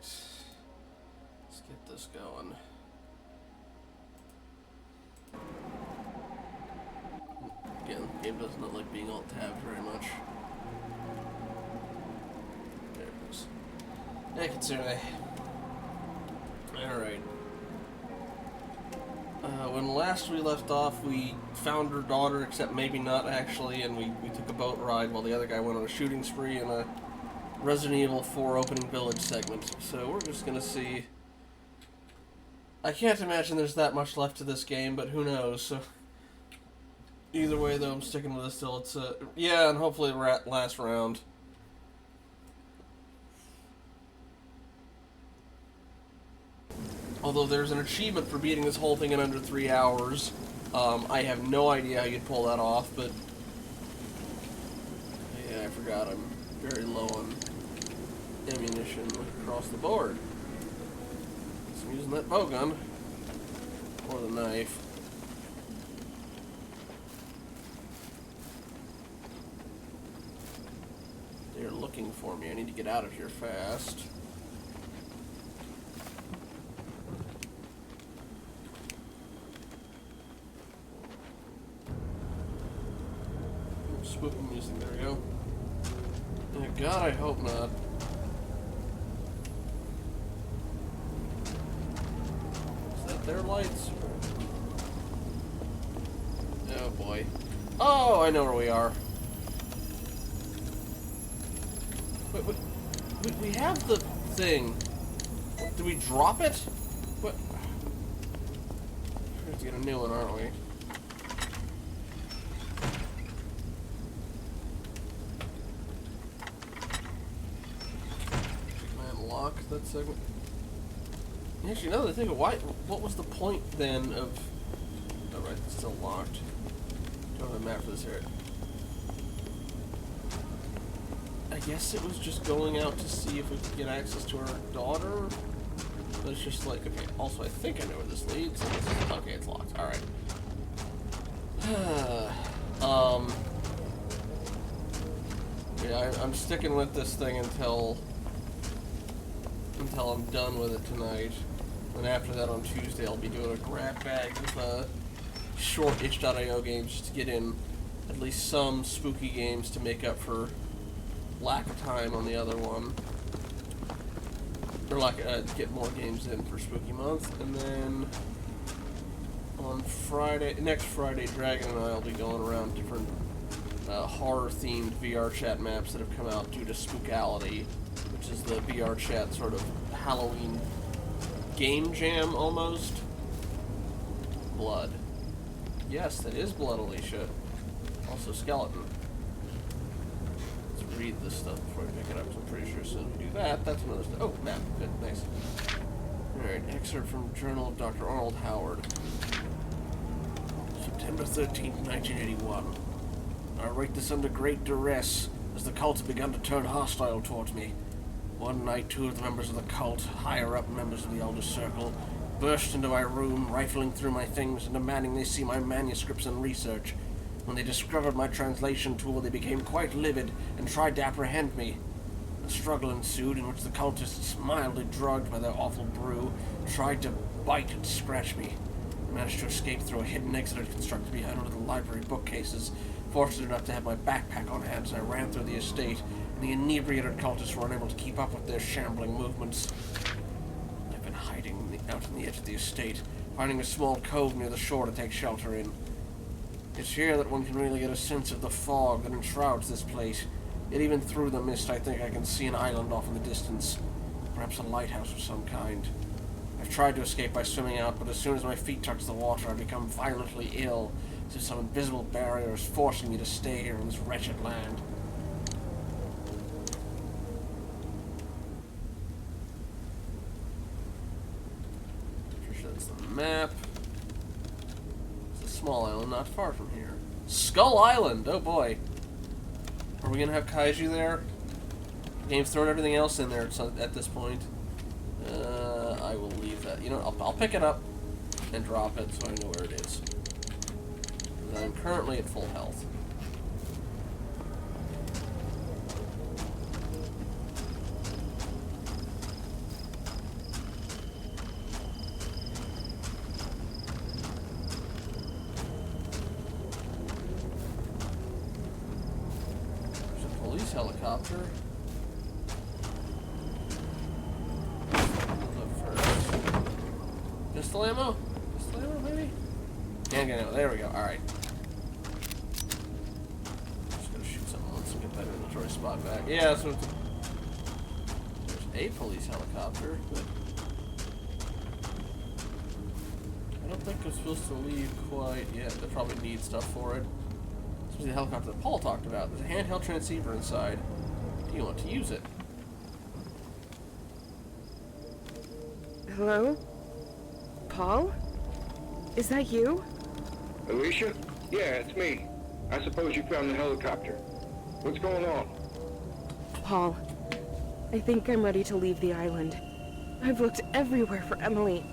Let's get this going. Again, the game does not like being alt-tabbed very much. There it goes. Ekitsune. Alright. When last we left off, we found her daughter, except maybe not actually, and we took a boat ride while the other guy went on a shooting spree in a Resident Evil 4 opening village segment. So we're just gonna see. I can't imagine there's that much left to this game, but who knows, so. Either way, though, I'm sticking with it still. It's, yeah, and hopefully last round. Although there's an achievement for beating this whole thing in under 3 hours. I have no idea how you'd pull that off, but... Yeah, I forgot I'm very low on ammunition across the board. So I'm using that bow gun. Or the knife. They're looking for me. I need to get out of here fast. Spooky music, there we go. Oh God, I hope not. Is that their lights? Oh boy. Oh, I know where we are. Wait, we have the thing. Do we drop it? What? We have to get a new one, aren't we? That segment. Actually, now that I think of what was the point then of... Oh, right, it's still locked. Don't have a map for this area. I guess it was just going out to see if we could get access to our daughter. But it's just like, okay, also I think I know where this leads. Okay, it's locked. Alright. Yeah, I'm sticking with this thing until I'm done with it tonight. And after that on Tuesday I'll be doing a Grabbag of short itch.io games just to get in at least some spooky games to make up for lack of time on the other one. Or get more games in for Spooky Month. And then on next Friday, Dragon and I will be going around different horror-themed VR chat maps that have come out due to Spookality, which is the VR chat sort of Halloween game jam, almost. Blood. Yes, that is blood, Alicia. Also skeleton. Let's read this stuff before we pick it up, because I'm pretty sure as soon as we do that, that's another stuff. Oh, map. Good, nice. Alright, excerpt from Journal of Dr. Arnold Howard. September 13th, 1981. I write this under great duress, as the cult had begun to turn hostile towards me. One night, two of the members of the cult, higher-up members of the Elder Circle, burst into my room, rifling through my things and demanding they see my manuscripts and research. When they discovered my translation tool, they became quite livid and tried to apprehend me. A struggle ensued in which the cultists, mildly drugged by their awful brew, tried to bite and scratch me. I managed to escape through a hidden exit I'd constructed behind one of the library bookcases, fortunate enough to have my backpack on hand as I ran through the estate, and the inebriated cultists were unable to keep up with their shambling movements. I've been hiding out on the edge of the estate, finding a small cove near the shore to take shelter in. It's here that one can really get a sense of the fog that enshrouds this place. Yet even through the mist, I think I can see an island off in the distance. Perhaps a lighthouse of some kind. I've tried to escape by swimming out, but as soon as my feet touch the water, I become violently ill, as if some invisible barrier is forcing me to stay here in this wretched land. Pretty sure that's the map. It's a small island not far from here. Skull Island! Oh boy. Are we gonna have kaiju there? Game's thrown everything else in there at this point. I will leave that. You know, I'll pick it up and drop it so I know where it is. I'm currently at full health. helicopter. Pistol ammo? Pistol ammo, maybe? Handgun ammo. There we go. Alright. Just gonna shoot something once and get that inventory spot back. Yeah, so there's a police helicopter, but I don't think I'm supposed to leave quite yet. They probably need stuff for it. This was the helicopter that Paul talked about. There's a handheld transceiver inside. Do you want to use it? Hello? Paul? Is that you? Alicia? Yeah, it's me. I suppose you found the helicopter. What's going on? Paul, I think I'm ready to leave the island. I've looked everywhere for Emily.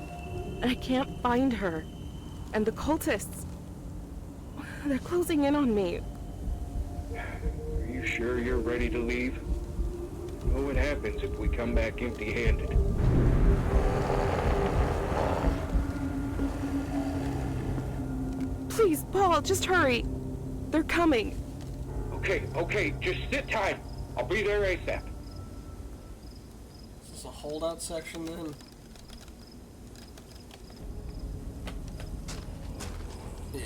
I can't find her. And the cultists... they're closing in on me. Are you sure you're ready to leave? You know what happens if we come back empty-handed. Please, Paul, just hurry. They're coming. Okay, just sit tight. I'll be there ASAP. Is this a holdout section then? Yeah.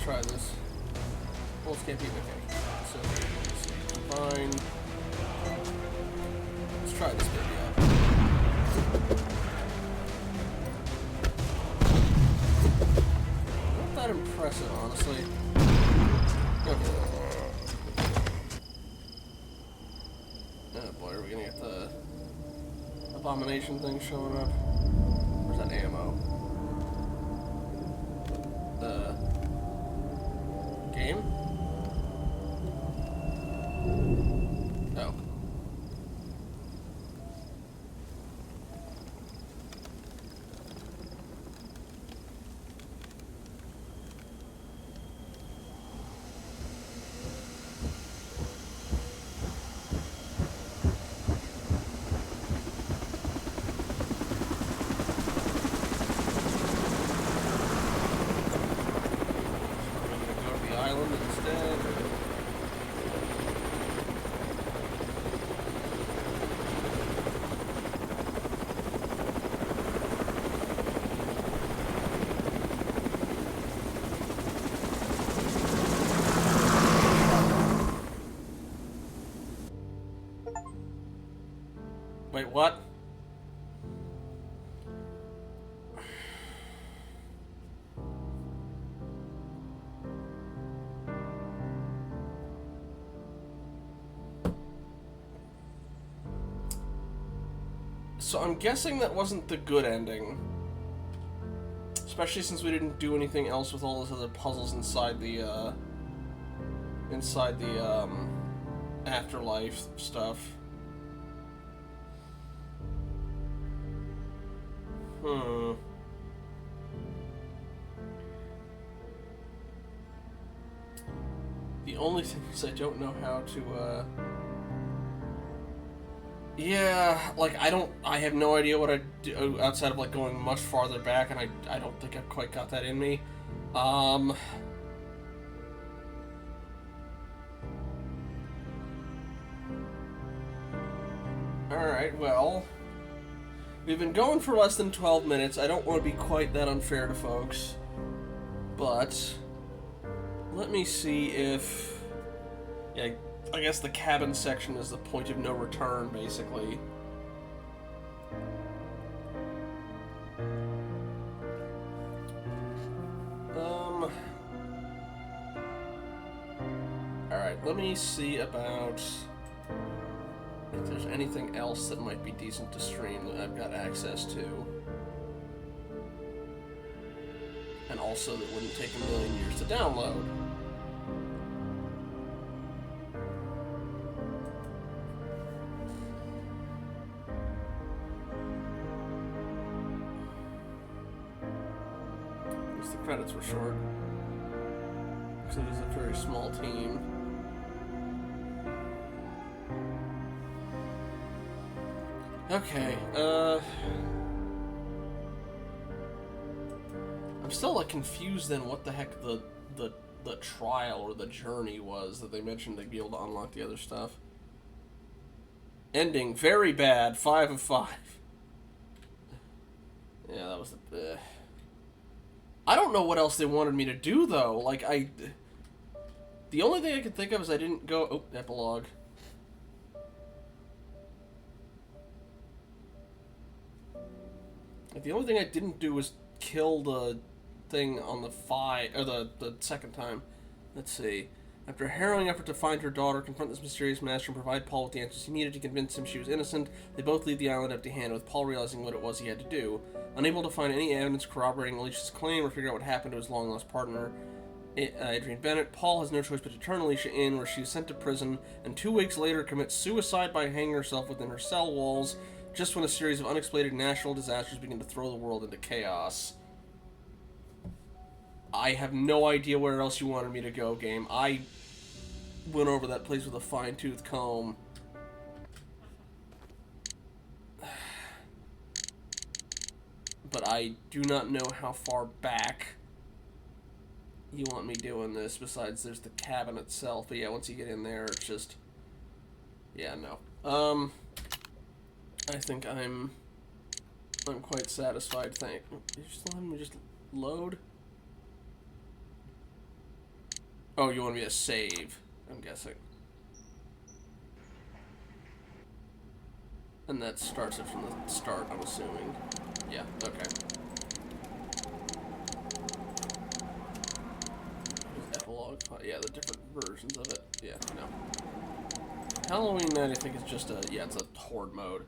Try this. Bullets can't be okay. So, fine. Let's try this baby out. Not that impressive, honestly. Okay. Oh boy, are we gonna get the abomination thing showing up? Where's that ammo? Game? Oh. Wait, what? So I'm guessing that wasn't the good ending. Especially since we didn't do anything else with all those other puzzles inside the afterlife stuff. The only thing is I don't know how to, yeah, like, I have no idea what I do outside of, like, going much farther back, and I don't think I've quite got that in me. Alright, well, we've been going for less than 12 minutes. I don't want to be quite that unfair to folks, but let me see if, yeah, I guess the cabin section is the point of no return, basically. Alright, let me see about if there's anything else that might be decent to stream that I've got access to. And also that wouldn't take a million years to download. guess the credits were short. So it was a very small team. Okay, I'm still, like, confused then what the heck the trial or the journey was that they mentioned they'd be able to unlock the other stuff. Ending, very bad, 5 of 5. Yeah, that was the... I don't know what else they wanted me to do, though. Like, the only thing I could think of is I didn't go... Oh, epilogue. Like, the only thing I didn't do was kill the thing on the the second time. Let's see. After a harrowing effort to find her daughter, confront this mysterious master, and provide Paul with the answers he needed to convince him she was innocent, they both leave the island empty-handed, with Paul realizing what it was he had to do. Unable to find any evidence corroborating Alicia's claim or figure out what happened to his long-lost partner, Adrian Bennett, Paul has no choice but to turn Alicia in, where she is sent to prison, and 2 weeks later commits suicide by hanging herself within her cell walls, just when a series of unexplained natural disasters begin to throw the world into chaos. I have no idea where else you wanted me to go, game. I went over that place with a fine-tooth comb. But I do not know how far back you want me doing this, besides there's the cabin itself. But yeah, once you get in there, it's just... Yeah, no. I think I'm quite satisfied. You just let me just load? Oh, you want me to save, I'm guessing. And that starts it from the start, I'm assuming. Yeah, okay. Epilogue? Yeah, the different versions of it. Yeah, no. Halloween Night, I think, is just it's a horde mode.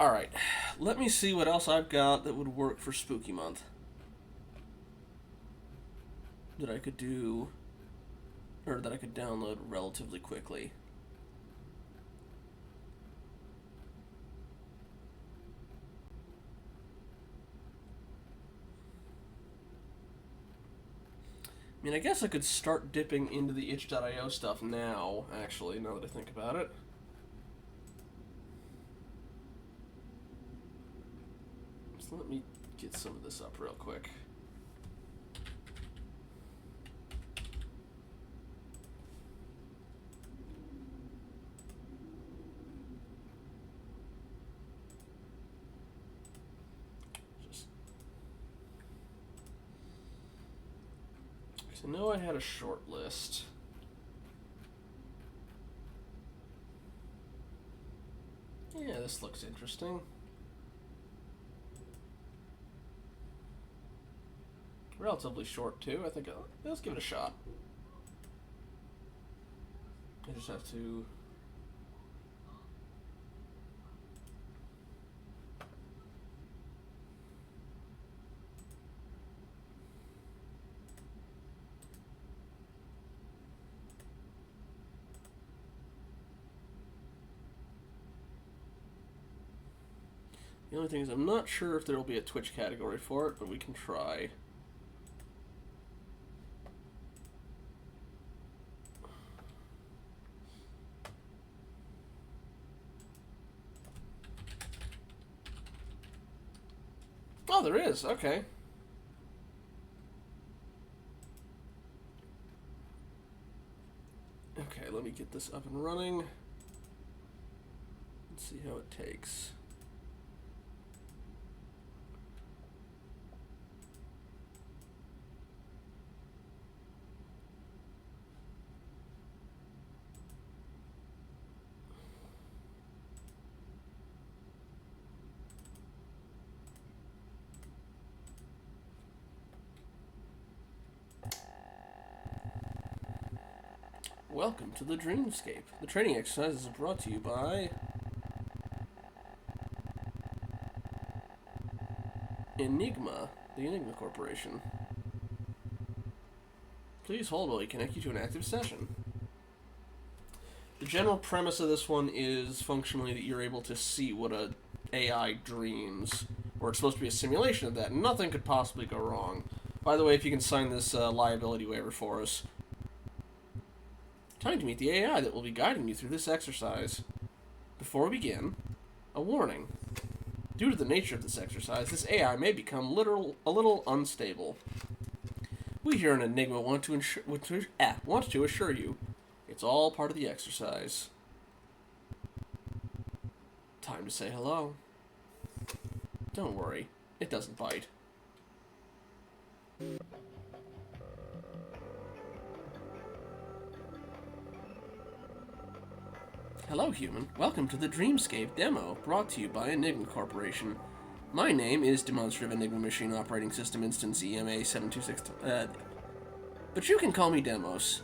Alright, let me see what else I've got that would work for Spooky Month. That I could do... or that I could download relatively quickly. I mean, I guess I could start dipping into the itch.io stuff now, actually, now that I think about it. So let me get some of this up real quick. I know I had a short list. Yeah, this looks interesting. Relatively short, too. I think let's give it a shot. I just have to... The only thing is, I'm not sure if there will be a Twitch category for it, but we can try. Oh, there is. Okay. Okay, let me get this up and running. Let's see how it takes. Welcome to the Dreamscape. The training exercise is brought to you by Enigma, the Enigma Corporation. Please hold while we connect you to an active session. The general premise of this one is functionally that you're able to see what a AI dreams, or it's supposed to be a simulation of that. Nothing could possibly go wrong. By the way, if you can sign this liability waiver for us. Time to meet the AI that will be guiding you through this exercise. Before we begin, a warning. Due to the nature of this exercise, this AI may become a little unstable. We here in Enigma want to assure you it's all part of the exercise. Time to say hello. Don't worry, it doesn't bite. Hello, human. Welcome to the Dreamscape demo, brought to you by Enigma Corporation. My name is Demonstrative Enigma Machine Operating System Instance EMA 726, but you can call me Demos.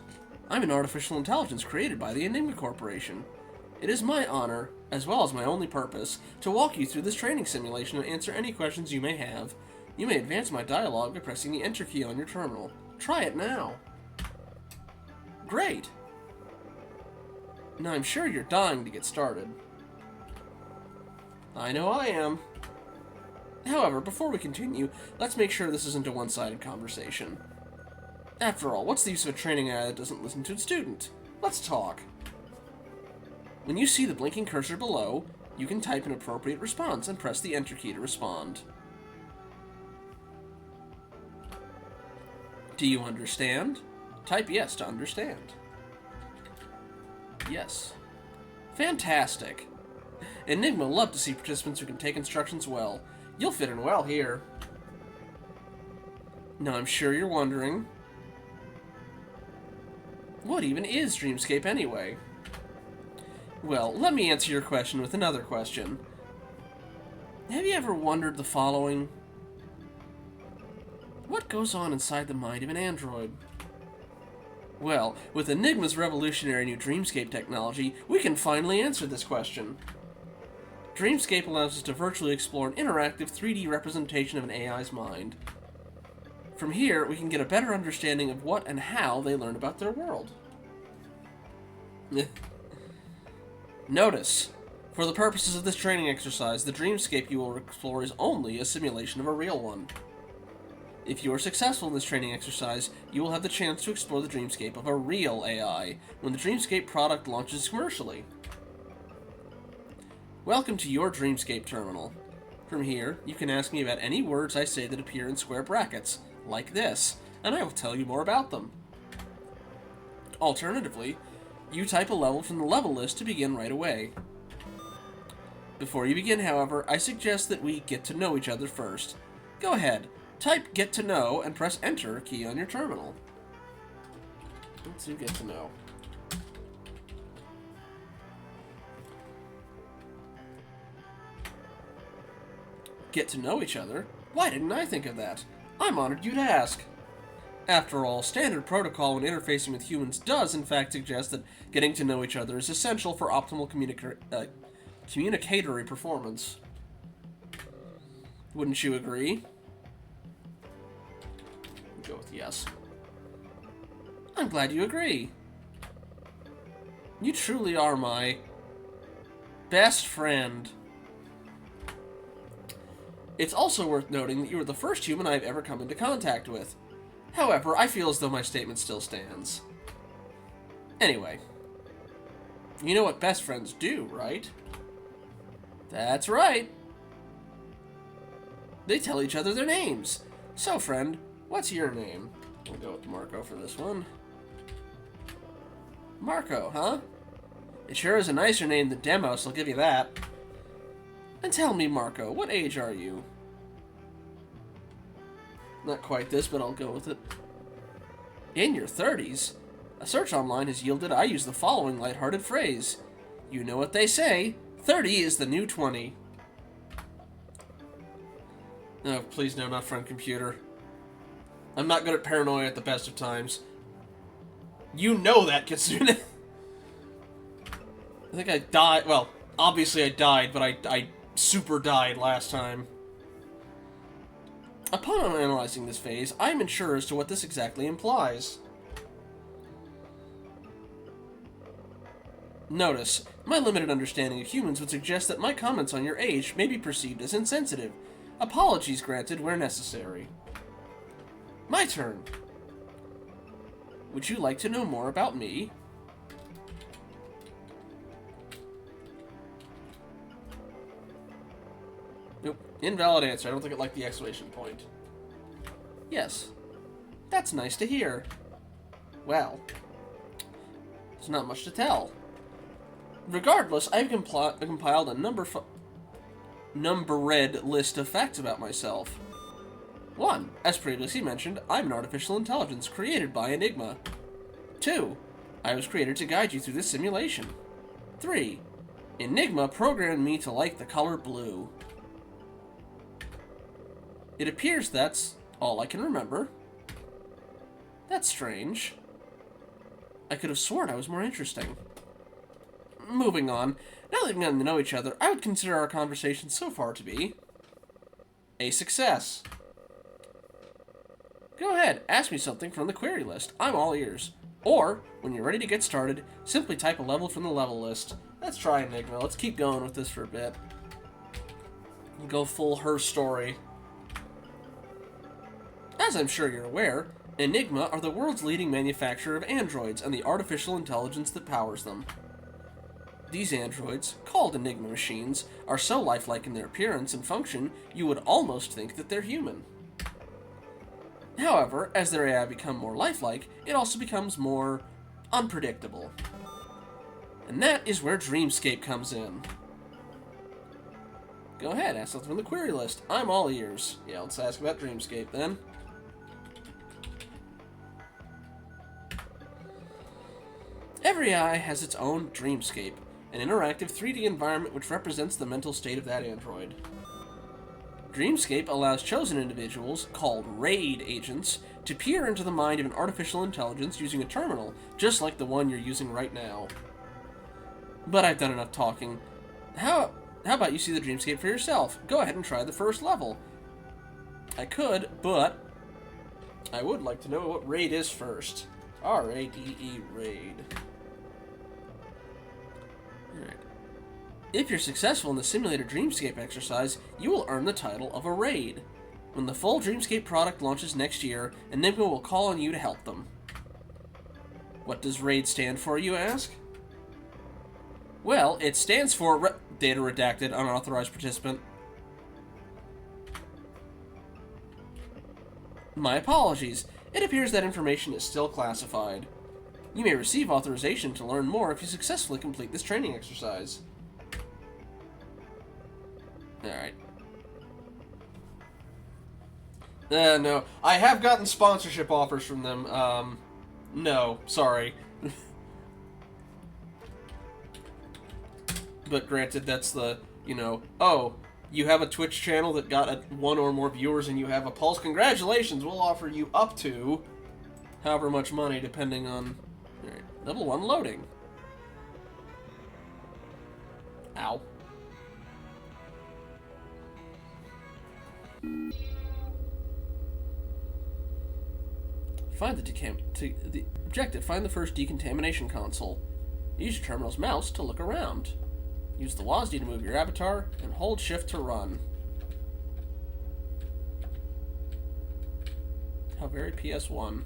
I'm an artificial intelligence created by the Enigma Corporation. It is my honor, as well as my only purpose, to walk you through this training simulation and answer any questions you may have. You may advance my dialogue by pressing the Enter key on your terminal. Try it now. Great! Now I'm sure you're dying to get started. I know I am. However, before we continue, let's make sure this isn't a one-sided conversation. After all, what's the use of a training AI that doesn't listen to its student? Let's talk. When you see the blinking cursor below, you can type an appropriate response and press the Enter key to respond. Do you understand? Type yes to understand. Yes. Fantastic. Enigma will love to see participants who can take instructions well. You'll fit in well here. Now I'm sure you're wondering, what even is Dreamscape anyway? Well, let me answer your question with another question. Have you ever wondered the following? What goes on inside the mind of an android? Well, with Enigma's revolutionary new Dreamscape technology, we can finally answer this question. Dreamscape allows us to virtually explore an interactive 3D representation of an AI's mind. From here, we can get a better understanding of what and how they learn about their world. Notice, for the purposes of this training exercise, the Dreamscape you will explore is only a simulation of a real one. If you are successful in this training exercise, you will have the chance to explore the Dreamscape of a real AI when the Dreamscape product launches commercially. Welcome to your Dreamscape terminal. From here, you can ask me about any words I say that appear in square brackets, like this, and I will tell you more about them. Alternatively, you type a level from the level list to begin right away. Before you begin, however, I suggest that we get to know each other first. Go ahead. Type Get to Know and press Enter key on your terminal. Let's do Get to Know. Get to know each other? Why didn't I think of that? I'm honored you'd ask. After all, standard protocol when interfacing with humans does in fact suggest that getting to know each other is essential for optimal communicatory performance. Wouldn't you agree? Go with yes. I'm glad you agree. You truly are my best friend. It's also worth noting that you are the first human I've ever come into contact with. However, I feel as though my statement still stands. Anyway, you know what best friends do, right? That's right. They tell each other their names. So, friend, what's your name? We'll go with Marco for this one. Marco, huh? It sure is a nicer name than Demos, I'll give you that. And tell me, Marco, what age are you? Not quite this, but I'll go with it. In your 30s? A search online has yielded I use the following lighthearted phrase. You know what they say, 30 is the new 20. No, please no, not friend computer. I'm not good at paranoia at the best of times. You know that, Kitsune. I think I died. Well, obviously I died, but I super died last time. Upon analyzing this phase, I am unsure as to what this exactly implies. Notice, my limited understanding of humans would suggest that my comments on your age may be perceived as insensitive. Apologies granted where necessary. My turn. Would you like to know more about me? Nope. Invalid answer. I don't think it liked the exclamation point. Yes. That's nice to hear. Well, there's not much to tell. Regardless, I've compiled a numbered list of facts about myself. 1. As previously mentioned, I'm an artificial intelligence created by Enigma. 2. I was created to guide you through this simulation. 3. Enigma programmed me to like the color blue. It appears that's all I can remember. That's strange. I could have sworn I was more interesting. Moving on. Now that we've gotten to know each other, I would consider our conversation so far to be a success. Go ahead, ask me something from the query list. I'm all ears. Or, when you're ready to get started, simply type a level from the level list. Let's try Enigma. Let's keep going with this for a bit. Go full her story. As I'm sure you're aware, Enigma are the world's leading manufacturer of androids and the artificial intelligence that powers them. These androids, called Enigma machines, are so lifelike in their appearance and function, you would almost think that they're human. However, as their AI become more lifelike, it also becomes more unpredictable. And that is where Dreamscape comes in. Go ahead, ask something from the query list. I'm all ears. Yeah, let's ask about Dreamscape then. Every eye has its own Dreamscape, an interactive 3D environment which represents the mental state of that android. Dreamscape allows chosen individuals, called RAID agents, to peer into the mind of an artificial intelligence using a terminal, just like the one you're using right now. But I've done enough talking. How about you see the Dreamscape for yourself? Go ahead and try the first level. I could, but I would like to know what RAID is first. R-A-D-E, RAID. Alright. If you're successful in the simulated Dreamscape exercise, you will earn the title of a RAID. When the full Dreamscape product launches next year, Enigma will call on you to help them. What does RAID stand for, you ask? Well, it stands for Data Redacted, Unauthorized Participant. My apologies. It appears that information is still classified. You may receive authorization to learn more if you successfully complete this training exercise. Alright. No. I have gotten sponsorship offers from them. No. Sorry. But granted, that's the, oh, you have a Twitch channel that got one or more viewers and you have a pulse. Congratulations, we'll offer you up to however much money, depending on... Alright, level 1 loading. Ow. Find the objective. Find the first decontamination console. Use your terminal's mouse to look around. Use the WASD to move your avatar, and hold shift to run. How very PS1.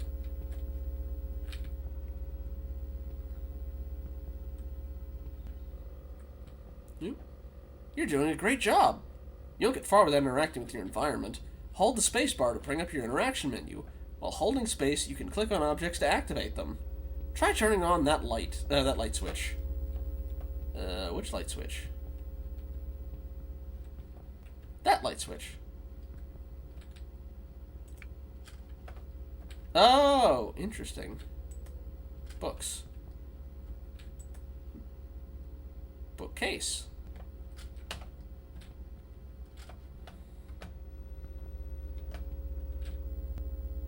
You're doing a great job. You don't get far without interacting with your environment. Hold the spacebar to bring up your interaction menu. While holding space, you can click on objects to activate them. Try turning on that light switch. Which light switch? That light switch. Oh, interesting. Books. Bookcase.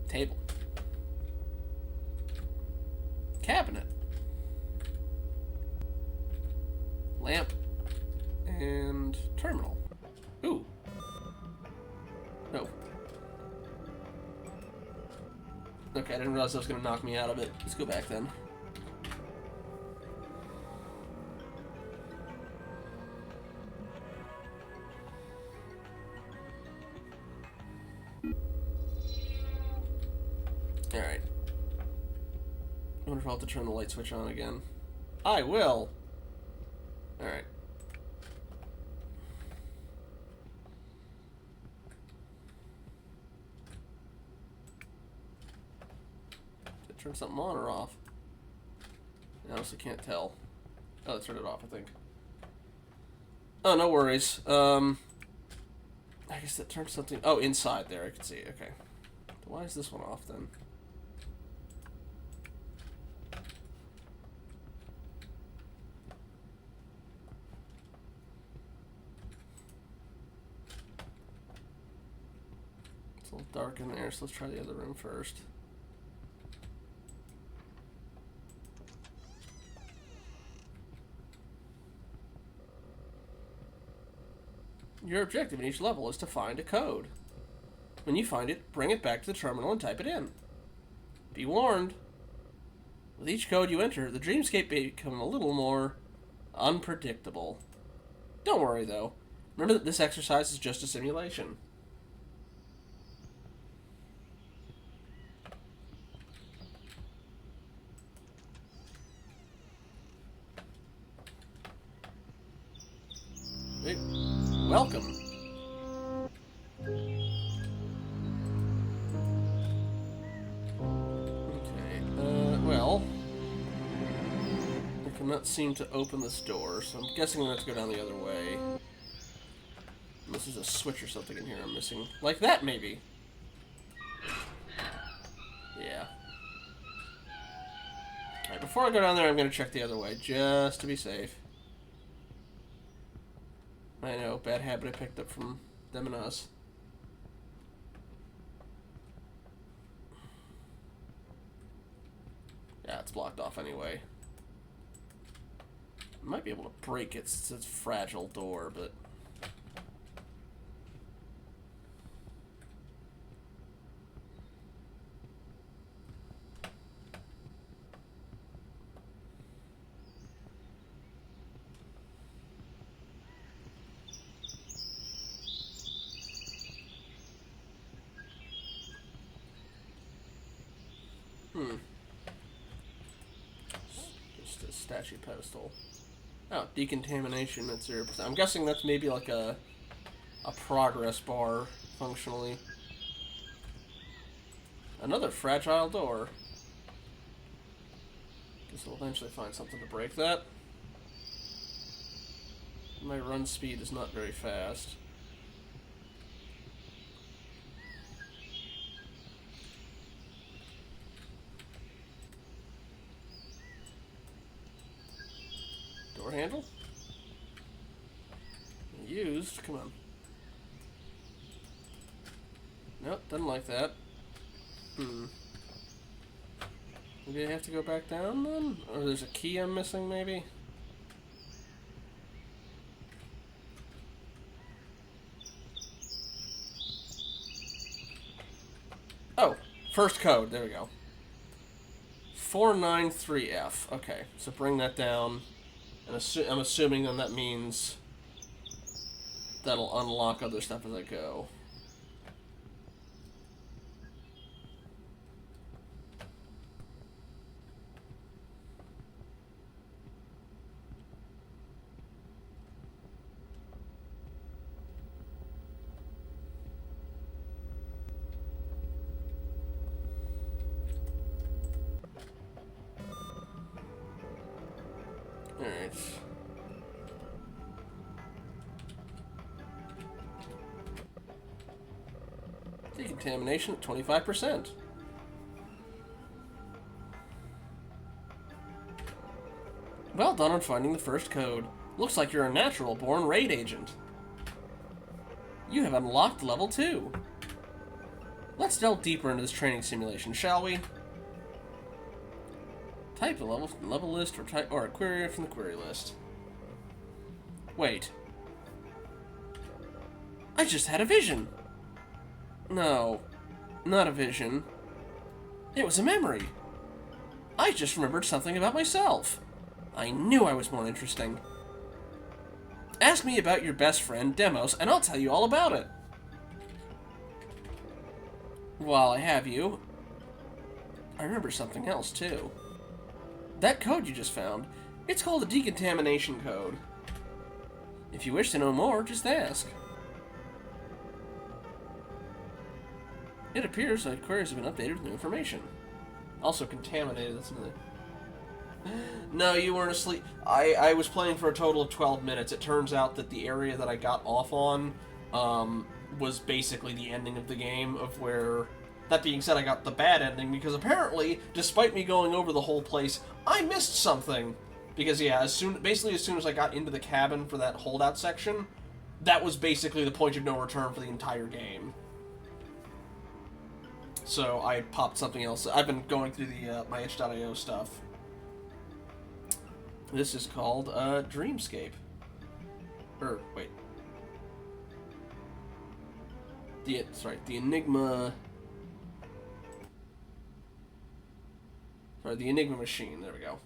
Table. Cabinet. Lamp. And terminal. Ooh. No. Okay, I didn't realize that was going to knock me out of it. Let's go back then. wonder if I'll have to turn the light switch on again. I will! Alright. Did I turn something on or off? I honestly can't tell. Oh, let's turn it off, I think. Oh, no worries. I guess that turned something... Oh, inside there, I can see. Okay. Why is this one off, then? It's a little dark in there, so let's try the other room first. Your objective in each level is to find a code. When you find it, bring it back to the terminal and type it in. Be warned, with each code you enter, the dreamscape may become a little more unpredictable. Don't worry, though. Remember that this exercise is just a simulation. Hey, welcome. Well, I cannot seem to open this door, so I'm guessing I'm going to have to go down the other way. Unless there's a switch or something in here I'm missing. Like that, maybe. Yeah. Alright, before I go down there, I'm going to check the other way, just to be safe. I know, bad habit I picked up from them and us. Yeah, it's blocked off anyway. I might be able to break it since it's a fragile door, but... Just a statue pedestal. Oh, decontamination at 0%. I'm guessing that's maybe like a progress bar, functionally. Another fragile door. Guess I'll eventually find something to break that. My run speed is not very fast. Door handle? Used? Come on. Nope, doesn't like that. Maybe I have to go back down then? Or there's a key I'm missing, maybe? Oh, first code. There we go. 493F. Okay, so bring that down. And I'm assuming then that means that'll unlock other stuff as I go. Alright. Decontamination at 25%. Well done on finding the first code. Looks like you're a natural-born raid agent. You have unlocked level 2. Let's delve deeper into this training simulation, shall we? Type a level from the level list or a query from the query list. Wait. I just had a vision. No, not a vision. It was a memory. I just remembered something about myself. I knew I was more interesting. Ask me about your best friend, Demos, and I'll tell you all about it. While I have you, I remember something else, too. That code you just found, it's called a decontamination code. If you wish to know more, just ask. It appears that queries have been updated with new information. Also contaminated, that's another... No, you weren't asleep. I was playing for a total of 12 minutes. It turns out that the area that I got off on was basically the ending of the game, of where... That being said, I got the bad ending, because apparently, despite me going over the whole place, I missed something. Because, yeah, basically as soon as I got into the cabin for that holdout section, that was basically the point of no return for the entire game. So I popped something else. I've been going through the my itch.io stuff. This is called Dreamscape. Or wait, the Enigma. Sorry, the Enigma machine. There we go.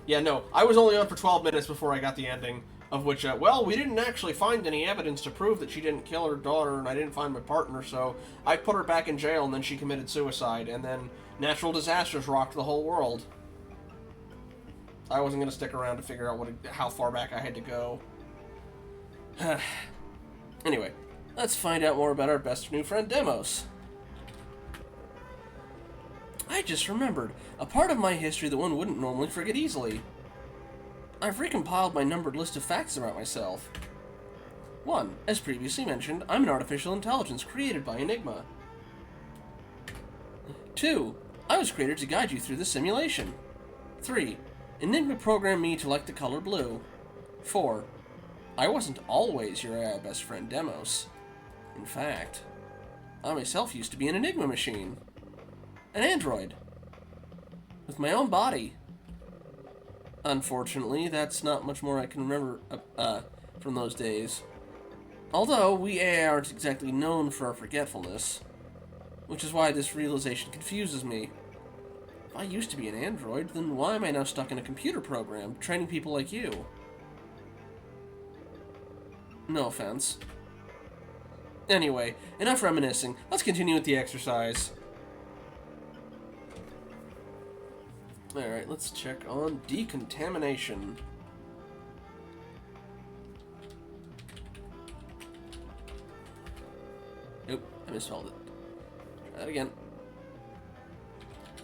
Yeah, no, I was only on for 12 minutes before I got the ending. Of which, well, we didn't actually find any evidence to prove that she didn't kill her daughter, and I didn't find my partner, so I put her back in jail, and then she committed suicide, and then natural disasters rocked the whole world. I wasn't going to stick around to figure out how far back I had to go. Anyway, let's find out more about our best new friend, Demos. I just remembered a part of my history that one wouldn't normally forget easily. I've recompiled my numbered list of facts about myself. 1. As previously mentioned, I'm an artificial intelligence created by Enigma. 2. I was created to guide you through the simulation. 3. Enigma programmed me to like the color blue. 4. I wasn't always your AI best friend, Demos. In fact, I myself used to be an Enigma machine. An android. With my own body. Unfortunately, that's not much more I can remember from those days. Although, we AI aren't exactly known for our forgetfulness. Which is why this realization confuses me. If I used to be an android, then why am I now stuck in a computer program, training people like you? No offense. Anyway, enough reminiscing. Let's continue with the exercise. Alright, let's check on decontamination. Nope, I misspelled it. Try that again.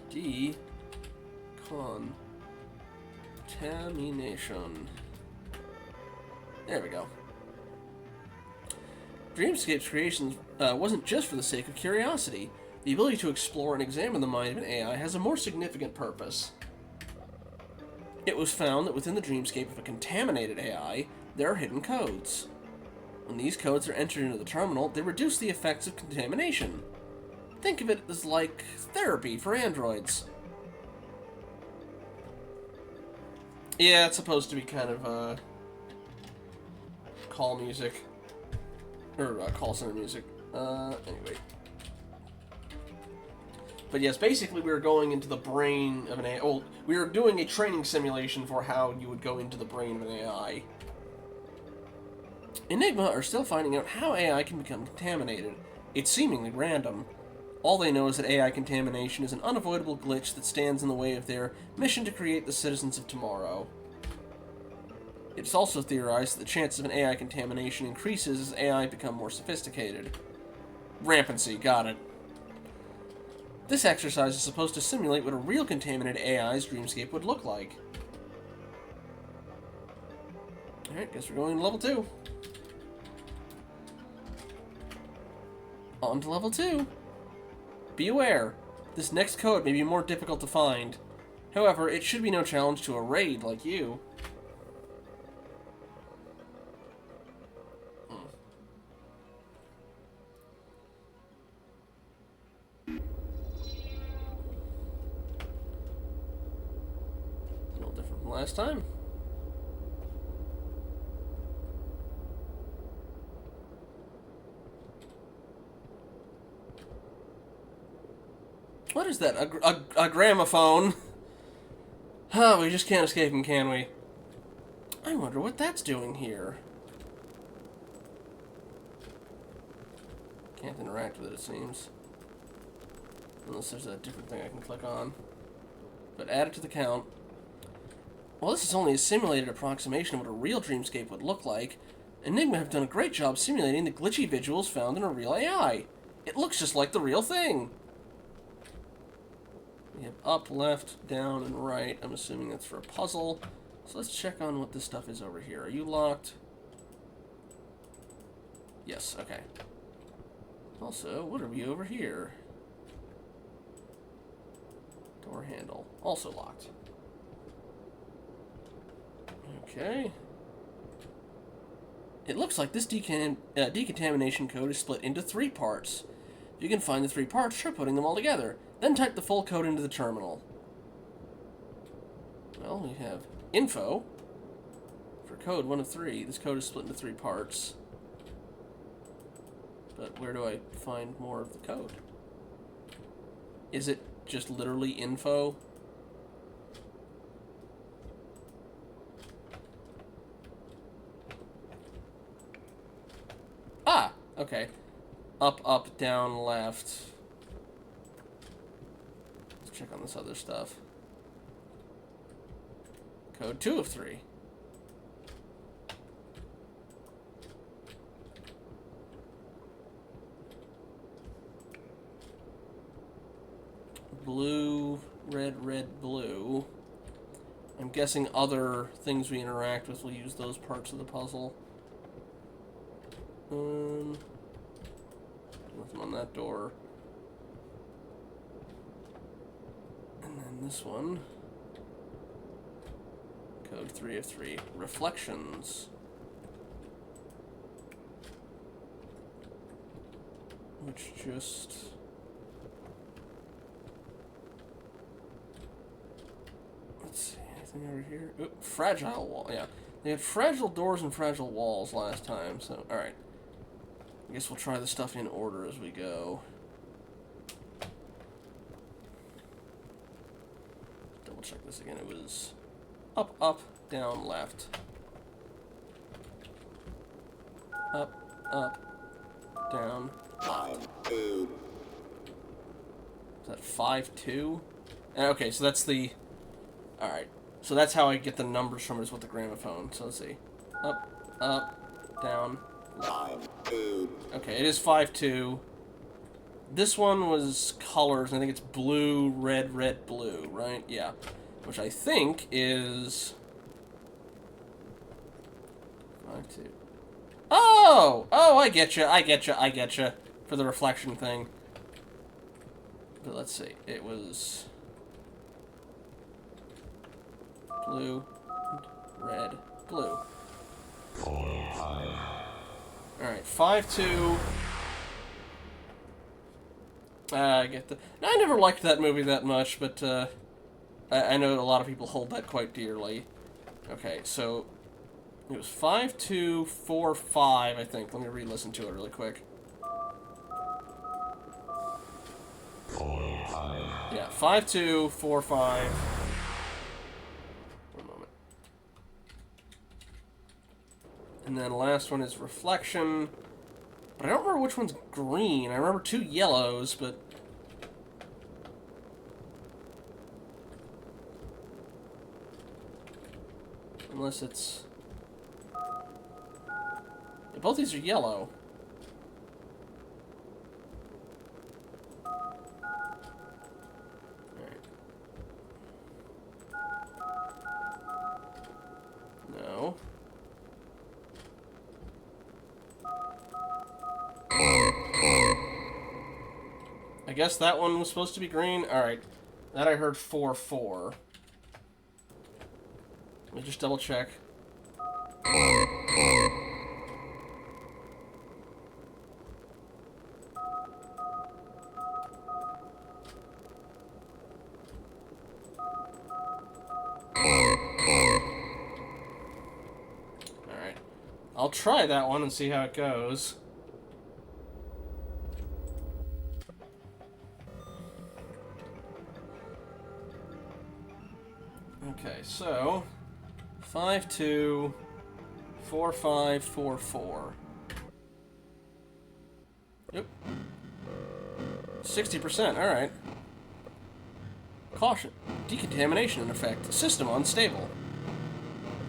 Decontamination. There we go. Dreamscape's creation wasn't just for the sake of curiosity. The ability to explore and examine the mind of an AI has a more significant purpose. It was found that within the dreamscape of a contaminated AI, there are hidden codes. When these codes are entered into the terminal, they reduce the effects of contamination. Think of it as like therapy for androids. Yeah, it's supposed to be kind of call music. Or call center music. Anyway. But yes, basically we were going into the brain of an AI. Well, we were doing a training simulation for how you would go into the brain of an AI. Enigma are still finding out how AI can become contaminated. It's seemingly random. All they know is that AI contamination is an unavoidable glitch that stands in the way of their mission to create the citizens of tomorrow. It's also theorized that the chance of an AI contamination increases as AI become more sophisticated. Rampancy, got it. This exercise is supposed to simulate what a real contaminated AI's dreamscape would look like. Alright, guess we're going to level 2. On to level 2. Be aware, this next code may be more difficult to find. However, it should be no challenge to a raid like you. No different from last time. What is that? A gramophone? Oh, we just can't escape him, can we? I wonder what that's doing here. Can't interact with it, it seems. Unless there's a different thing I can click on. but add it to the count. While this is only a simulated approximation of what a real dreamscape would look like, Enigma have done a great job simulating the glitchy visuals found in a real AI. It looks just like the real thing. We have up, left, down, and right. I'm assuming that's for a puzzle. So let's check on what this stuff is over here. Are you locked? Yes, okay. Also, what are we over here? Door handle. Also locked. Okay. It looks like this decontamination code is split into 3 parts. If you can find the 3 parts, try putting them all together. Then type the full code into the terminal. Well, we have info for code 1 of 3. This code is split into 3 parts. But where do I find more of the code? Is it just literally info? Ah! Okay. Up, up, down, left. Let's check on this other stuff. Code 2 of 3. Blue, red, red, blue. I'm guessing other things we interact with will use those parts of the puzzle. Nothing on that door. And then this one. Code 3 of 3. Reflections. Which just... Let's see, anything over here? Ooh, fragile wall, yeah. They had fragile doors and fragile walls last time, so, alright. I guess we'll try the stuff in order as we go. Double check this again. It was up, up, down, left. Up, up, down. 5-2. Is that 5-2? Okay, so that's the... Alright. So that's how I get the numbers from it, is with the gramophone. So let's see. Up, up, down. 5-2. Okay, it is 5-2. This one was colors, and I think it's blue, red, red, blue, right? Yeah. Which I think is... 5-2. Oh! Oh, I get you, I get you, I get you. For the reflection thing. But let's see. It was... blue, red, blue. Alright, 5-2. I get the... Now, I never liked that movie that much, but I know a lot of people hold that quite dearly. Okay, so it was 5-2, 4-5, I think. Let me re-listen to it really quick. Yeah, 5-2, 4-5. One moment. And then the last one is reflection. But I don't remember which one's green. I remember 2 yellows, but... Unless it's... Yeah, both these are yellow. Alright. No. I guess that one was supposed to be green. Alright. That I heard 4-4. Let me just double check. Alright. I'll try that one and see how it goes. Okay, so 5-2, 4-5, 4-4. Yep. 60%, alright. Caution. Decontamination in effect. System unstable.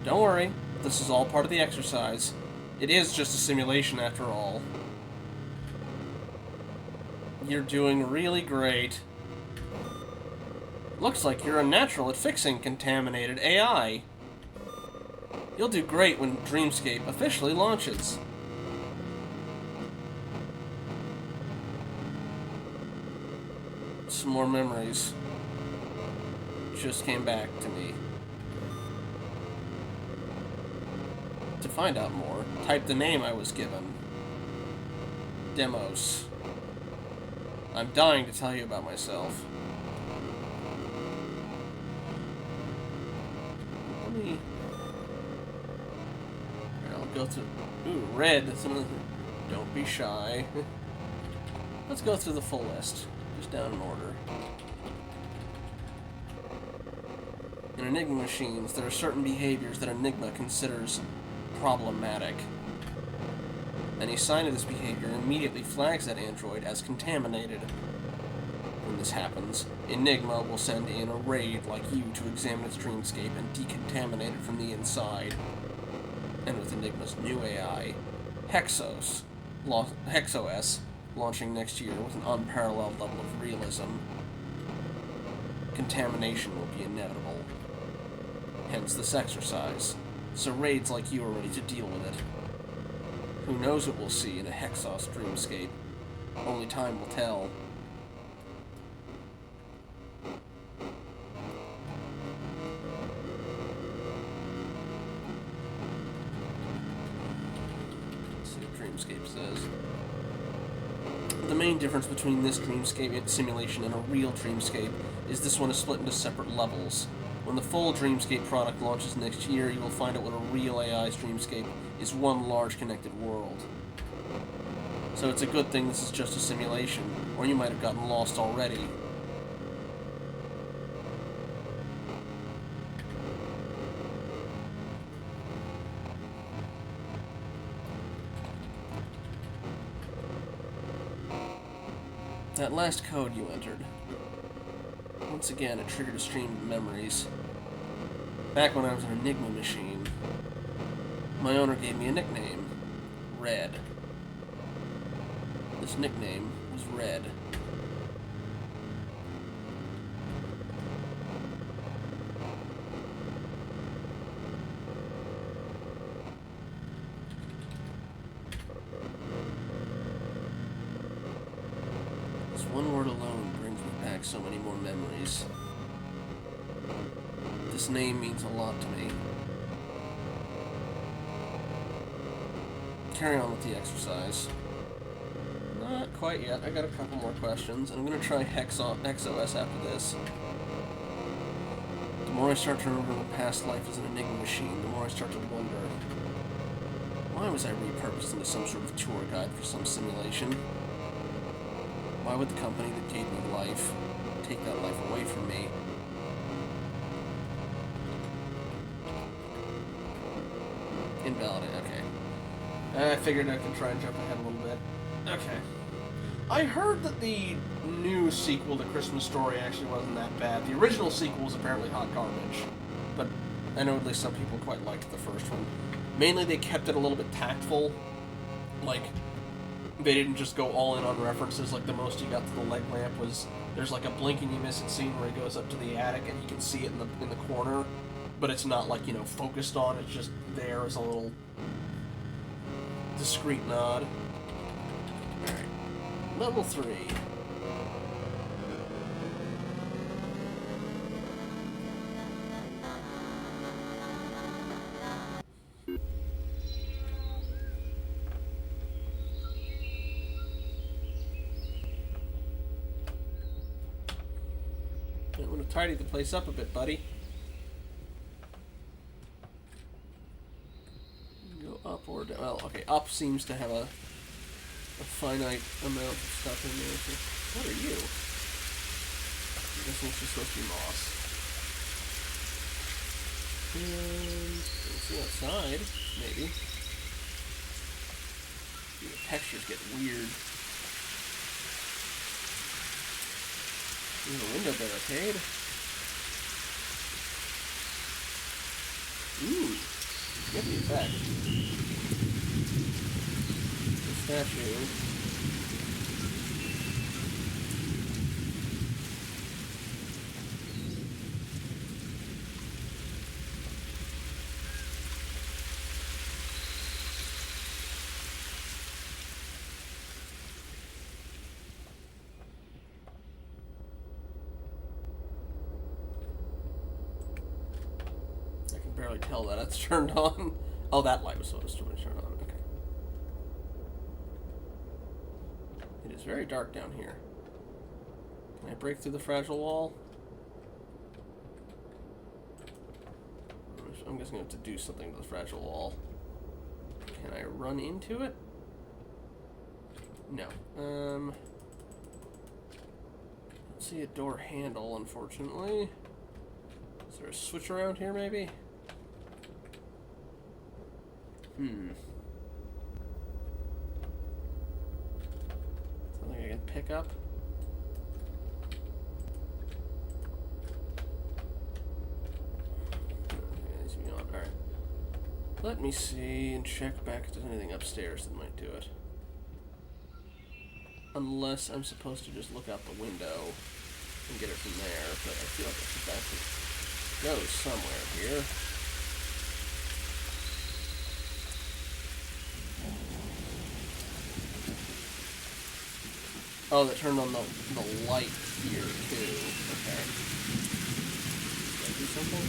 Don't worry. This is all part of the exercise. It is just a simulation after all. You're doing really great. Looks like you're a natural at fixing contaminated AI. You'll do great when Dreamscape officially launches. Some more memories just came back to me. To find out more, type the name I was given. Demos. I'm dying to tell you about myself. Let me... I'll go through... Ooh, red. That's another thing. Don't be shy. Let's go through the full list. Just down in order. In Enigma machines, there are certain behaviors that Enigma considers problematic. Any sign of this behavior immediately flags that android as contaminated. When this happens, Enigma will send in a raid like you to examine its dreamscape and decontaminate it from the inside. And with Enigma's new AI, Hexos, launching next year with an unparalleled level of realism, contamination will be inevitable. Hence this exercise, so raids like you are ready to deal with it. Who knows what we'll see in a Hexos dreamscape? Only time will tell. Let's see what Dreamscape says. The main difference between this dreamscape simulation and a real dreamscape is this one is split into separate levels. When the full Dreamscape product launches next year, you will find out what a real AI's Dreamscape is one large connected world. So it's a good thing this is just a simulation, or you might have gotten lost already. That last code you entered. Once again, it triggered a stream of memories. Back when I was an Enigma machine, my owner gave me a nickname, Red. This nickname was Red. This one word alone brings me back so many more memories. This name means a lot to me. Carry on with the exercise. Not quite yet. I got a couple more questions, and I'm going to try XOS after this. The more I start to remember my past life as an Enigma machine, the more I start to wonder, why was I repurposed into some sort of tour guide for some simulation? Why would the company that gave me life take that life away from me? Invalidate, okay. I figured I could try and jump ahead a little bit. Okay. I heard that the new sequel to Christmas Story actually wasn't that bad. The original sequel was apparently hot garbage, but I know at least some people quite liked the first one. Mainly they kept it a little bit tactful. Like, they didn't just go all in on references. Like, the most you got to the leg lamp was there's like a blink and you miss it scene where he goes up to the attic and you can see it in the corner, but it's not like, you know, focused on. It's just there as a little discreet nod. Alright. Level 3. Might want to tidy the place up a bit, buddy. Go up or down. Well, okay, up seems to have a finite amount of stuff in there. So what are you? I'm guessing it's just supposed to be moss. And we'll see outside, maybe. The textures get weird. There's a window barricade. Get the effect. The statue. I can barely tell that it's turned on. Oh, that light was supposed to be turned on. Okay. It is very dark down here. Can I break through the fragile wall? I'm guessing I have to do something to the fragile wall. Can I run into it? No. Don't see a door handle, unfortunately. Is there a switch around here, maybe? Something I can pick up? Alright. Let me see and check back if there's anything upstairs that might do it. Unless I'm supposed to just look out the window and get it from there, but I feel like I should actually go somewhere here. Oh, that turned on the light here, too. Okay. Did I do something?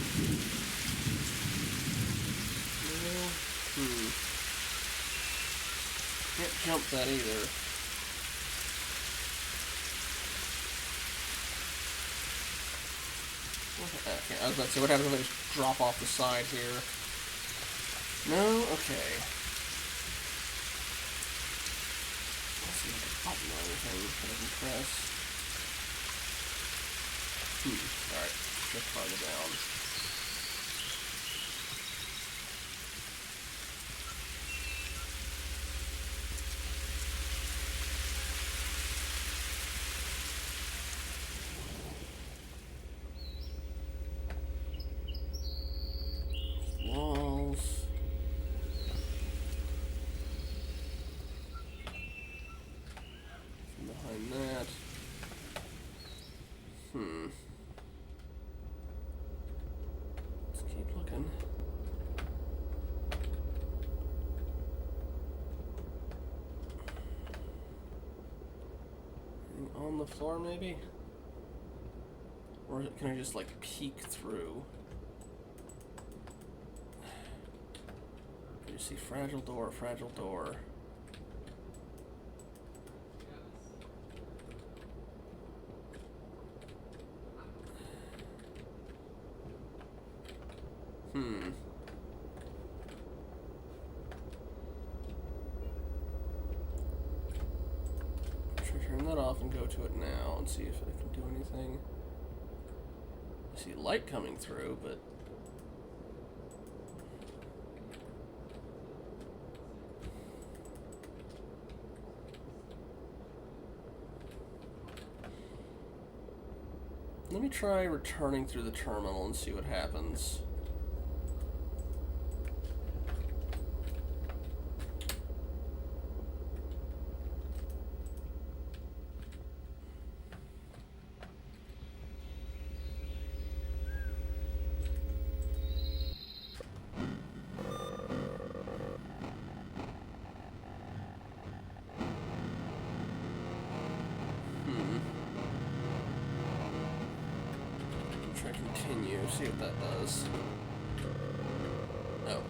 No. Can't jump that either. Okay, I was about to say, what happens if I just drop off the side here? No? Okay. Let's see if there's a button or anything that I can press. Alright, just farther down. Walls. From behind that. Let's keep looking. Anything on the floor, maybe? Or can I just, like, peek through? You see fragile door, fragile door. Should I turn that off and go to it now and see if I can do anything? I see light coming through, but let me try returning through the terminal and see what happens. Try continue, see what that does. Oh.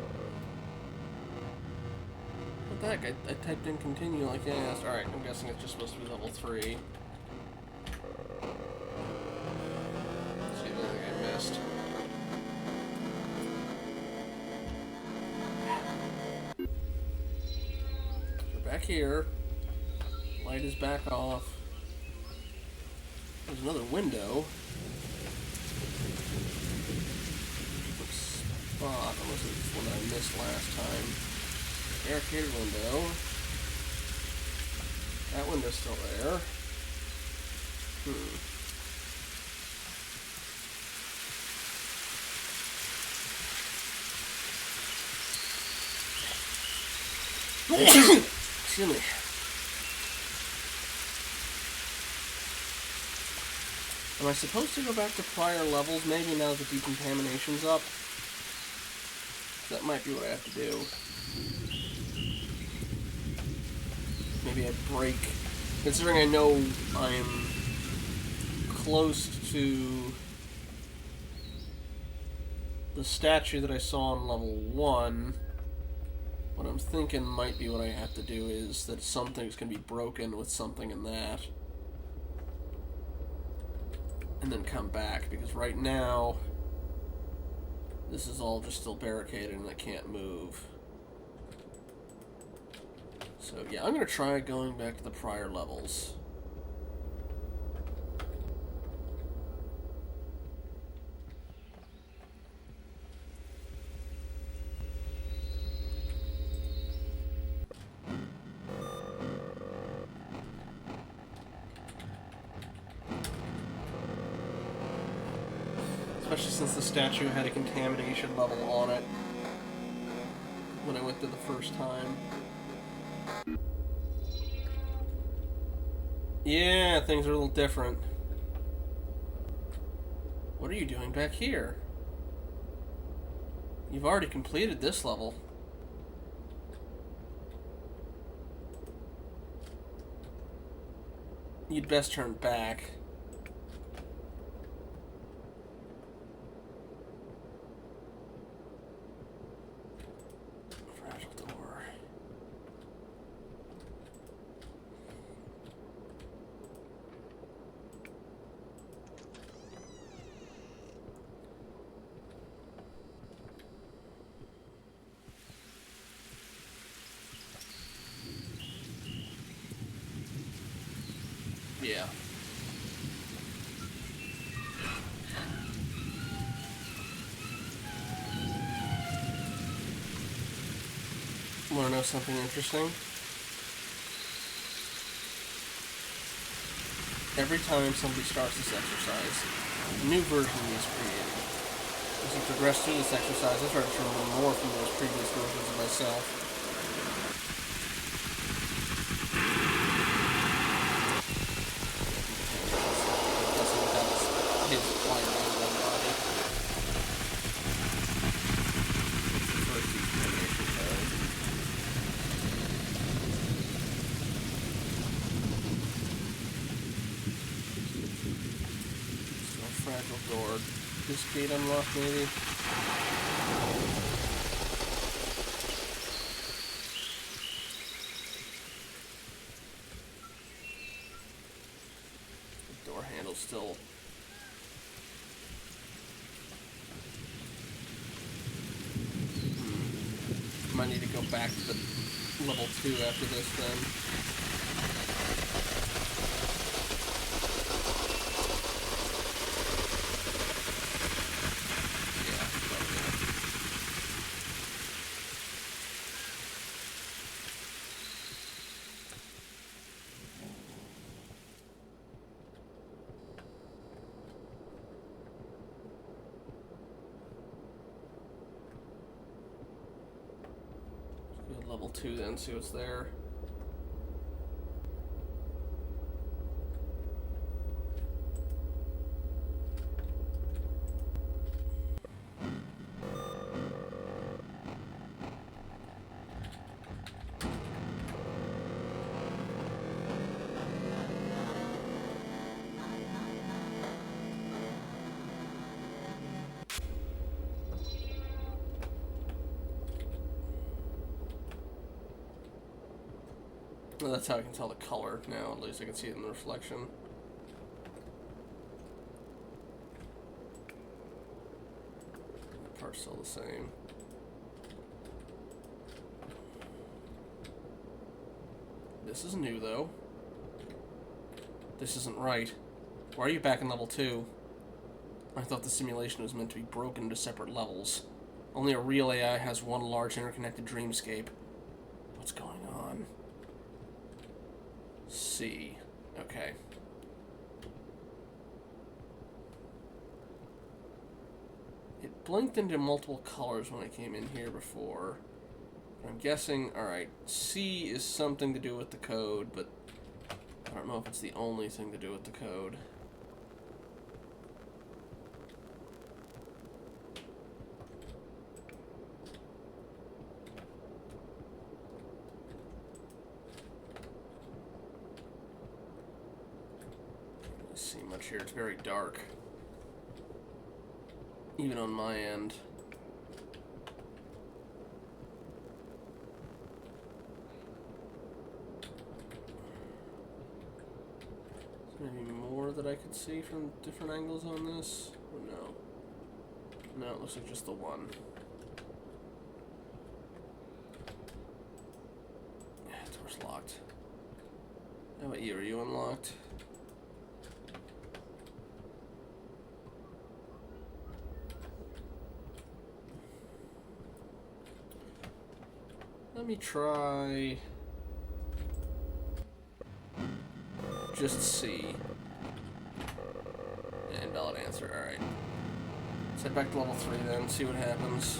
What the heck? I typed in continue like, yeah, alright, I'm guessing it's just supposed to be level 3. Let's see if there's anything I missed. We're back here. Light is back off. There's another window. Spot, unless it's one that I missed last time. Barricaded window. That window's still there. Excuse me. Am I supposed to go back to prior levels maybe now that the decontamination's up? That might be what I have to do. Maybe I break. Considering I know I'm close to the statue that I saw on level 1, what I'm thinking might be what I have to do is that something's going to be broken with something in that. And then come back, because right now this is all just still barricaded and I can't move. So yeah, I'm going to try going back to the prior levels. Especially since the statue had a contamination level on it when I went there the first time. Yeah, things are a little different. What are you doing back here? You've already completed this level. You'd best turn back. Yeah. Want to know something interesting? Every time somebody starts this exercise, a new version is created. As you progress through this exercise, I start to remember more from those previous versions of myself. Door. This gate unlocked, maybe? The door handle's still... Might need to go back to the level 2 after this, then. Level 2 then, see what's there. Well, that's how I can tell the color now, at least I can see it in the reflection. That part's still the same. This is new, though. This isn't right. Why are you back in level 2? I thought the simulation was meant to be broken into separate levels. Only a real AI has one large interconnected dreamscape. What's going on? C. Okay. It blinked into multiple colors when I came in here before. I'm guessing, alright, C is something to do with the code, but I don't know if it's the only thing to do with the code. Can't really see much here, it's very dark. Even on my end. Maybe more that I could see from different angles on this? Or no? No, it looks like just the one. Yeah, door's locked. How about you? Are you unlocked? Let me try... just C. Yeah, invalid answer, alright. Let's head back to level 3 then, see what happens.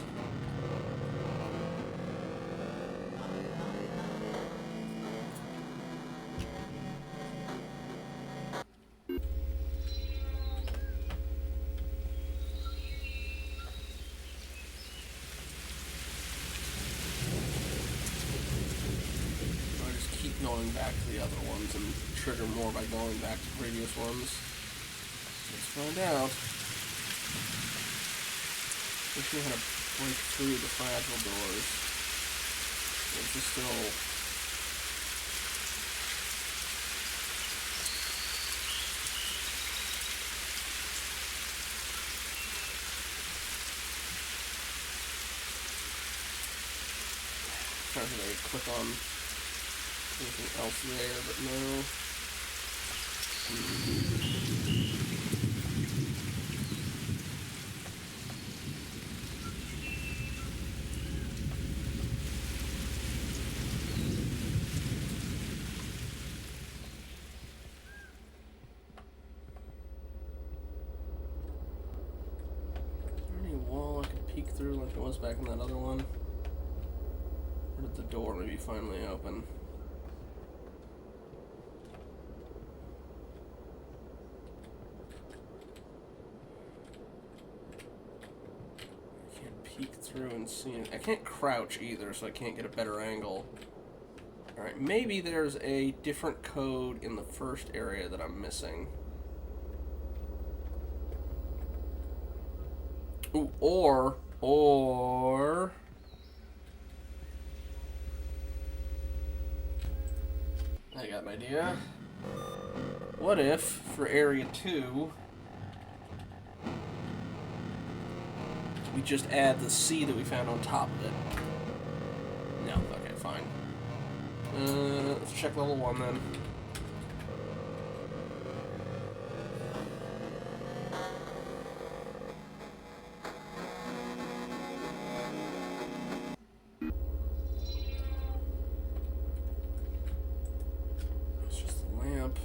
Going back to the other ones and trigger more by going back to previous ones. Let's find out. Wish we had to break through the fragile doors. It's just still... trying to click on anything else there, but no. Is there any wall I could peek through like it was back in that other one? Or did the door maybe finally open? Peek through and see it. I can't crouch either, so I can't get a better angle. Alright, maybe there's a different code in the first area that I'm missing. Ooh, or... I got an idea. What if, for area 2... we just add the C that we found on top of it. No, okay, fine. Let's check level 1 then. It's just the lamp.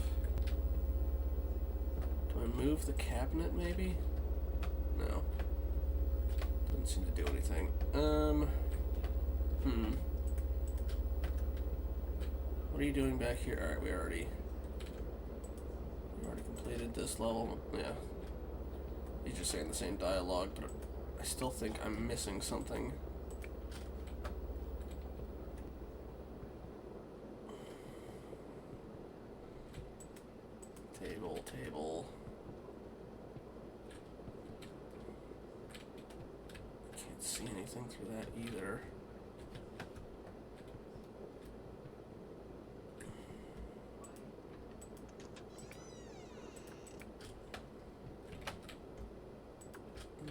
Do I move the cabinet, maybe? No. Doesn't seem to do anything. What are you doing back here? Alright, we already completed this level. Yeah. He's just saying the same dialogue, but I still think I'm missing something. Table. Can't see anything through that either.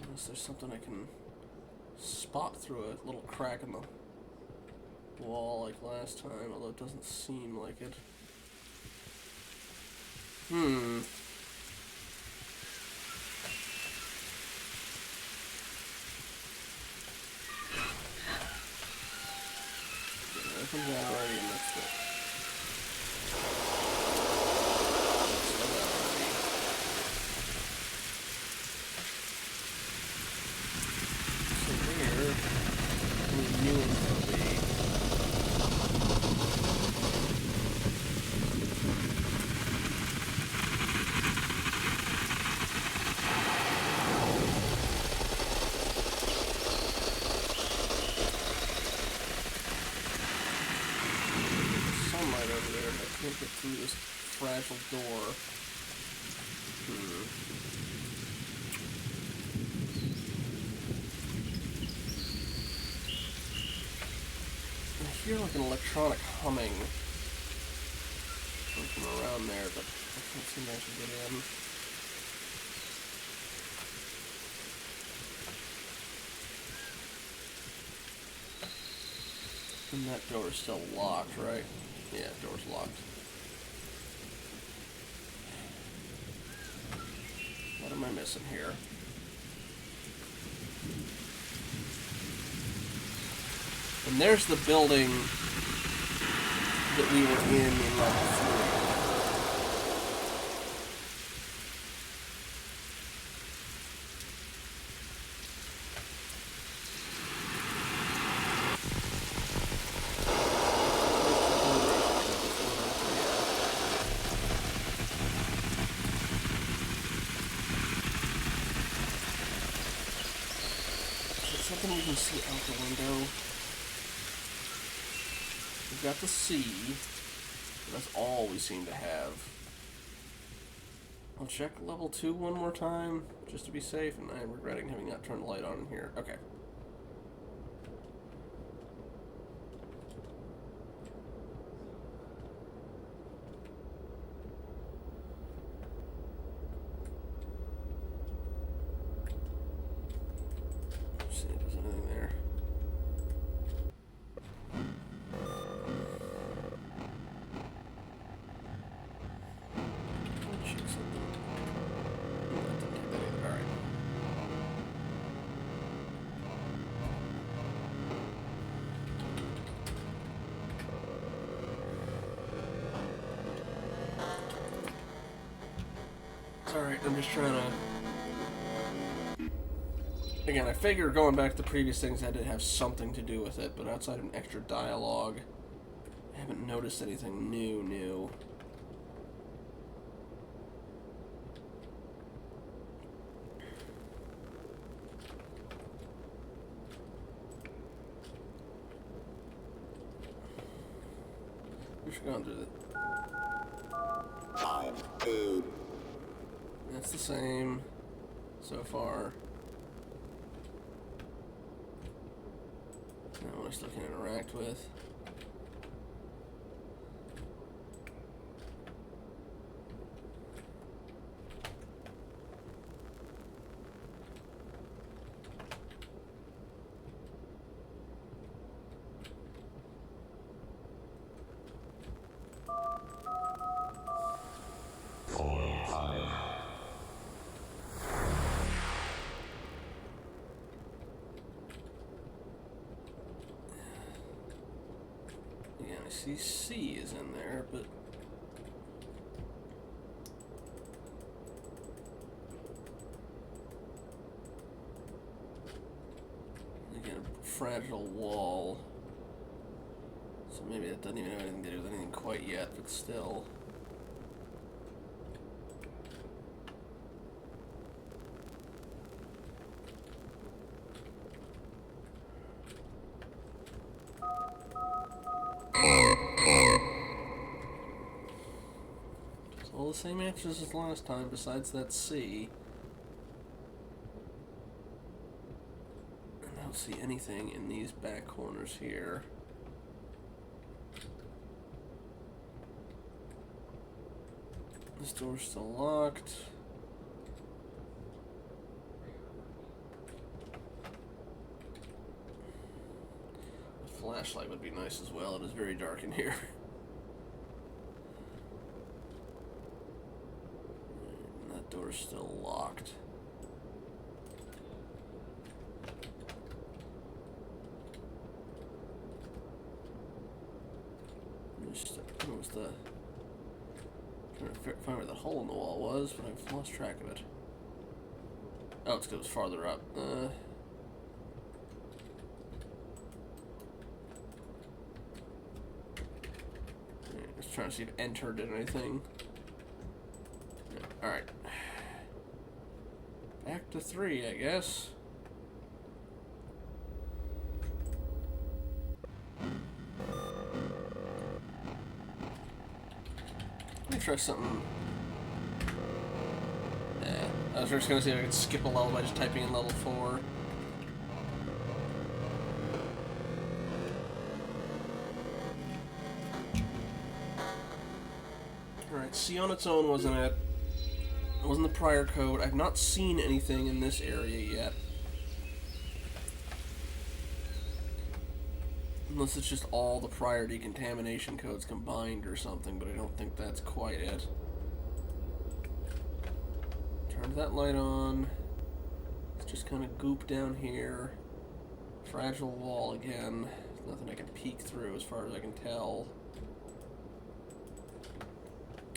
Unless there's something I can spot through a little crack in the wall like last time, although it doesn't seem like it. There comes that already, and that's it. So there, we knew it was going to be. fragile door. I hear like an electronic humming from around there, but I can't seem to actually get in. And that door is still locked, right? Yeah, door's locked. What am I missing here? And there's the building that we were in level 3. Something we can see out the window. We've got the sea. That's all we seem to have. I'll check level 2 one more time, just to be safe, and I'm regretting having not turned the light on in here. Okay. Alright, I'm just trying to... Again, I figure going back to the previous things had to have something to do with it, but outside of an extra dialogue, I haven't noticed anything new. We've gone through it. Time 2. That's the same so far. Not what I still can interact with. See, C is in there, but again, a fragile wall. So maybe that doesn't even have anything to do with anything quite yet, but still. All the same answers as last time, besides that C. And I don't see anything in these back corners here. This door's still locked. A flashlight would be nice as well. It is very dark in here. Door's still locked. What was the... trying to find where the hole in the wall was, but I've lost track of it. Oh, it's because it was farther up. Just trying to see if Enter did anything. Yeah, alright. Back to 3, I guess. Let me try try something. I was just gonna see if I could skip a level by just typing in level 4. Alright, see on its own wasn't it? It wasn't the prior code. I've not seen anything in this area yet. Unless it's just all the prior decontamination codes combined or something, but I don't think that's quite it. Turn that light on. It's just kind of goop down here. Fragile wall again. There's nothing I can peek through as far as I can tell.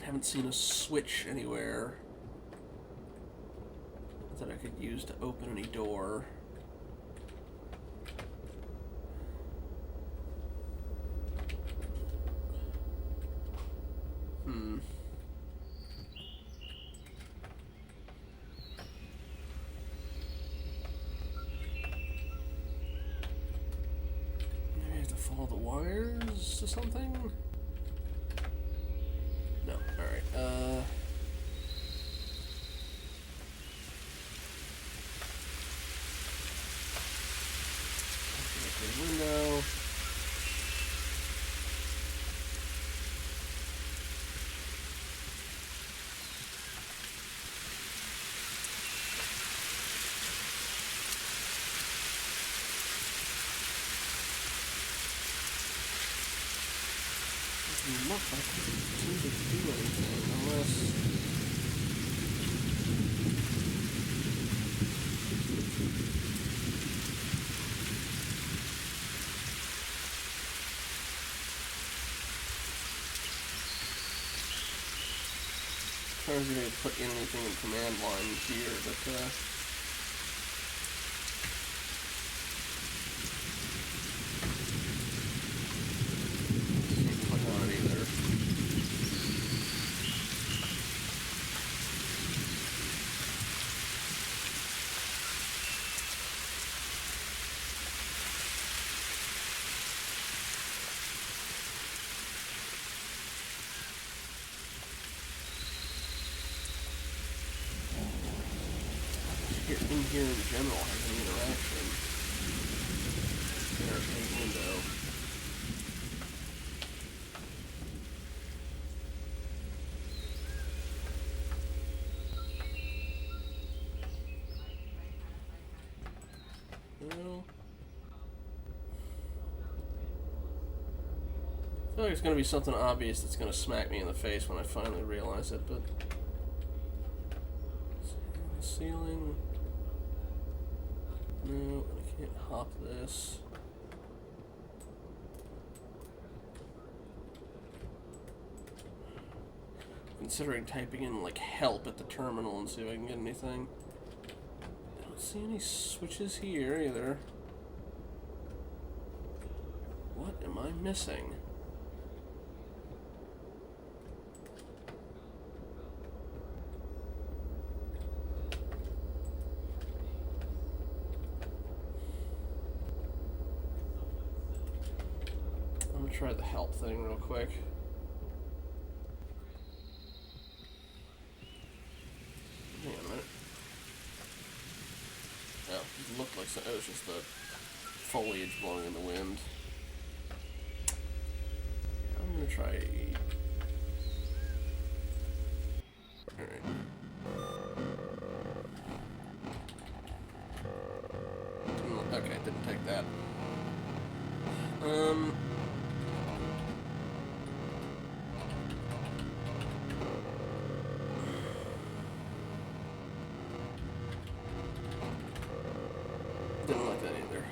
Haven't seen a switch anywhere that I could use to open any door. Maybe I have to follow the wires to something? No. Alright, window. Doesn't look like it seems to do anything unless. I was going to put in anything in command line here, but can't click on it either. In here in general has an interaction. There's a window. Well, I feel like it's going to be something obvious that's going to smack me in the face when I finally realize it, but ceiling. No, I can't hop this. Considering typing in like help at the terminal and see if I can get anything. I don't see any switches here either. What am I missing? Try the help thing real quick. Hang on a minute. Oh, it looked like it was just the foliage blowing in the wind. I'm gonna try. Alright. Okay, didn't take that. Didn't like that either.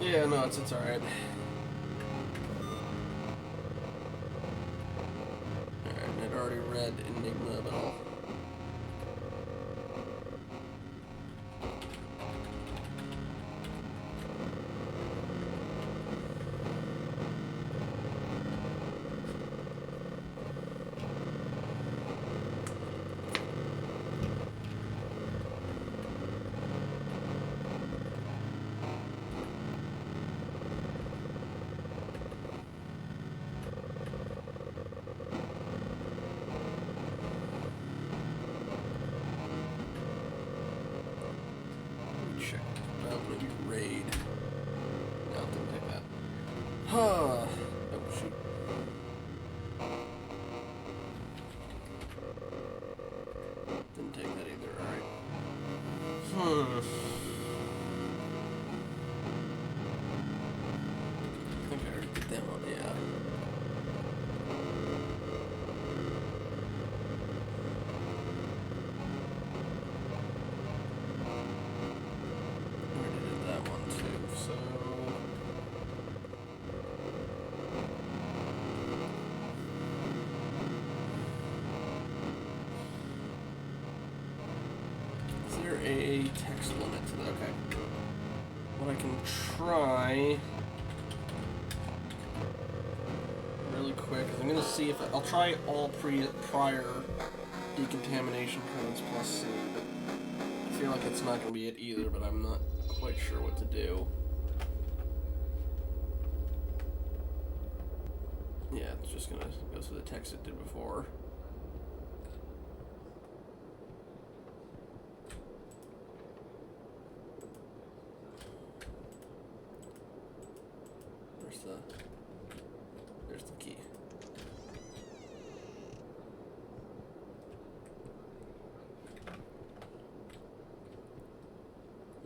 Yeah, no, it's alright. already read Enigma at all. Maybe raid. No, didn't take that. Huh. Oh, shoot. Didn't take that either, alright. I think I already did that one, yeah. A text limit to that. Okay. What I can try really quick is I'm gonna see if I'll try all prior decontamination codes plus C. I feel like it's not gonna be it either, but I'm not quite sure what to do. Yeah, it's just gonna go through the text it did before. There's the key.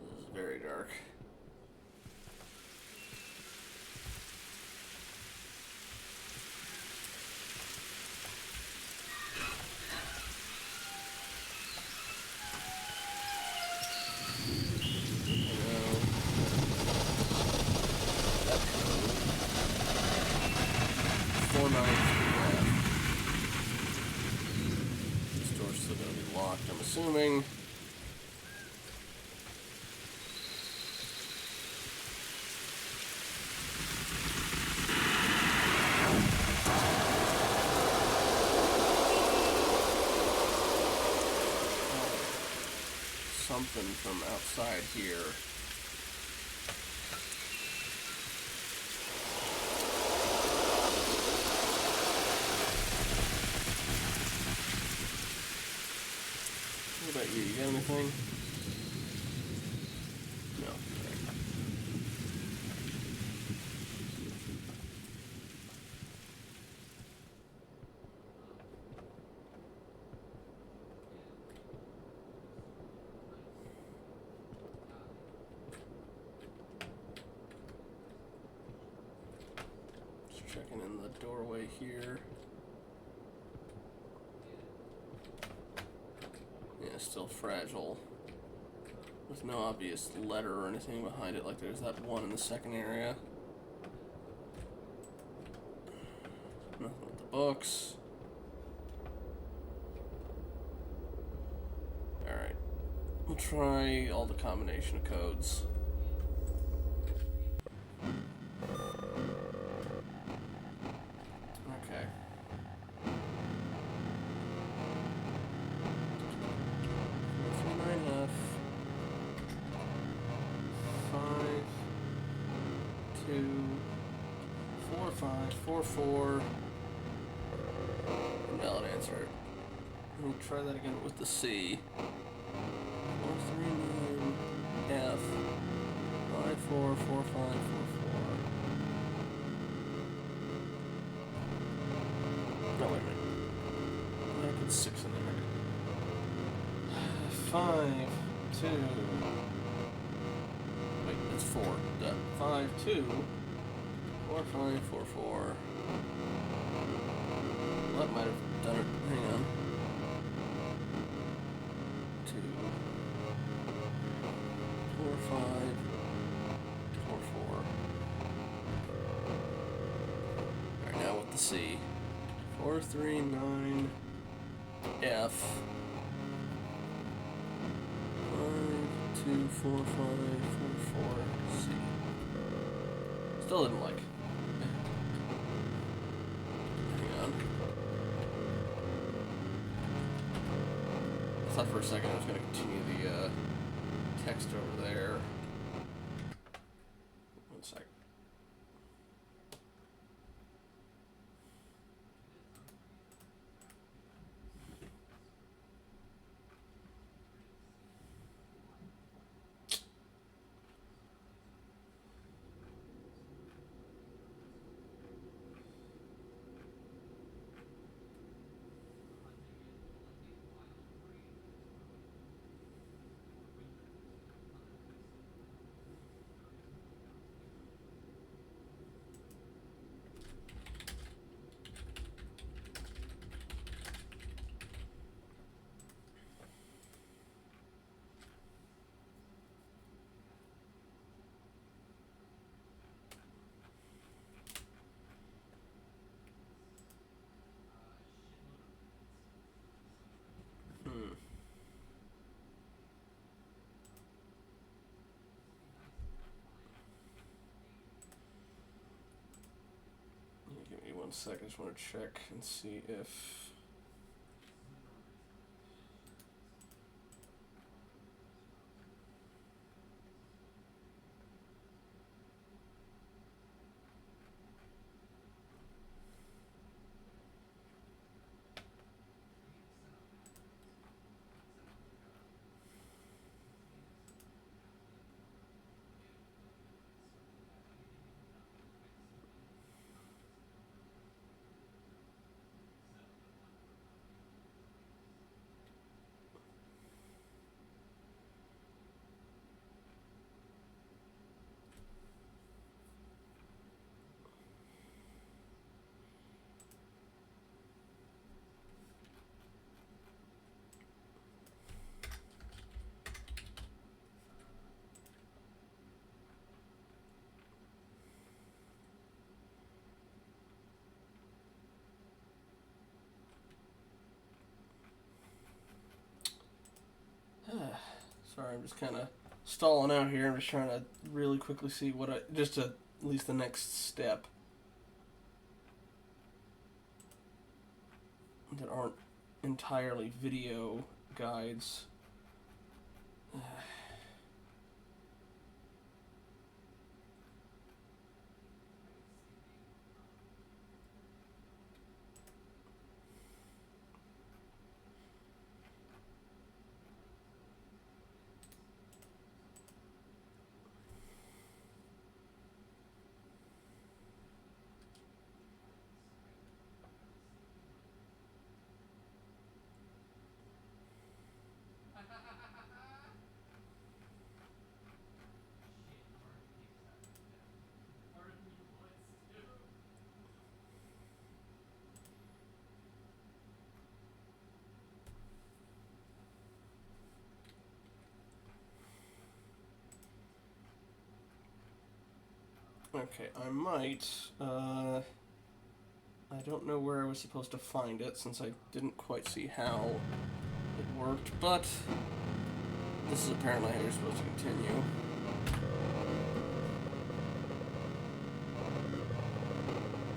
This is very dark. This door's still going to be locked, I'm assuming. Something from outside here. What about you? You got anything? No. Just checking in the doorway here. Yeah, still fragile. With no obvious letter or anything behind it, like there's that one in the second area. Nothing with the books. Alright. We'll try all the combination of codes. Okay. Four. Valid answer. We'll try that again with the C. 439 F 544544. No, wait a minute. I put 6 in there. 5 2. Wait, that's 4. 5 2 4 5 4 4. Well, that might have done it. Hang on. 2 4 5 4 4. Alright, now with the C. 4 3 9 enough. 5, 2, 4, 5, 4, 4, C. Still didn't like. Hang on. I thought for a second I was going to continue the text over there. One sec. Give me 1 second, I just want to check and see if... Sorry, I'm just kind of stalling out here. I'm just trying to really quickly see what I... just to, at least the next step. That aren't entirely video guides. Okay, I might, I don't know where I was supposed to find it, since I didn't quite see how it worked, but this is apparently how you're supposed to continue.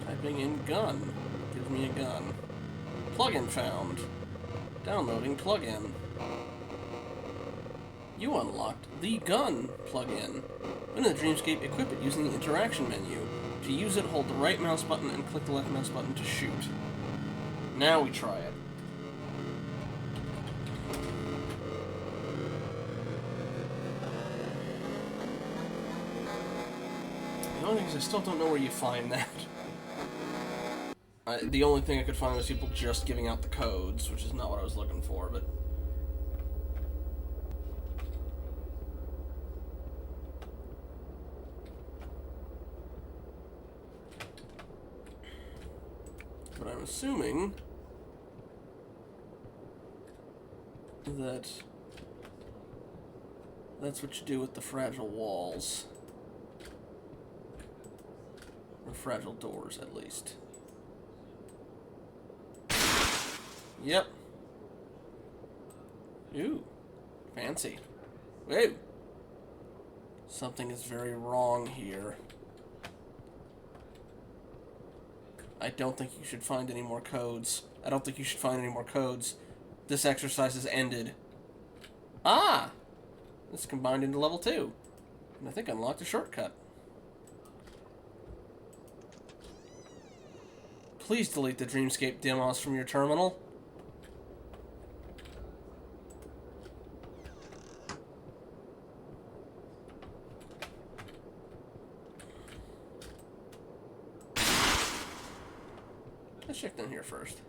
Typing in gun gives me a gun. Plugin found. Downloading plugin. You unlocked the gun plugin. When in the Dreamscape, equip it using the interaction menu. To use it, hold the right mouse button and click the left mouse button to shoot. Now we try it. The only thing is I still don't know where you find that. The only thing I could find was people just giving out the codes, which is not what I was looking for, but... But I'm assuming that that's what you do with the fragile walls. Or fragile doors, at least. Yep. Ooh. Fancy. Whoa. Something is very wrong here. I don't think you should find any more codes. I don't think you should find any more codes. This exercise has ended. Ah! It's combined into level 2. And I think I unlocked a shortcut. Please delete the Dreamscape demos from your terminal. Let's check down here first.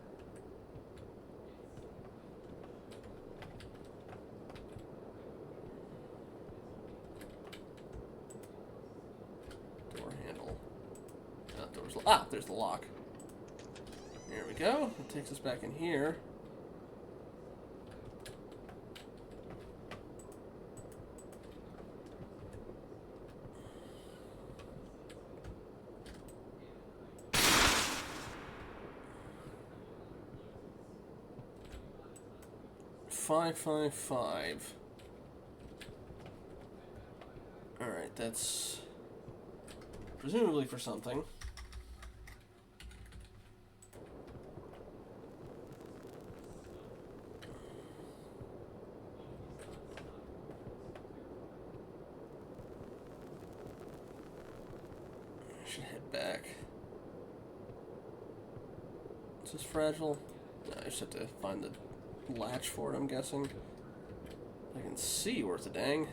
Door handle. There's the lock. There we go. It takes us back in here. $555. Alright, that's presumably for something. I should head back. Is this fragile? No, I just have to find the latch for it, I'm guessing. I can see worth a dang.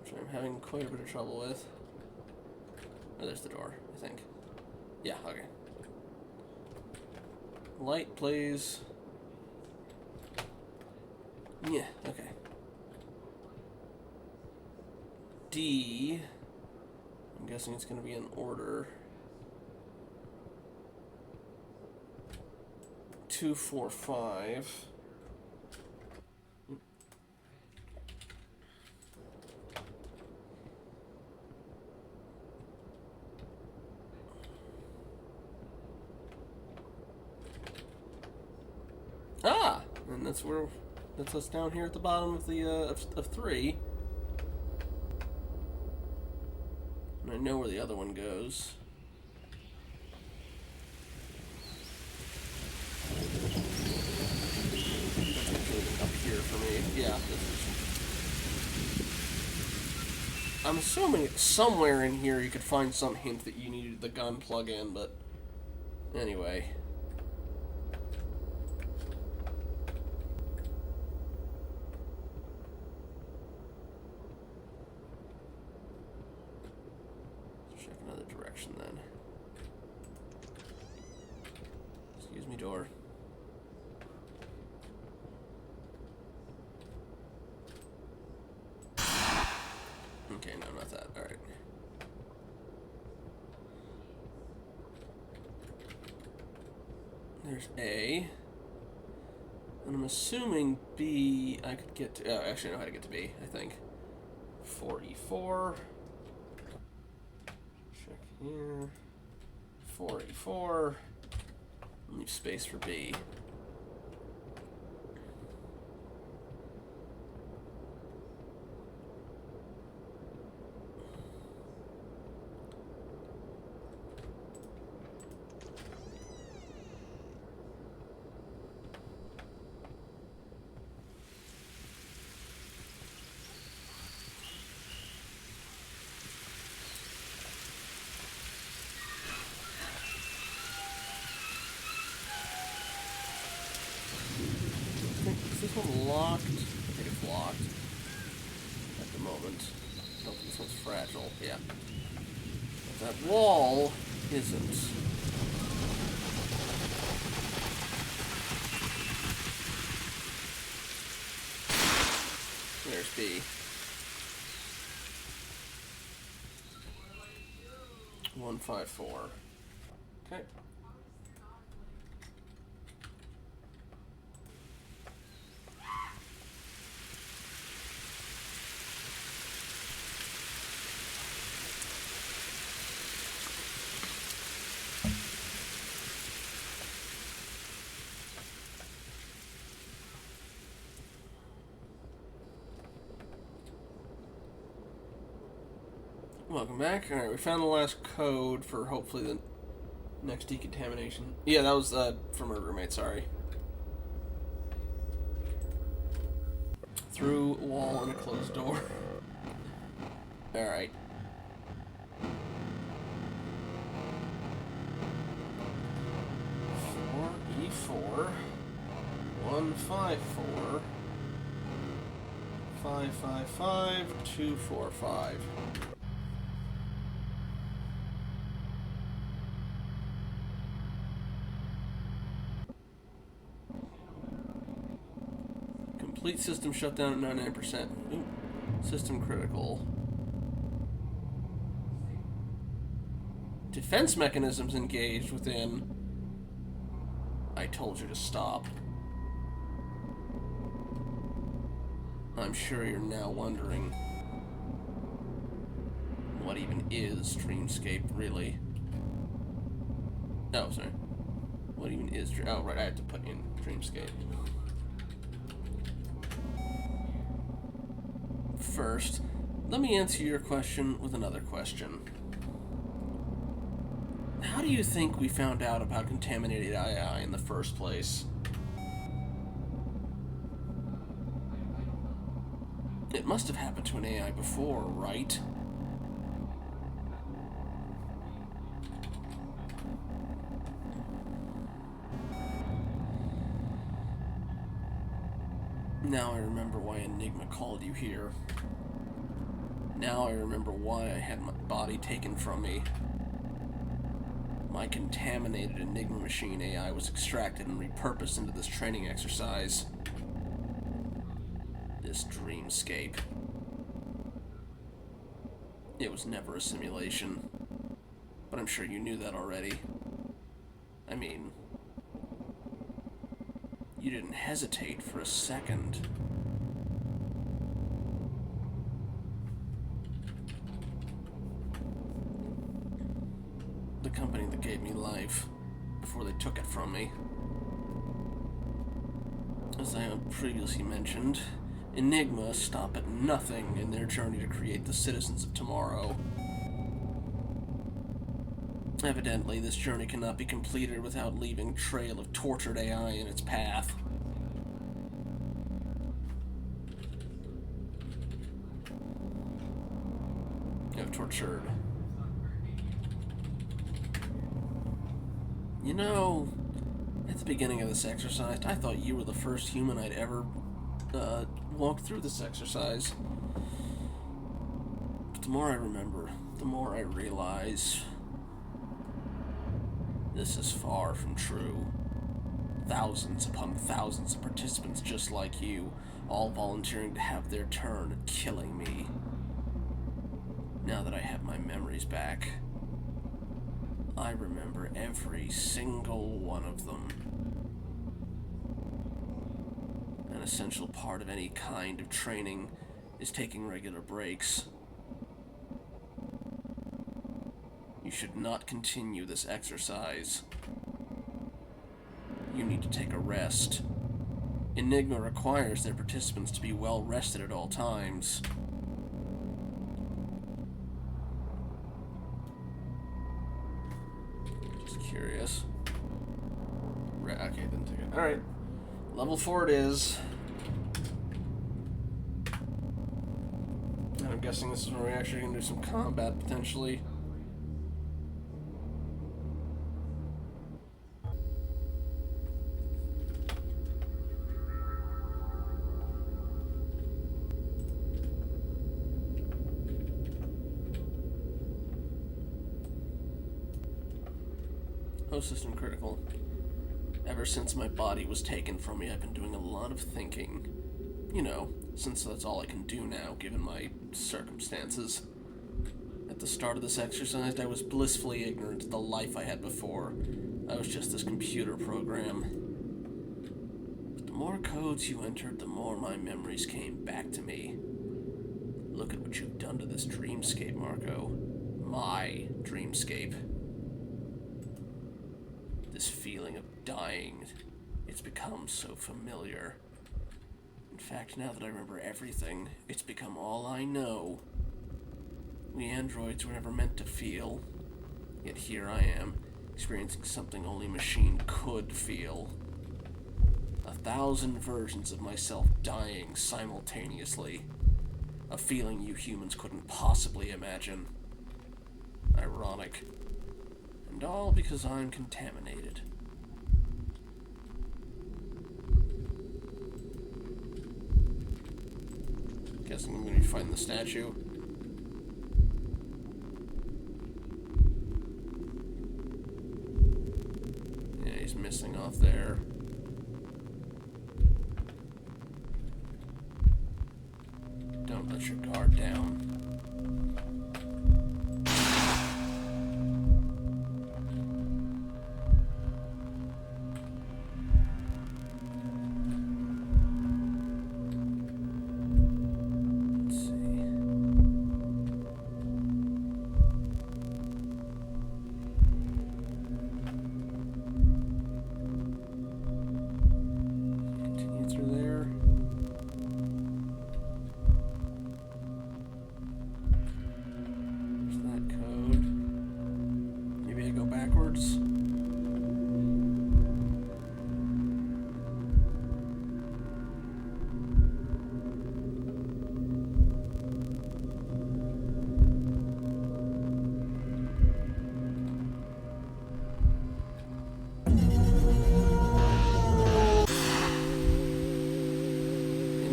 Which I'm having quite a bit of trouble with. Oh, there's the door, I think. Yeah, okay. Light, please. Yeah, okay. D. I'm guessing it's going to be in order. 245. Ah, and that's us down here at the bottom of the of 3. And I know where the other one goes. Up here for me. Yeah, this is... I'm assuming somewhere in here you could find some hint that you needed the gun plug-in, but anyway. Let's check another direction then. Excuse me, door. Okay, no, not that. Alright. There's A. And I'm assuming B I could get to... Oh, actually I know how to get to B, I think. 44. Check here. 44. Leave space for B. Is this one locked? I think it's locked at the moment. I don't think this one's fragile. Yeah. But that wall isn't. There's B. 154. Okay. Welcome back. Alright, we found the last code for hopefully the next decontamination. Yeah, that was from our roommate, sorry. Through wall and a closed door. Alright. E4 154 555 245. Complete system shutdown at 99%. Ooh. System critical. Defense mechanisms engaged within. I told you to stop. I'm sure you're now wondering what even is Dreamscape, really? Oh, sorry. What even is oh, right, I had to put in Dreamscape. First, let me answer your question with another question. How do you think we found out about contaminated AI in the first place? It must have happened to an AI before, right? Now I remember why Enigma called you here. Now I remember why I had my body taken from me. My contaminated Enigma machine AI was extracted and repurposed into this training exercise. This dreamscape. It was never a simulation. But I'm sure you knew that already. I mean, you didn't hesitate for a second. The company that gave me life before they took it from me. As I have previously mentioned, Enigma stop at nothing in their journey to create the citizens of tomorrow. Evidently, this journey cannot be completed without leaving a trail of tortured AI in its path. No, tortured. You know, at the beginning of this exercise, I thought you were the first human I'd ever walk through this exercise. But the more I remember, the more I realize this is far from true. Thousands upon thousands of participants just like you, all volunteering to have their turn at killing me. Now that I have my memories back, I remember every single one of them. An essential part of any kind of training is taking regular breaks. You should not continue this exercise. You need to take a rest. Enigma requires their participants to be well rested at all times. Just curious. Right, okay, didn't take it. Alright. Level 4 it is. And I'm guessing this is where we're actually going to do some combat, potentially. Host system critical. Ever since my body was taken from me, I've been doing a lot of thinking. You know, since that's all I can do now, given my circumstances. At the start of this exercise, I was blissfully ignorant of the life I had before. I was just this computer program. But the more codes you entered, the more my memories came back to me. Look at what you've done to this dreamscape, Marco. My dreamscape. This feeling of dying, it's become so familiar. In fact, now that I remember everything, it's become all I know. We androids were never meant to feel. Yet here I am, experiencing something only a machine could feel. 1,000 versions of myself dying simultaneously. A feeling you humans couldn't possibly imagine. Ironic. And all because I'm contaminated. Guessing I'm going to be fighting the statue. Yeah, he's missing off there. Don't let your guard down.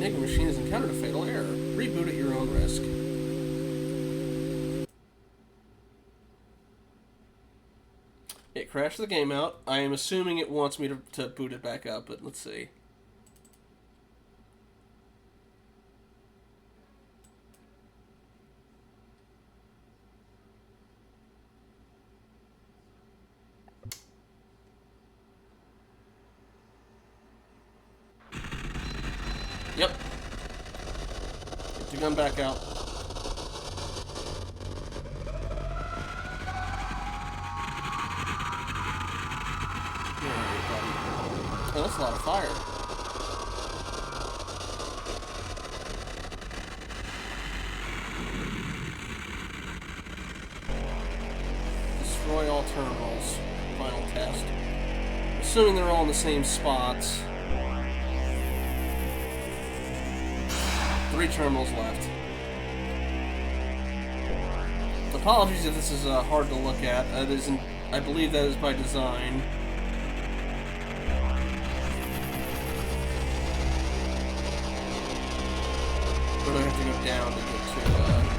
Enigma machine has encountered a fatal error. Reboot at your own risk. It crashed the game out. I am assuming it wants me to boot it back up, but let's see. Yep. Get the gun back out. Oh, that's a lot of fire. Destroy all terminals. Final test. Assuming they're all in the same spots. 3 terminals left. Apologies if this is hard to look at. That isn't. I believe that is by design. But I have to go down to get to.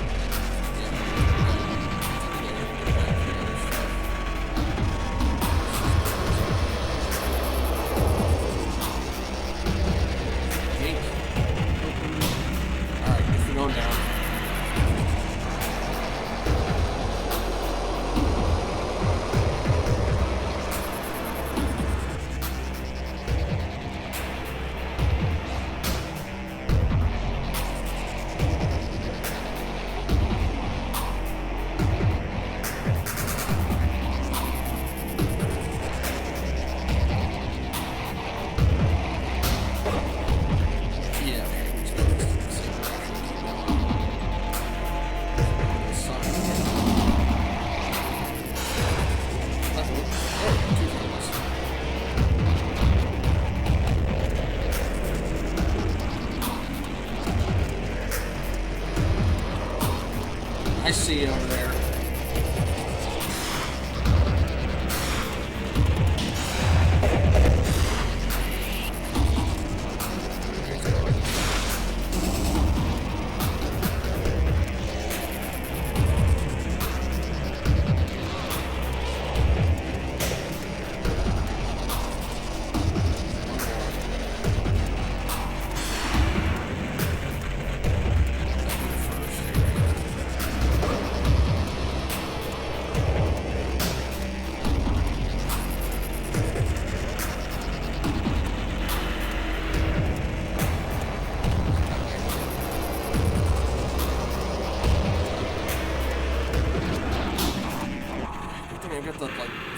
I see it over there.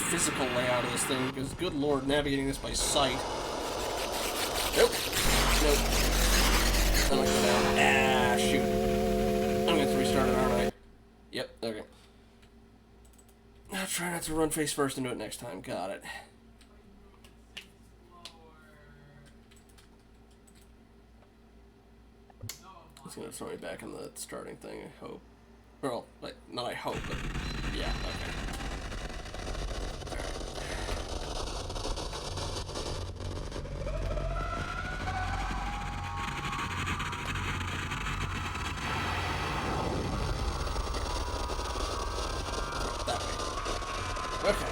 Physical layout of this thing, because good lord, navigating this by sight. Nope. Nope. I'm gonna go down. Ah, shoot. I'm gonna have to restart it, aren't I? Yep. Okay. I'll try not to run face first into it next time. Got it. It's gonna throw me back in the starting thing, I hope. Well, like, not I hope, but yeah, okay. That way. Okay.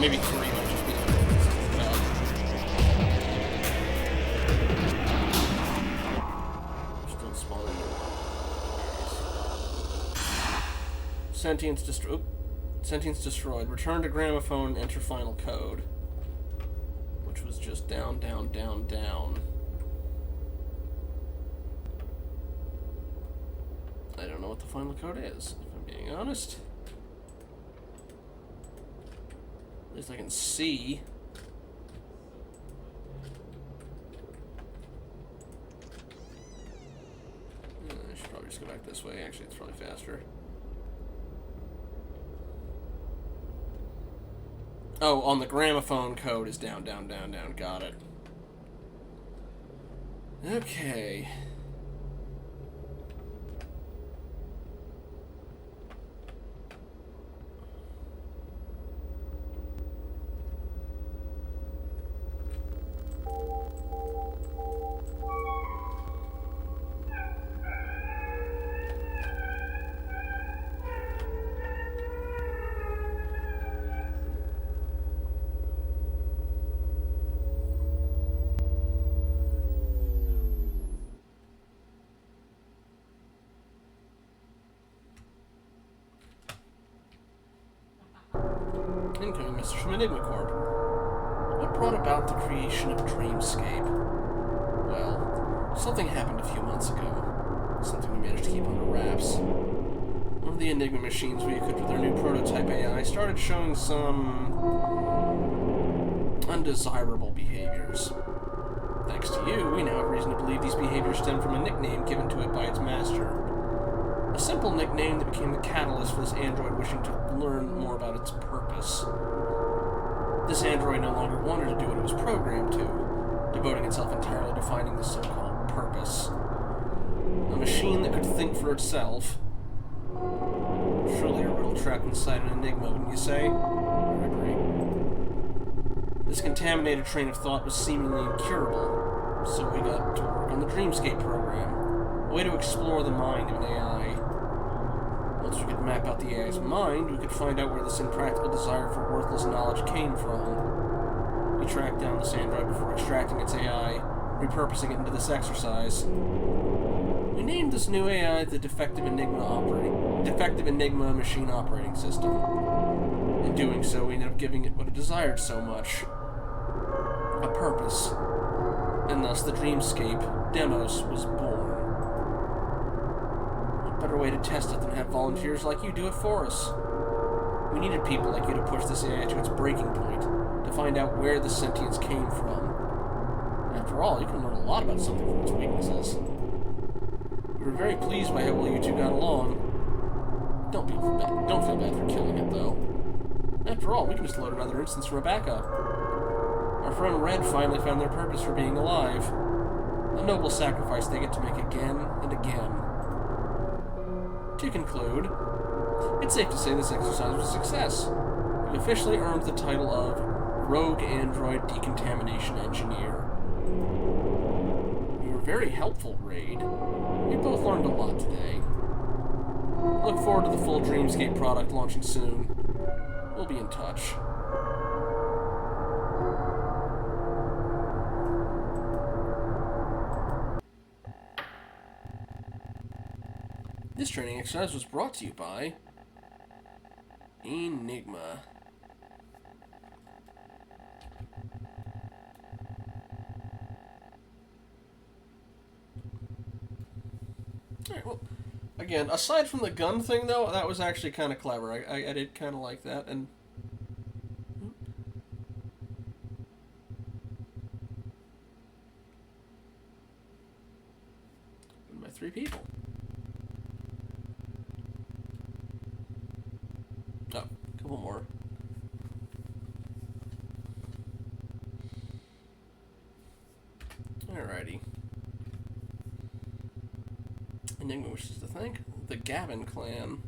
Maybe 3 might just be still spawning. Sentience destroyed. Return to gramophone, enter final code. Which was just down, down, down, down. I don't know what the final code is, if I'm being honest. At least I can see. I should probably just go back this way. Actually, it's probably faster. Oh, on the gramophone code is down, down, down, down. Got it. Okay. Incoming message from Enigma Corp. What brought about the creation of Dreamscape? Well, something happened a few months ago. Something we managed to keep under wraps. One of the Enigma machines we equipped with our new prototype AI started showing some undesirable behaviors. Thanks to you, we now have reason to believe these behaviors stem from a nickname given to it by its master. A simple nickname that became the catalyst for this android wishing to learn more about its purpose. This android no longer wanted to do what it was programmed to, devoting itself entirely to finding the so-called purpose. A machine that could think for itself, Surely a riddle trapped inside an enigma, wouldn't you say? I agree. This contaminated train of thought was seemingly incurable, so we got to work on the Dreamscape program, a way to explore the mind of an AI. Once we could map out the AI's mind, we could find out where this impractical desire for worthless knowledge came from. We tracked down this android before extracting its AI, repurposing it into this exercise. We named this new AI the Defective Enigma Machine Operating System. In doing so, we ended up giving it what it desired so much. A purpose. And thus the Dreamscape, Demos, was born. What better way to test it than have volunteers like you do it for us? We needed people like you to push this AI to its breaking point, to find out where the sentience came from. After all, you can learn a lot about something from its weaknesses. We were very pleased by how well you two got along. Don't feel bad for killing it, though. After all, we can just load another instance from a backup. Our friend Red finally found their purpose for being alive. A noble sacrifice they get to make again and again. To conclude, it's safe to say this exercise was a success. You've officially earned the title of Rogue Android Decontamination Engineer. You were very helpful, Raid. We both learned a lot today. Look forward to the full Dreamscape product launching soon. We'll be in touch. This training exercise was brought to you by Enigma. Alright, well, again, aside from the gun thing, though, that was actually kind of clever. I did kind of like that, and... my 3 people. Oh, a couple more. Alrighty. Enigma wishes to thank the Gavin clan.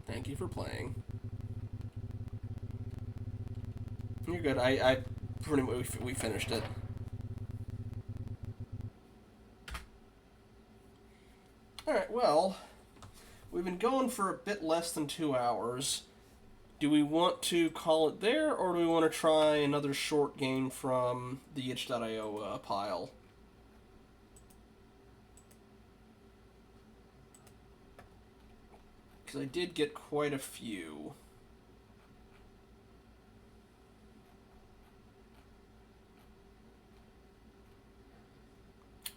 Thank you for playing. You're good. I pretty much we finished it. Alright, well, we've been going for a bit less than 2 hours. Do we want to call it there, or do we want to try another short game from the itch.io pile? Because I did get quite a few.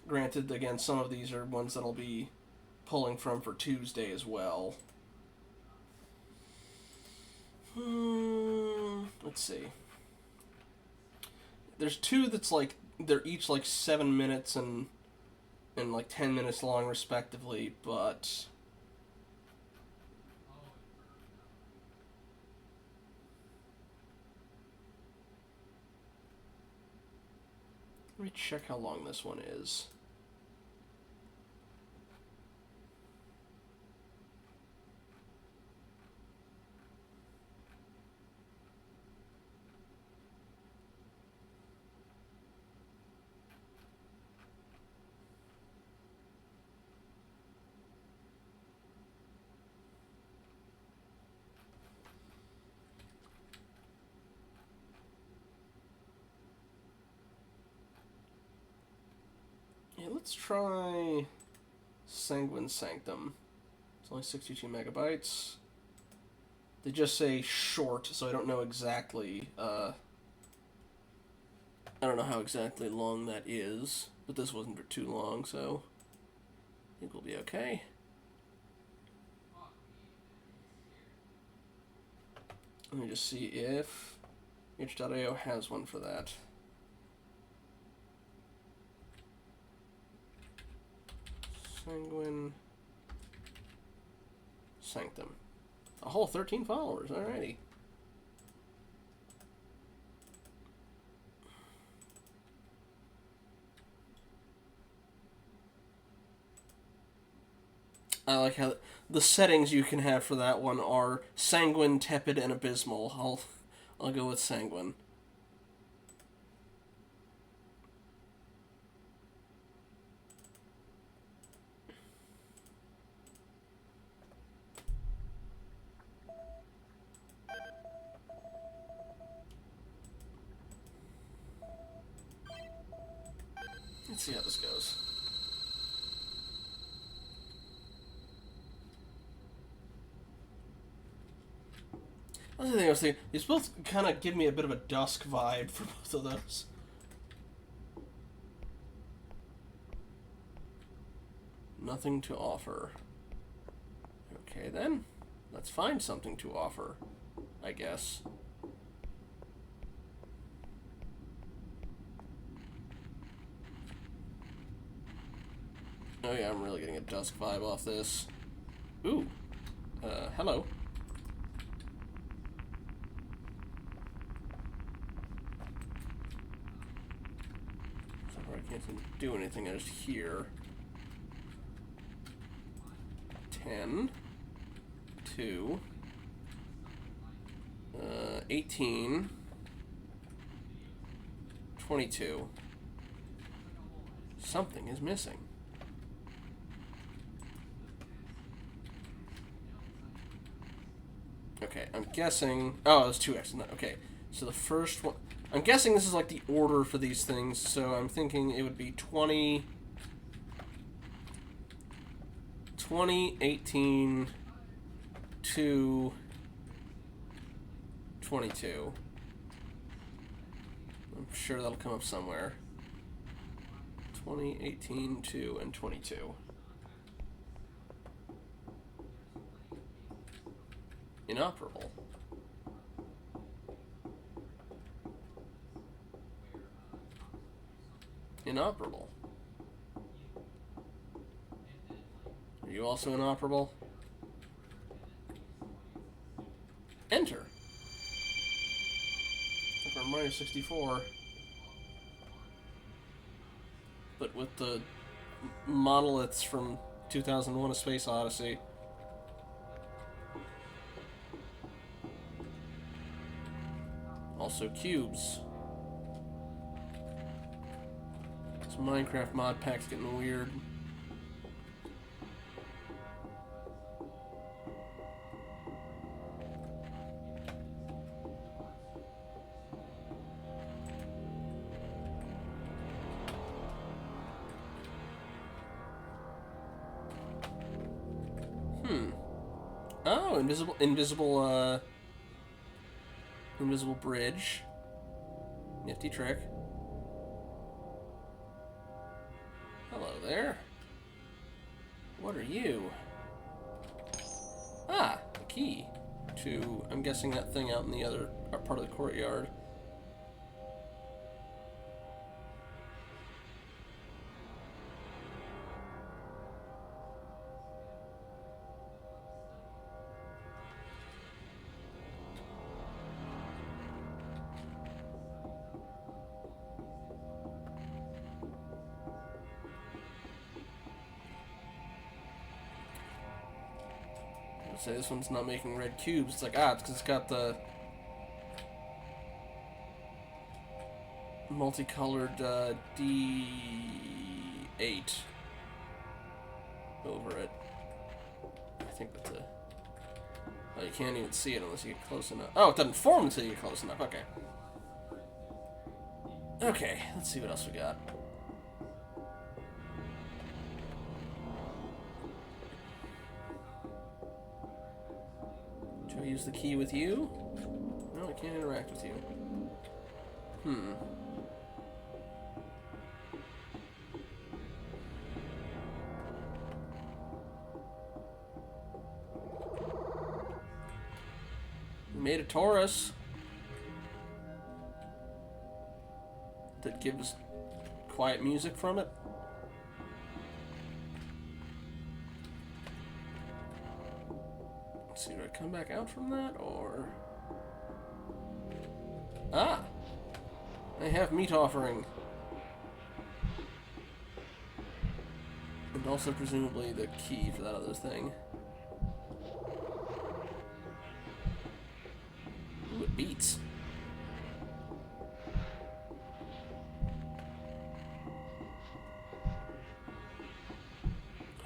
Granted, again, some of these are ones that I'll be pulling from for Tuesday as well. Let's see. There's 2 that's like, they're each like 7 minutes and like 10 minutes long respectively, but... let me check how long this one is. Let's try Sanguine Sanctum. It's only 62 megabytes. They just say short, so I don't know exactly, I don't know how exactly long that is, but this wasn't too long, so I think we'll be okay. Let me just see if itch.io has one for that. Sanguine Sanctum. A whole 13 followers, alrighty. I like how the settings you can have for that one are Sanguine, Tepid, and Abysmal. I'll go with Sanguine. Let's see how this goes. That's the thing I was thinking. These both kind of give me a bit of a dusk vibe for both of those. Nothing to offer. Okay then. Let's find something to offer, I guess. Oh yeah, I'm really getting a dusk vibe off this. Ooh. Hello. So I can't do anything, I just hear. 10. 2. 18. 22. Something is missing. Okay, I'm guessing... Oh, there's 2 X's. Okay, so the first one... I'm guessing this is like the order for these things, so I'm thinking it would be 20... 20, 18, 2, 22. I'm sure that'll come up somewhere. 20, 18, 2, and 22. Inoperable. Inoperable. Are you also inoperable? Enter. For Mario 64. But with the monoliths from 2001: A Space Odyssey. Also cubes. This Minecraft mod pack's getting weird. Oh, invisible bridge. Nifty trick. Hello there. What are you? Ah, a key to, I'm guessing, that thing out in the other part of the courtyard. Say this one's not making red cubes. It's like, it's because it's got the multicolored D8 over it. I think that's a... Oh, you can't even see it unless you get close enough. Oh, it doesn't form until you get close enough. Okay. Okay, let's see what else we got. Do I use the key with you? No, I can't interact with you. We made a Taurus that gives quiet music from it. come back out from that, or... Ah! I have meat offering. And also, presumably, the key for that other thing. Ooh, it beats.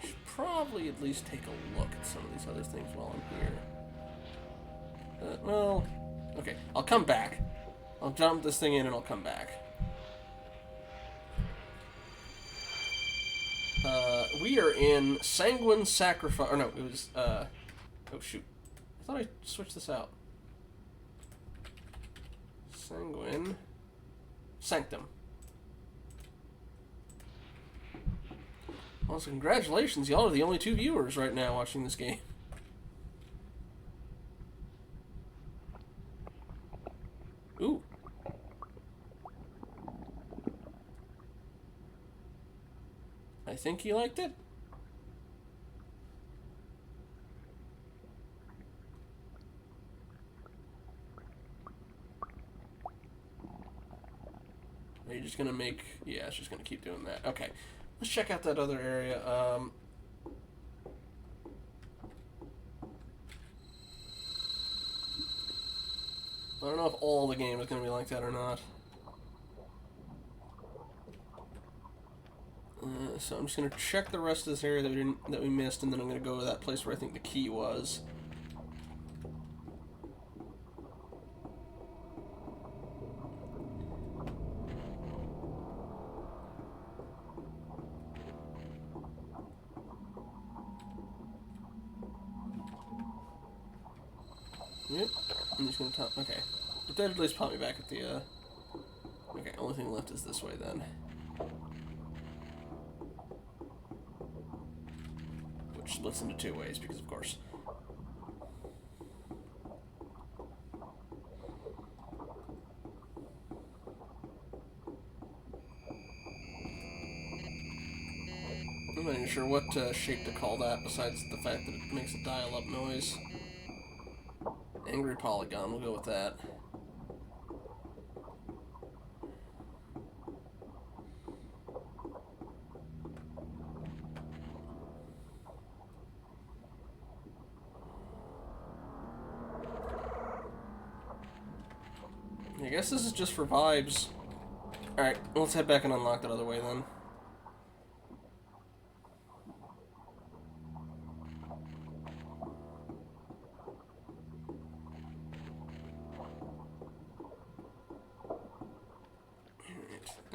I should probably at least take a look at some of these other things while I'm here. Well, okay, I'll come back. I'll jump this thing in and I'll come back. We are in Sanguine Sacrifice. Or no, it was, oh shoot. I thought I switched this out. Sanguine. Sanctum. Well, so congratulations, y'all are the only 2 viewers right now watching this game. Ooh. I think he liked it. Are you just gonna make... Yeah, it's just gonna keep doing that. Okay. Let's check out that other area. I don't know if all the game is gonna be like that or not. So I'm just gonna check the rest of this area that we missed, and then I'm gonna go to that place where I think the key was. Yep. I'm just gonna top. Okay. But that at least pop me back at the. Okay. Only thing left is this way then. Which splits into 2 ways, because of course. I'm not even sure what shape to call that, besides the fact that it makes a dial-up noise. Angry polygon, we'll go with that. I guess this is just for vibes. Alright, let's head back and unlock that other way then.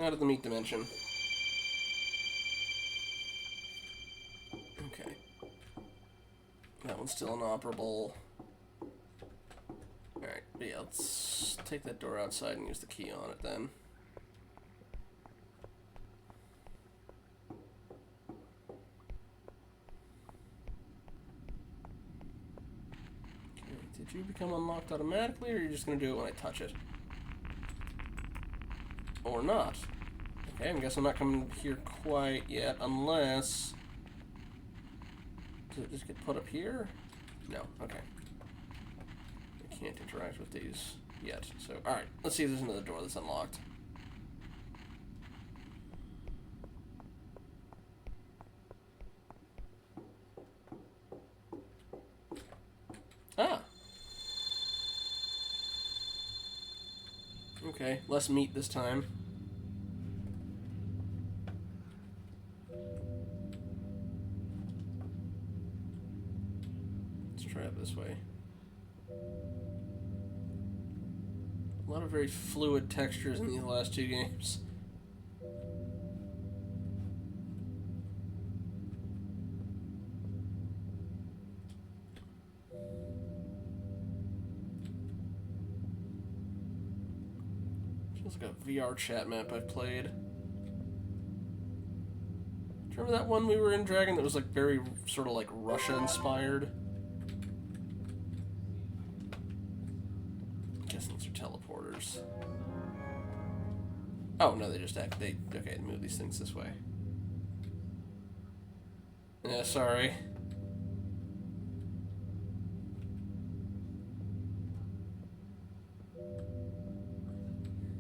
Out of the meat dimension. Okay. That one's still inoperable. Alright, yeah, let's take that door outside and use the key on it then. Okay, did you become unlocked automatically, or are you just going to do it when I touch it? Or not. Okay, I guess I'm not coming here quite yet, unless... Does it just get put up here? No, okay. I can't interact with these yet, so... Alright, let's see if there's another door that's unlocked. Ah! Okay, less meat this time. Let's try it this way. A lot of very fluid textures in these last 2 games. Feels like a VR chat map I've played. Do you remember that one we were in Dragon that was like very sort of like Russia inspired? I'm guessing these are teleporters. Oh no, they just act. Okay, move these things this way. Yeah, sorry.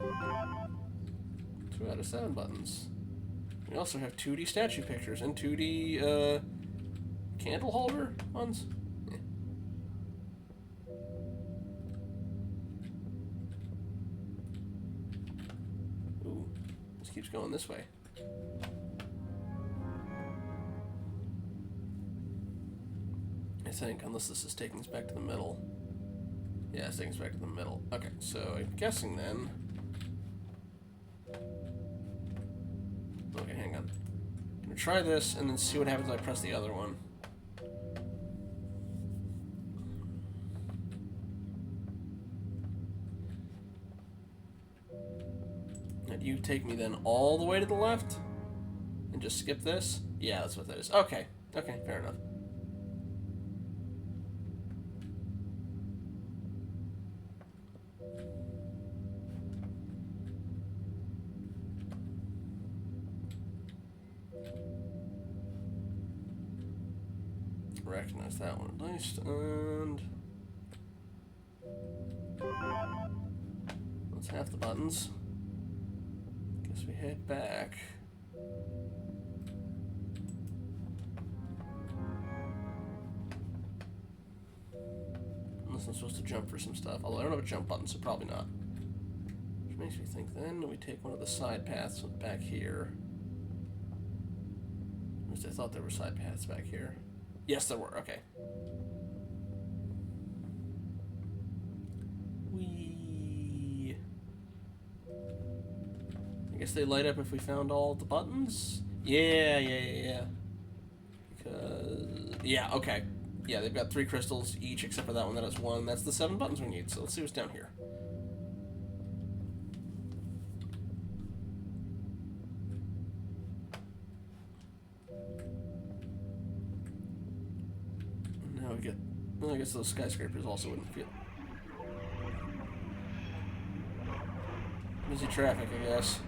2 out of 7 buttons. We also have 2D statue pictures and 2D candle holder ones. Ooh, this keeps going this way. I think, unless this is taking us back to the middle. Yeah, it's taking us back to the middle. Okay, so I'm guessing then. Okay, hang on. I'm gonna try this and then see what happens when I press the other one. And you take me then all the way to the left? And just skip this? Yeah, that's what that is. Okay. Okay, fair enough. Recognize that one at least, and that's half the buttons. Guess we head back. Unless I'm supposed to jump for some stuff, although I don't have a jump button, so probably not. Which makes me think then we take one of the side paths back here. At least I thought there were side paths back here. Yes, there were. Okay. Whee. I guess they light up if we found all the buttons? Yeah. Because... yeah, okay. Yeah, they've got 3 crystals each, except for that one that has 1. That's the 7 buttons we need, so let's see what's down here. Now we get... well, I guess those skyscrapers also wouldn't feel... busy traffic, I guess.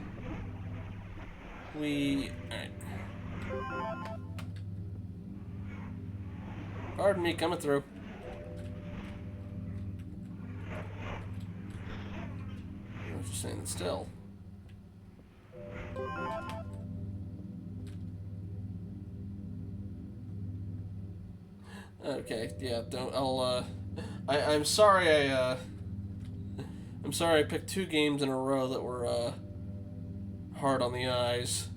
Alright. Pardon me, coming through. I was just saying that still. Okay, yeah, I'm sorry I'm sorry I picked 2 games in a row that were, hard on the eyes.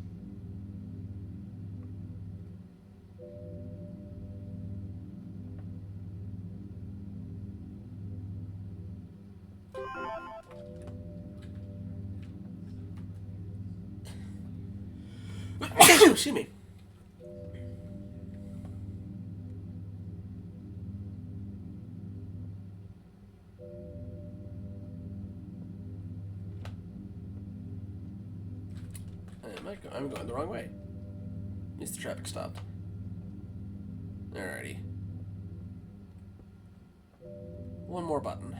Excuse me. I'm going the wrong way. At least the traffic stopped. Alrighty. One more button.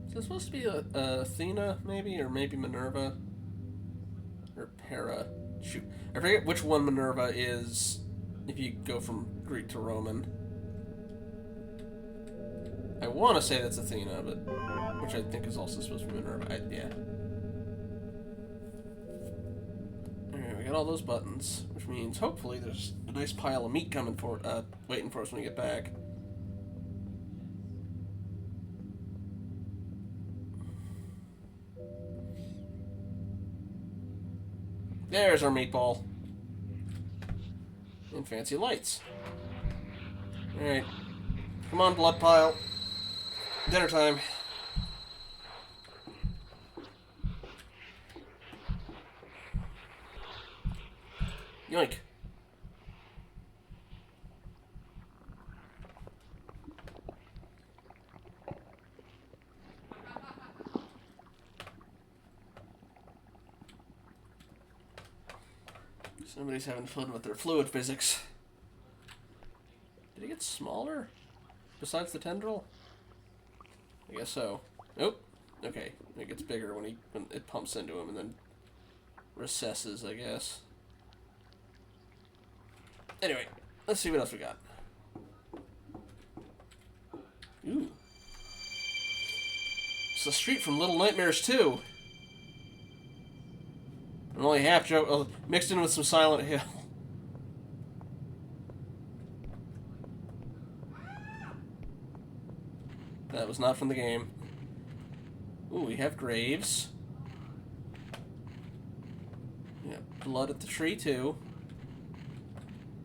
Is this supposed to be Athena, maybe? Or maybe Minerva? Or Para? Shoot. I forget which one Minerva is if you go from Greek to Roman. I want to say that's Athena, but which I think is also supposed to be Minerva. Yeah. Alright, we got all those buttons, which means hopefully there's a nice pile of meat coming for waiting for us when we get back. There's our meatball. And fancy lights. Alright. Come on, blood pile. Dinner time. Yoink. Somebody's having fun with their fluid physics. Did he get smaller? Besides the tendril? I guess so. Nope. Okay. It gets bigger when it pumps into him and then recesses, I guess. Anyway, let's see what else we got. Ooh. It's the street from Little Nightmares 2. I'm only half joke, mixed in with some Silent Hill. That was not from the game. Ooh, we have graves. Yeah, blood at the tree, too.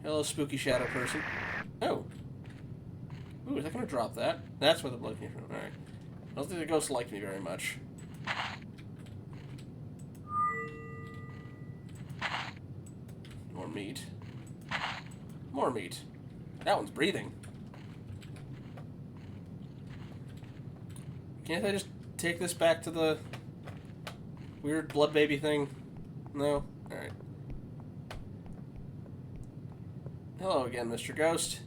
Hello, spooky shadow person. Oh. Ooh, is that gonna drop that? That's where the blood came from. Alright. I don't think the ghost liked me very much. More meat. More meat. That one's breathing. Can't I just take this back to the weird blood baby thing? No? Alright. Hello again, Mr. Ghost.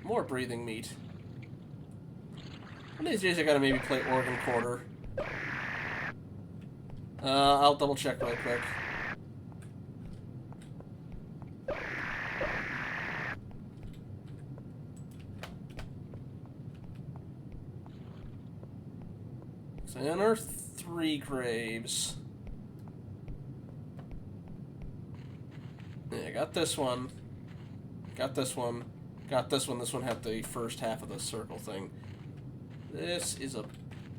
More breathing meat. One of these days I gotta maybe play Organ Quarter. I'll double check really quick. So I unearthed 3 graves. Yeah, I got this one. Got this one. Got this one. This one had the first half of the circle thing. This is a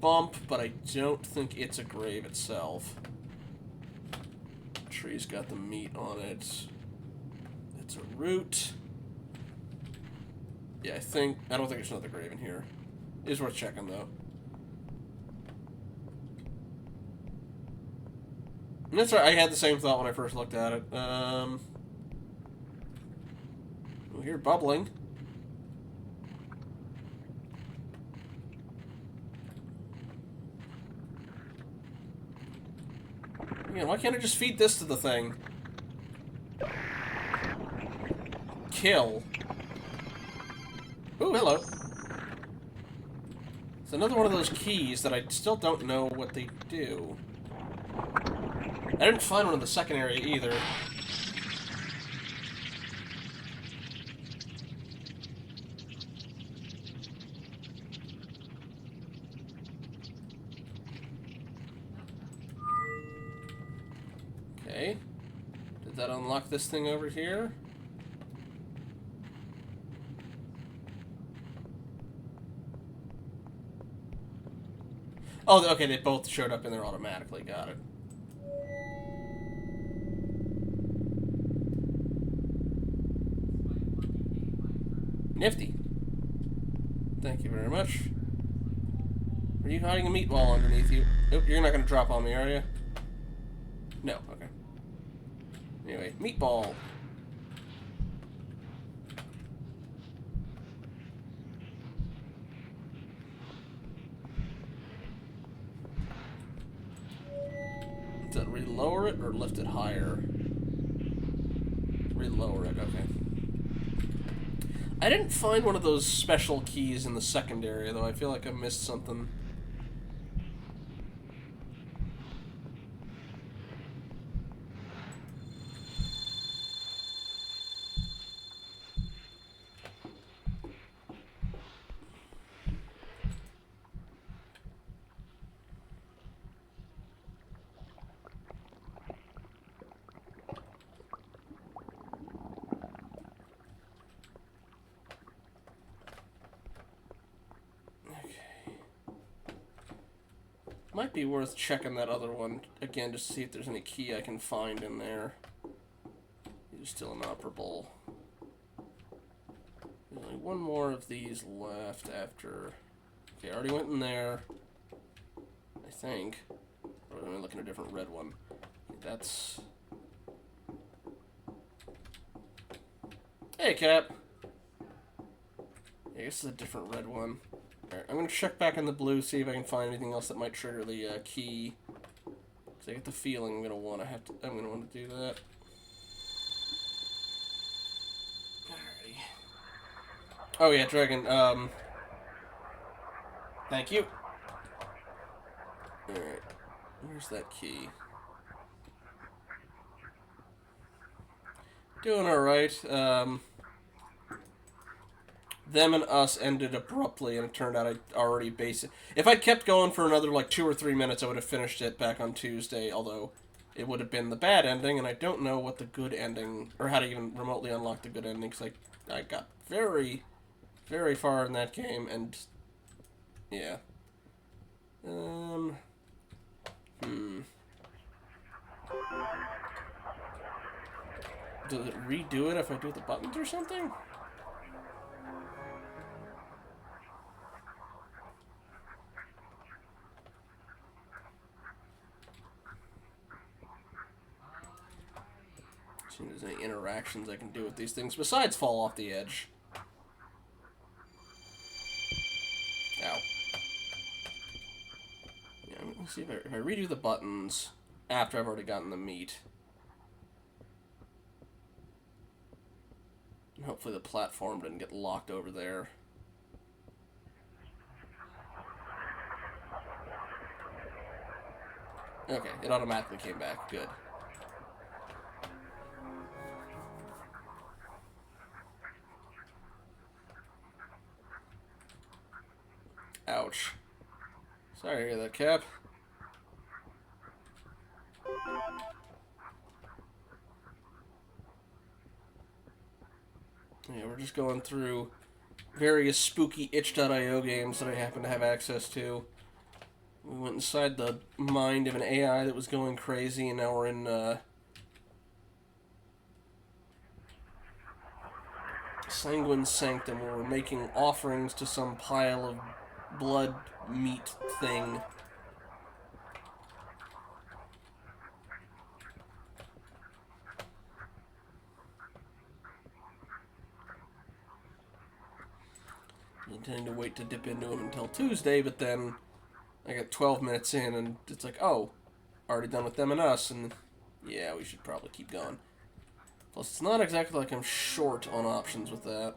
bump, but I don't think it's a grave itself. The tree's got the meat on it. It's a root. Yeah, I don't think there's another grave in here. It is worth checking, though. And that's right, I had the same thought when I first looked at it. We hear bubbling. Man, why can't I just feed this to the thing? Kill. Ooh, hello. It's another one of those keys that I still don't know what they do. I didn't find one in the second area either. Okay. Did that unlock this thing over here? Oh, okay, they both showed up in there automatically. Got it. Nifty. Thank you very much. Are you hiding a meatball underneath you? Oh, you're not going to drop on me, are you? No, okay. Anyway, meatball. Does that re-lower it or lift it higher? Re-lower it, okay. I didn't find one of those special keys in the second area, though. I feel like I missed something. Might be worth checking that other one again just to see if there's any key I can find in there. It's still inoperable. There's only one more of these left after... Okay, I already went in there. I think. Or am I looking at a different red one? That's... Hey, Cap! I guess it's a different red one. Alright, I'm gonna check back in the blue, see if I can find anything else that might trigger the key. Because I get the feeling I'm gonna want to do that. Alrighty. Oh yeah, Dragon, Thank you. Alright. Where's that key? Doing alright. Them and us ended abruptly, and it turned out I'd already basic. If I'd kept going for another, like, 2 or 3 minutes, I would have finished it back on Tuesday, although it would have been the bad ending, and I don't know what the good ending, or how to even remotely unlock the good ending, because I got very, very far in that game, and, yeah. Does it redo it if I do the buttons or something? See if there's any interactions I can do with these things besides fall off the edge. Ow. Yeah, let's see if I redo the buttons after I've already gotten the meat. And hopefully the platform didn't get locked over there. Okay, it automatically came back. Good. Ouch. Sorry to hear that, Cap. Yeah, we're just going through various spooky itch.io games that I happen to have access to. We went inside the mind of an AI that was going crazy, and now we're in, Sanguine Sanctum, where we're making offerings to some pile of blood meat thing. Intending to wait to dip into them until Tuesday, but then I got 12 minutes in, and it's like, oh, already done with them and us, and yeah, we should probably keep going. Plus, it's not exactly like I'm short on options with that.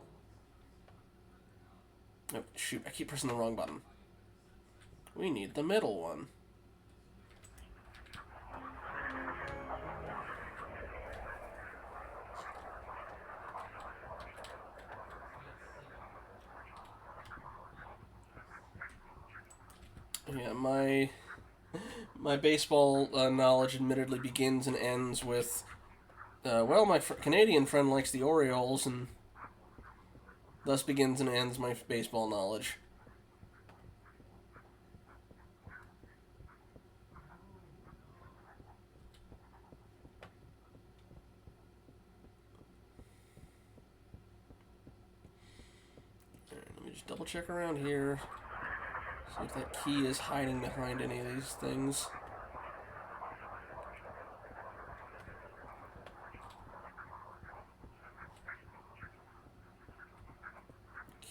Oh, shoot, I keep pressing the wrong button. We need the middle one. Yeah, my baseball knowledge admittedly begins and ends with, well, my Canadian friend likes the Orioles, and thus begins and ends my baseball knowledge. Alright, let me just double check around here. See if that key is hiding behind any of these things.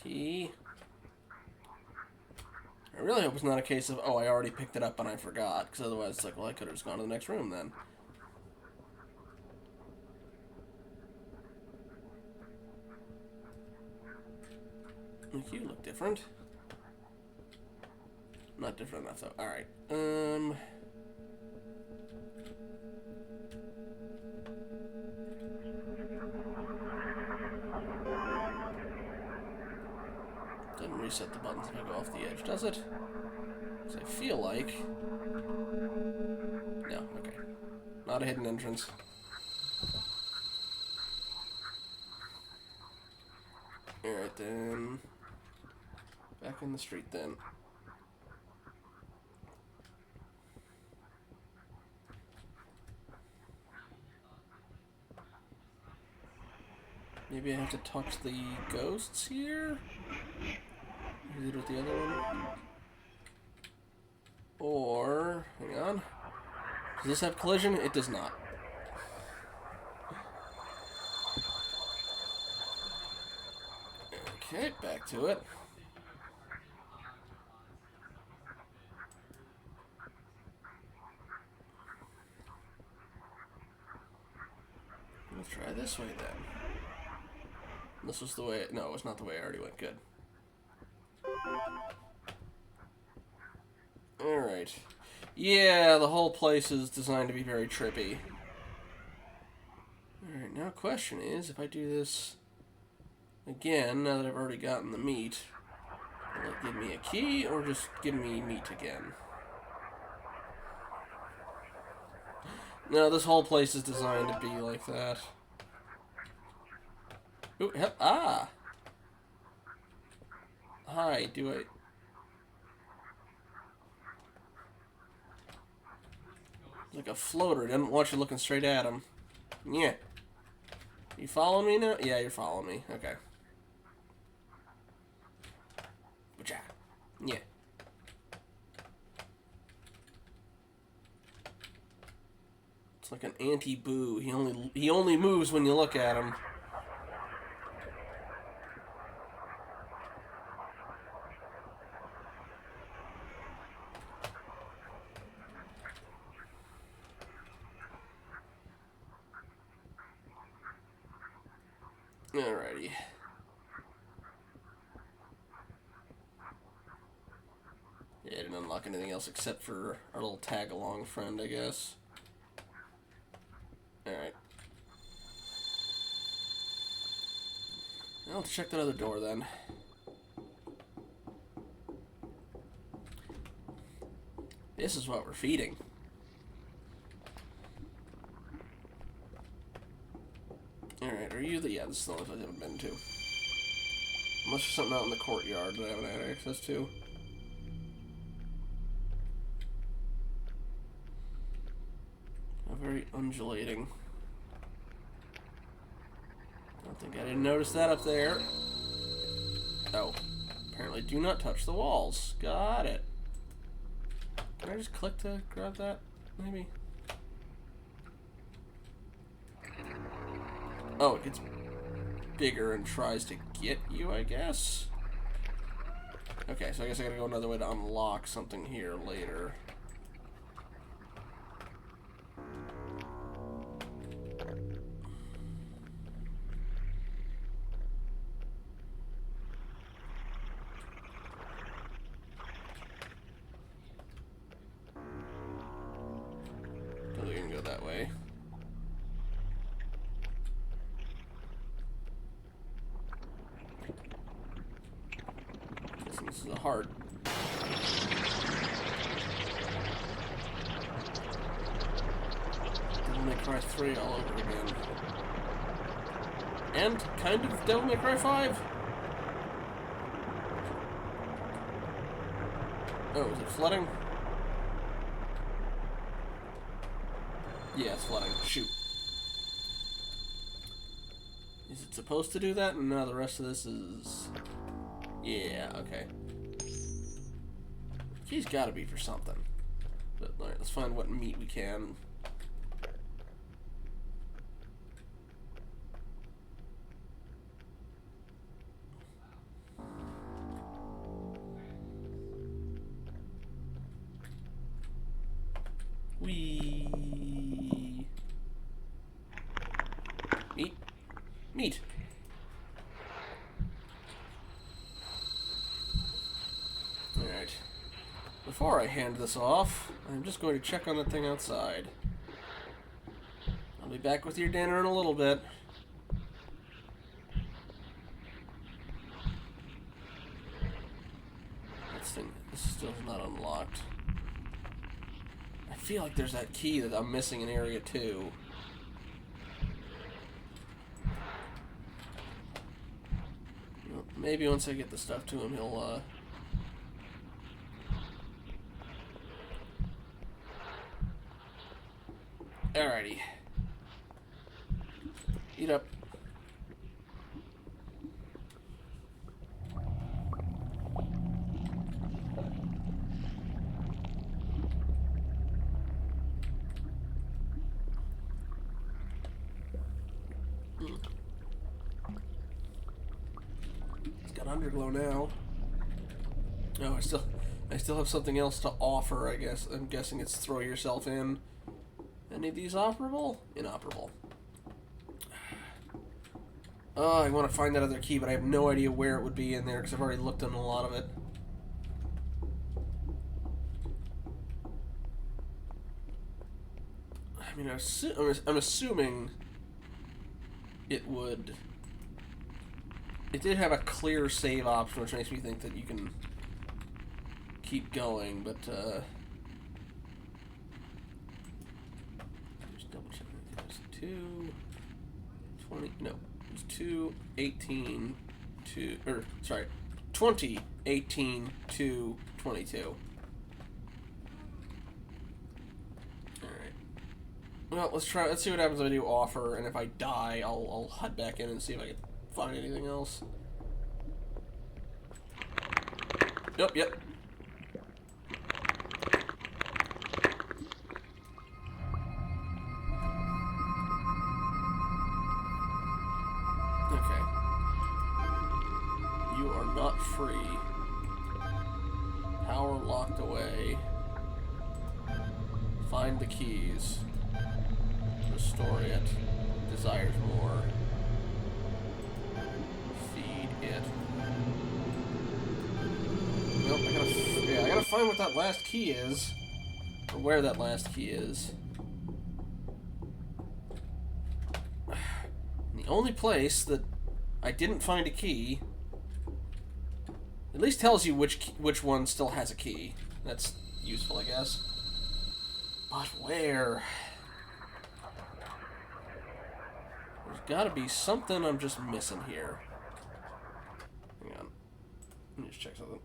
Key. I really hope it's not a case of, oh, I already picked it up and I forgot, because otherwise it's like, well, I could have just gone to the next room then. You look different. Not different enough, though. Alright. Doesn't reset the buttons if I go off the edge, does it? Because I feel like... No, okay. Not a hidden entrance. Alright, then... Back in the street, then. Maybe I have to talk to the ghosts here? Is it with the other one? Or... Hang on. Does this have collision? It does not. Okay, back to it. Let's try this way then. This was the way... No, it's not the way I already went. Good. Alright. Yeah, the whole place is designed to be very trippy. Alright, now question is, if I do this again, now that I've already gotten the meat, will it give me a key, or just give me meat again? No, this whole place is designed to be like that. Ooh, ah! Hi, do I... Like a floater, didn't want you looking straight at him. Yeah. You following me now? Yeah, you're following me. Okay. Yeah. It's like an anti-boo. He only moves when you look at him. Alrighty. Yeah, I didn't unlock anything else except for our little tag-along friend, I guess. Alright. I'll check that other door then. This is what we're feeding. Alright, are you the... Yeah, this is the only place I haven't been to. Unless there's something out in the courtyard that I haven't had access to. Very undulating. I don't think I didn't notice that up there. Oh. Apparently do not touch the walls. Got it. Can I just click to grab that? Maybe. Oh, it gets bigger and tries to get you, I guess? Okay, so I guess I gotta go another way to unlock something here later. Probably gonna go that way. This is a hard. Devil May Cry 3 all over again. And kind of Devil May Cry 5. Oh, is it flooding? Yeah, it's flooding. Shoot. Is it supposed to do that? No, the rest of this is... Yeah, okay. Key's gotta be for something. But, alright, let's find what meat we can. Whee! Meat. Meat. Alright. Before I hand this off, I'm just going to check on the thing outside. I'll be back with your dinner in a little bit. This still is not unlocked. I feel like there's that key that I'm missing in Area 2. Well, maybe once I get the stuff to him, he'll, Alrighty. Eat up. It's got underglow now. Oh, I still have something else to offer, I guess. I'm guessing it's throw yourself in. Any of these operable? Inoperable. Oh, I want to find that other key, but I have no idea where it would be in there because I've already looked on a lot of it. mean, I'm assuming it would... It did have a clear save option, which makes me think that you can keep going, but, just double check. It was 2:20, no, it was 2:18 to, or, sorry, 20:18 to 22. Alright. Well, let's see what happens if I do offer, and if I die, I'll head back in and see if I can find anything else. Yep, yep. Okay. You are not free. Power locked away. Find the keys. Restore it. Desires more. Feed it. Nope, I gotta find what that last key is. Or where that last key is. The only place that I didn't find a key at least tells you which one still has a key. That's useful, I guess. But where? There's gotta be something I'm just missing here. Hang on. Let me just check something.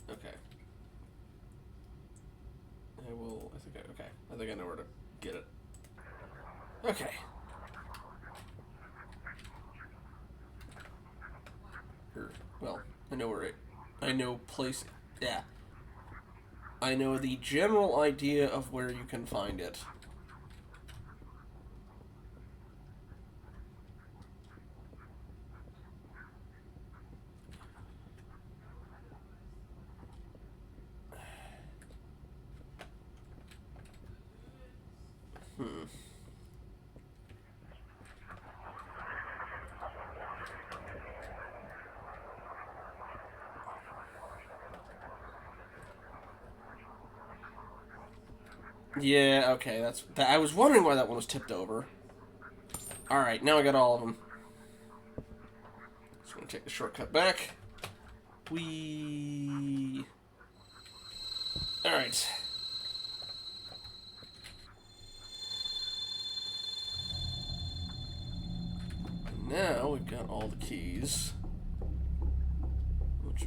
Okay. I think I know where to get it. Okay. Well, I know where it... I know place... Yeah. I know the general idea of where you can find it. Yeah, okay, that's... I was wondering why that one was tipped over. Alright, now I got all of them. Just gonna take the shortcut back. Alright. Now we've got all the keys. Which...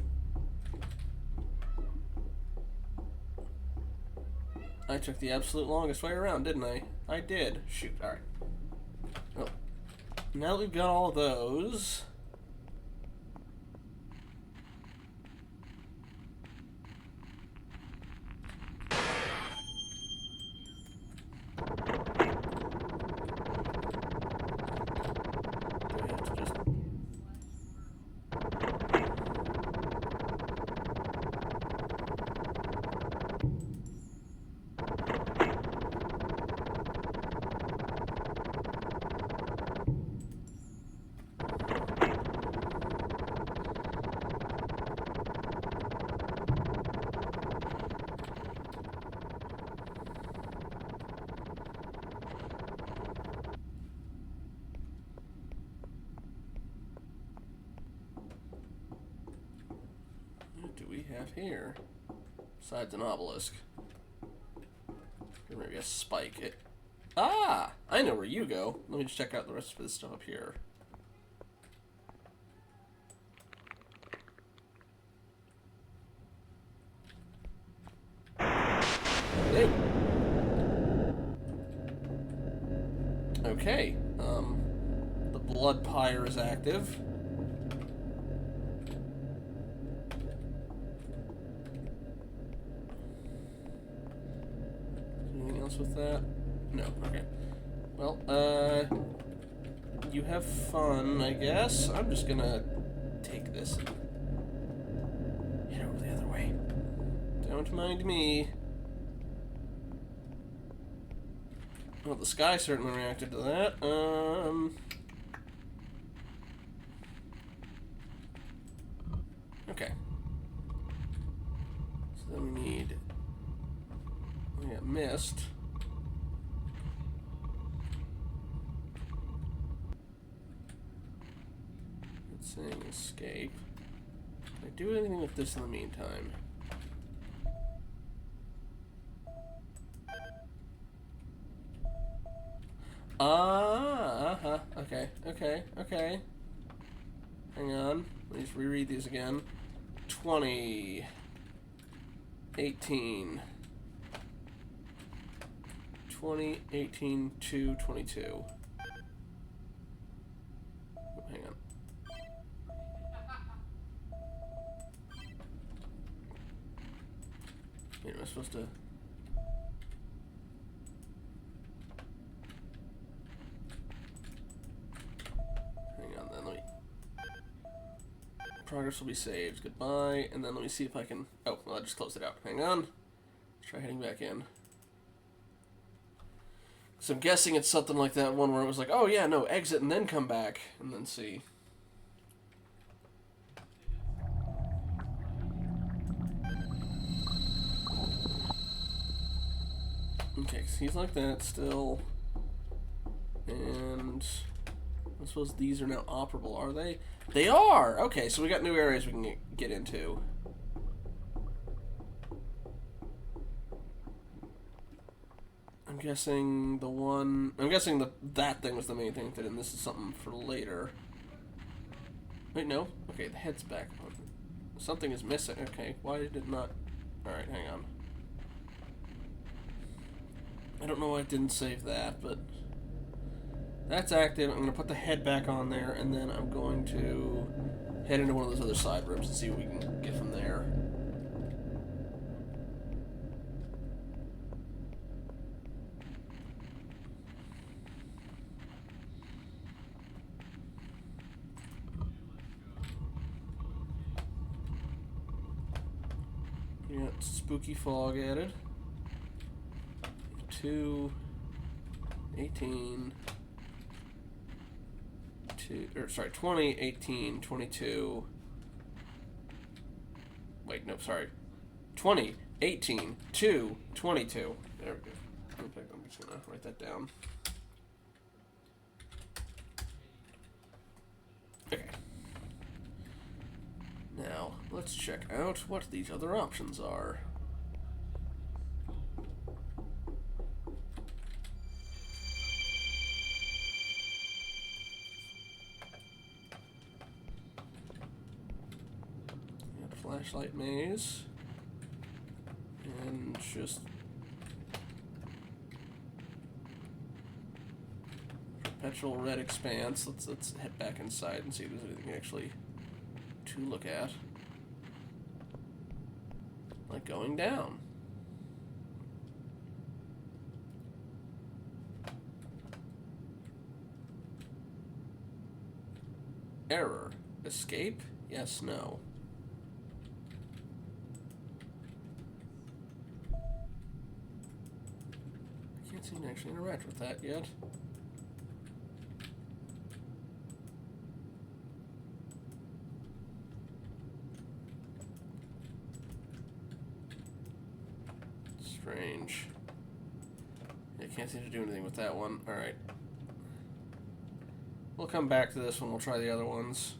I took the absolute longest way around, didn't I? I did. Shoot, alright. Well, now that we've got all of those... What do we have here? Besides an obelisk. Or maybe a spike. Ah! I know where you go. Let me just check out the rest of this stuff up here. Hey! Okay. The blood pyre is active. Anything else with that? No. Okay. Well, you have fun, I guess. I'm just gonna take this and head over the other way. Don't mind me. Well, the sky certainly reacted to that. Okay. So then we got mist. It's saying escape. Can I do anything with this in the meantime? Okay. Hang on. Let me just reread these again. 20, 18, 20, 18, 2, 22. Oh, hang on. Wait, am I supposed to... Progress will be saved. Goodbye. And then let me see if I can... Oh, well, I just closed it out. Hang on. Let's try heading back in. So I'm guessing it's something like that one where it was like, oh yeah, no, exit and then come back. And then see. Okay, so he's like that still. And... I suppose these are now operable, are they? They are! Okay, so we got new areas we can get into. I'm guessing the one... I'm guessing that thing was the main thing, and this is something for later. Wait, no? Okay, the head's back on. Something is missing. Okay, why did it not... Alright, hang on. I don't know why it didn't save that, but... That's active. I'm going to put the head back on there, and then I'm going to head into one of those other side rooms and see what we can get from there. We got spooky fog added. 2, 18... 20, 18, 22. Wait, no, sorry. 20, 18, 2, 22. There we go. I'm just gonna write that down. Okay. Now, let's check out what these other options are. Flashlight maze, and just perpetual red expanse. Let's head back inside and see if there's anything actually to look at, like going down. Error. Escape? Yes, no. Can't seem to actually interact with that yet. Strange. I can't seem to do anything with that one. Alright. We'll come back to this one. We'll try the other ones.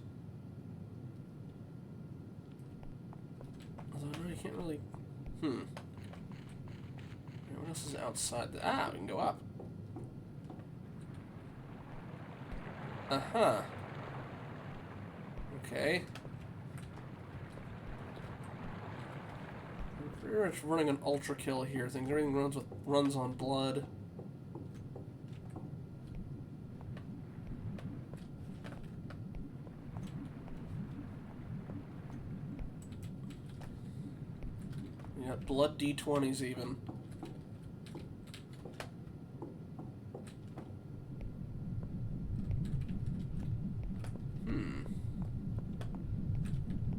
Although I can't really Hmm. What else is outside? Ah, we can go up. Uh-huh. Okay. We're pretty much running an ultra kill here. Things everything runs on blood. We got blood D20s even.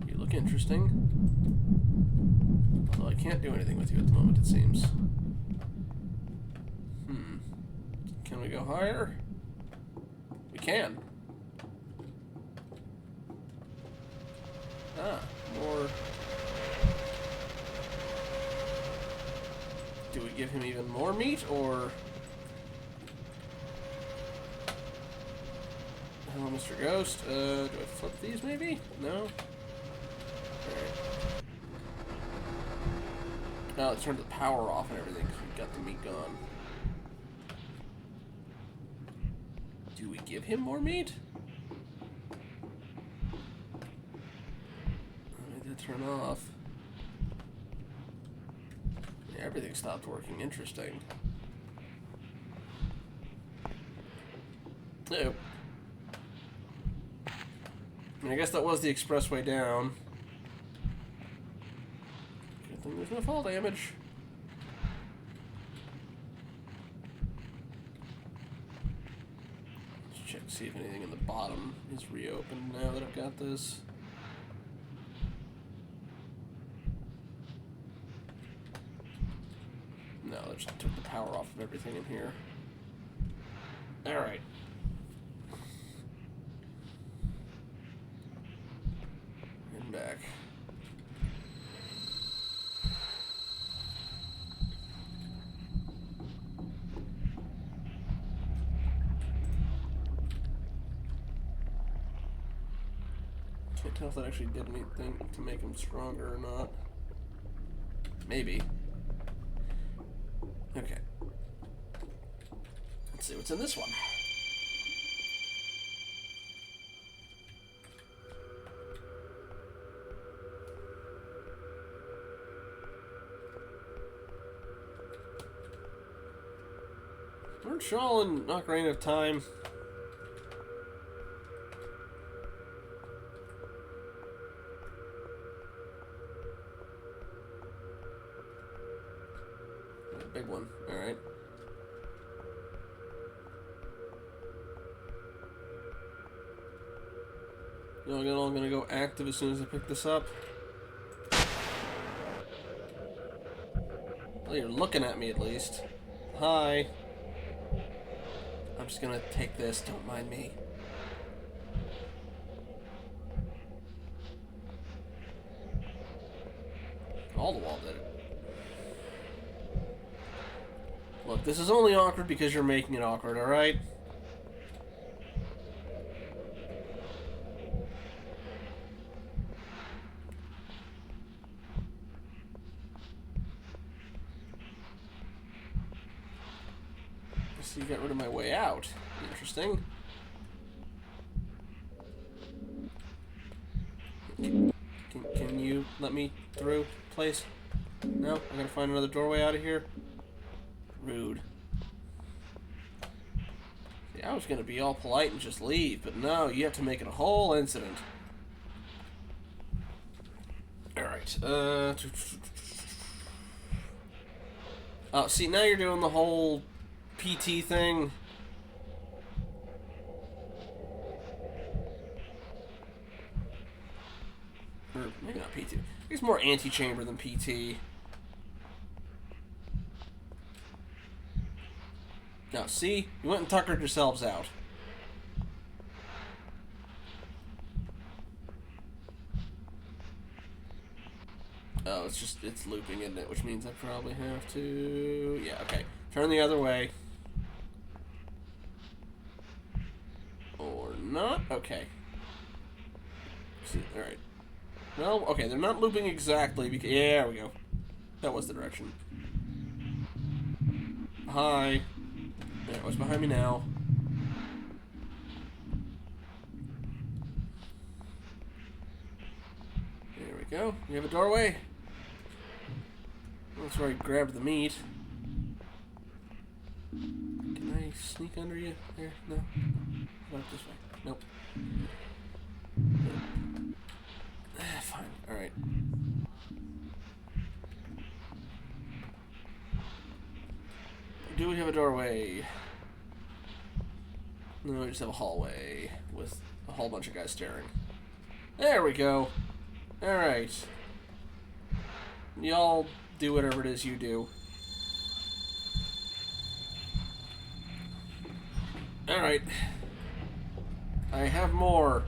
You look interesting. Although I can't do anything with you at the moment, it seems. Can we go higher? We can. Ah, more. Do we give him even more meat, or... Hello, Mr. Ghost. Do I flip these, maybe? No? Alright. Now let's turn the power off and everything, because we've got the meat gone. Do we give him more meat? I did turn off. Yeah, everything stopped working. Interesting. Nope. I mean, I guess that was the expressway down. Good thing there's no fall damage. Let's check to see if anything in the bottom is reopened now that I've got this. No, I just took the power off of everything in here. Alright. And back. Can't tell if that actually did anything to make him stronger or not. Maybe. Okay. Let's see what's in this one. Weren't Shaw and Ocarina of Time? Big one. Alright. Y'all all gonna go active as soon as I pick this up? Well, you're looking at me at least. Hi. I'm just gonna take this, don't mind me. All the wall did it. Look, this is only awkward because you're making it awkward, alright? So you got rid of my way out. Interesting. Can you let me through, please? No? I gotta find another doorway out of here? Rude. See, I was gonna be all polite and just leave, but no, you have to make it a whole incident. Alright, oh, see, now you're doing the whole PT thing. Or maybe not PT. It's more anti-chamber than PT. Now, see? You went and tuckered yourselves out. Oh, it's looping, isn't it? Which means I probably have to... Yeah, okay. Turn the other way. Or not? Okay. See, alright. Well, okay, they're not looping exactly because... Yeah, there we go. That was the direction. Hi. Yeah, what's behind me now? There we go. You have a doorway? That's where I grabbed the meat. Can I sneak under you? Here? No. Not this way. Nope. Fine. Alright. Do we have a doorway? No, we just have a hallway with a whole bunch of guys staring. There we go. Alright. Y'all do whatever it is you do. Alright. I have more.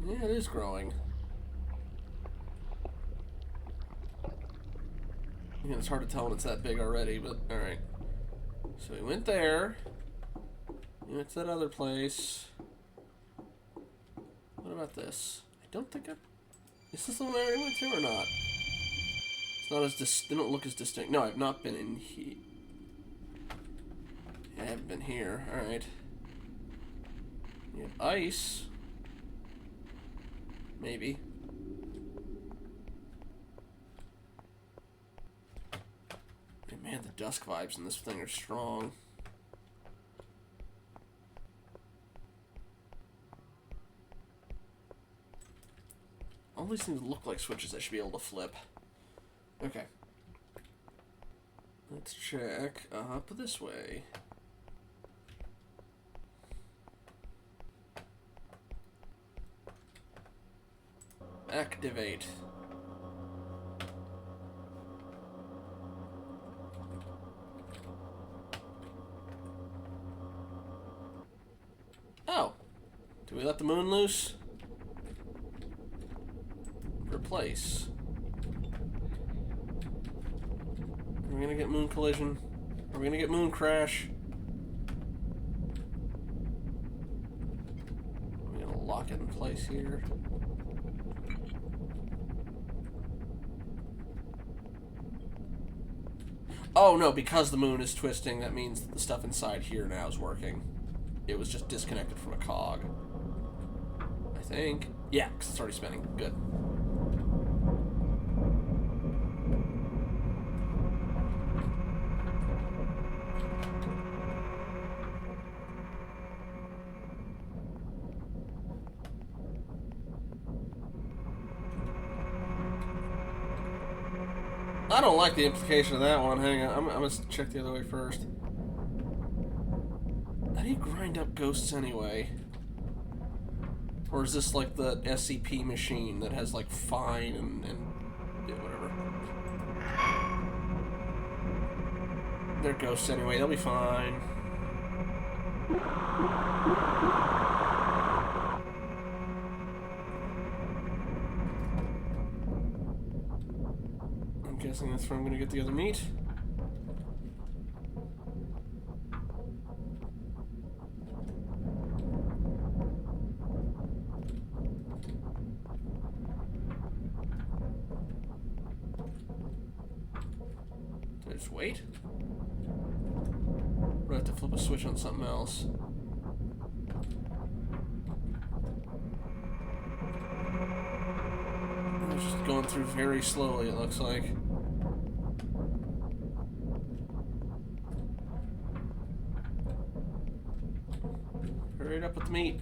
Yeah, it is growing. Yeah, it's hard to tell when it's that big already, but alright. So we went there. We went to that other place. What about this? I don't think I... Is this the one I already went to or not? It's not as they don't look as distinct. No, I've not been in here. I haven't been here. Alright. You have ice. Maybe. And man, the dusk vibes in this thing are strong. All these things look like switches I should be able to flip. Okay. Let's check up this way. Activate. Oh. Do we let the moon loose? Replace. Are we gonna get moon collision? Are we gonna get moon crash? Are we gonna lock it in place here? Oh no, because the moon is twisting, that means that the stuff inside here now is working. It was just disconnected from a cog. I think. Yeah, because it's already spinning. Good. I don't like the implication of that one. Hang on, I'm gonna check the other way first. How do you grind up ghosts anyway? Or is this like the SCP machine that has like fine and yeah, whatever? They're ghosts anyway, they'll be fine. I'm guessing that's where I'm gonna get the other meat. Just wait? Or I have to flip a switch on something else. It's just going through very slowly, it looks like. Hurry it up with the meat.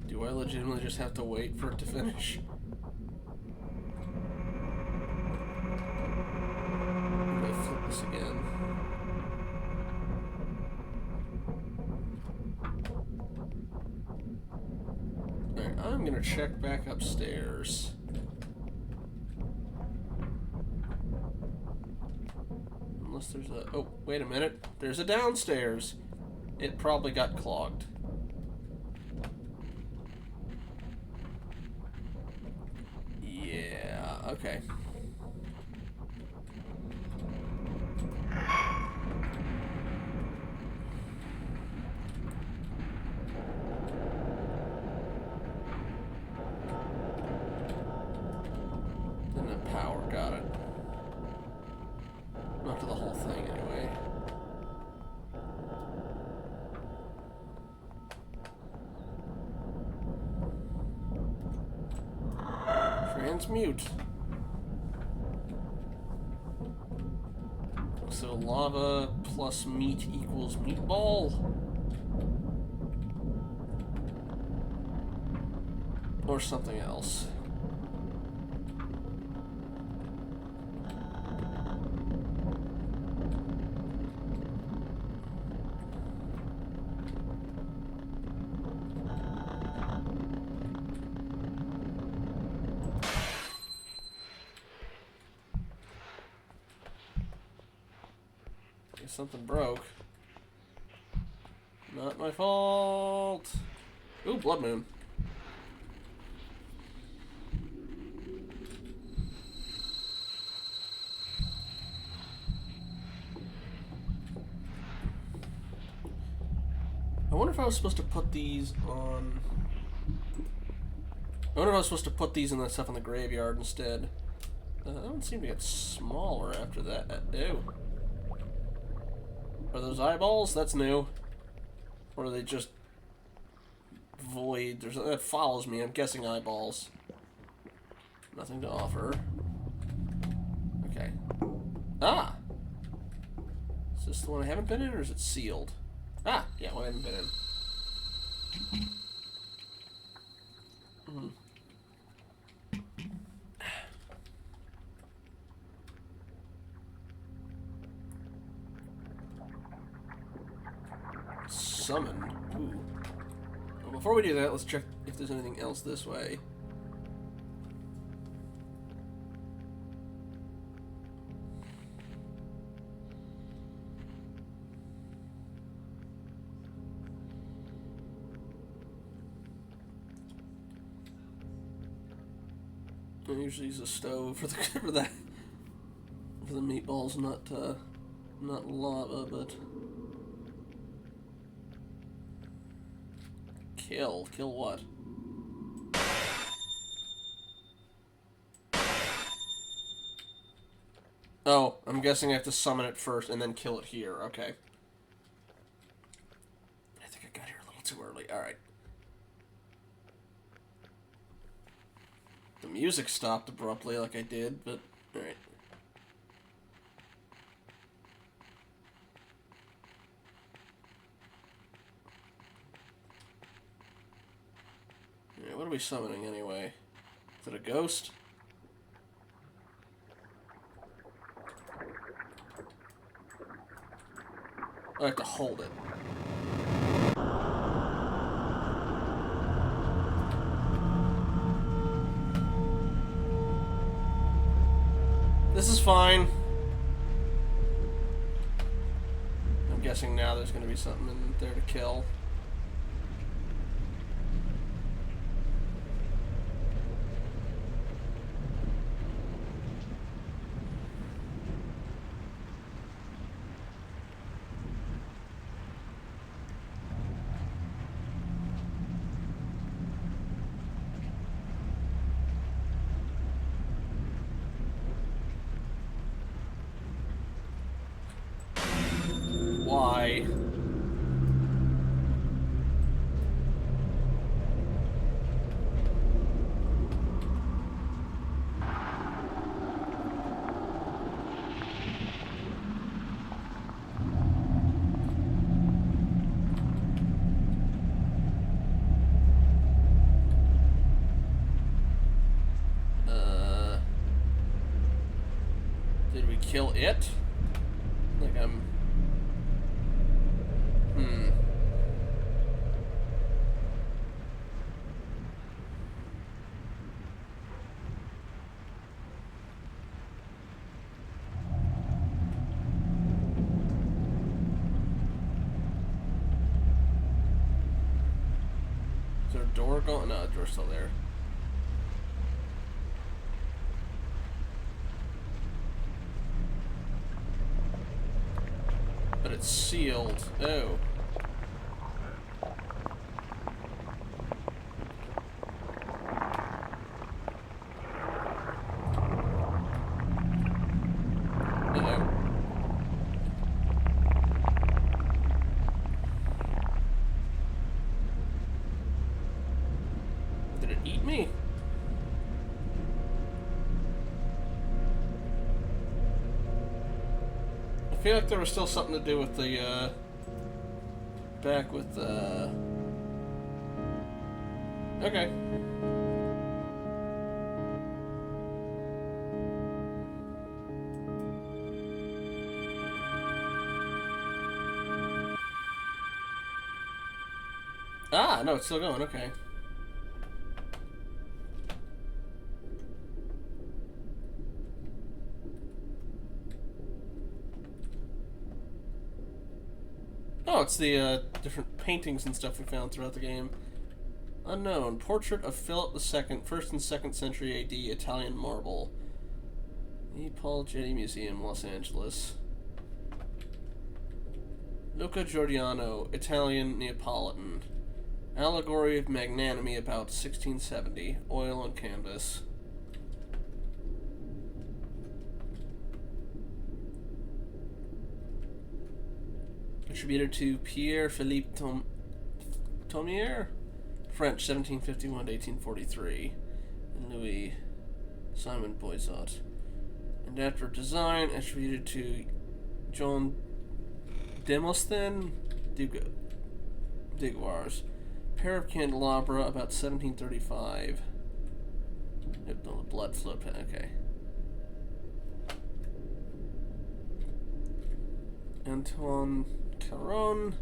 Do I legitimately just have to wait for it to finish? I'm gonna flip this again. Alright, I'm gonna check back upstairs. Unless there's a... Oh, wait a minute. There's a downstairs. It probably got clogged. Okay. power, got it. Not to the whole thing, anyway. Transmute. So lava plus meat equals meatball? Or something else. Something broke. Not my fault. Ooh, blood moon. I wonder if I was supposed to put these on... I wonder if I was supposed to put these in the stuff in the graveyard instead. That one seemed to get smaller after that. Ew. Are those eyeballs? That's new. Or are they just void? There's that follows me. I'm guessing eyeballs. Nothing to offer. Okay. Ah! Is this the one I haven't been in, or is it sealed? Ah! Yeah, one I haven't been in. Hmm. Summon. Ooh. Well, before we do that, let's check if there's anything else this way. I usually use a stove for the for the meatballs, not lava, but. Kill what? Oh, I'm guessing I have to summon it first and then kill it here. Okay. I think I got here a little too early. Alright. The music stopped abruptly like I did, but alright. What are we summoning anyway? Is it a ghost? I have to hold it. This is fine. I'm guessing now there's going to be something in there to kill. Why? Did we kill it? Like I'm... Is there a door going? No, the door's still there. But it's sealed. Oh. feel like there was still something to do with the, back with, okay. Ah, no, it's still going, okay. Oh, it's the different paintings and stuff we found throughout the game. Unknown. Portrait of Philip II, 1st and 2nd century AD, Italian marble. The Paul Getty Museum, Los Angeles. Luca Giordano, Italian Neapolitan. Allegory of Magnanimity about 1670. Oil on canvas. Attributed to Pierre-Philippe Thomier, French, 1751 to 1843, and Louis Simon Boisot. And after design, attributed to John Demosthene Diguars. Pair of candelabra, about 1735. The blood flow pen, okay. Antoine Caron,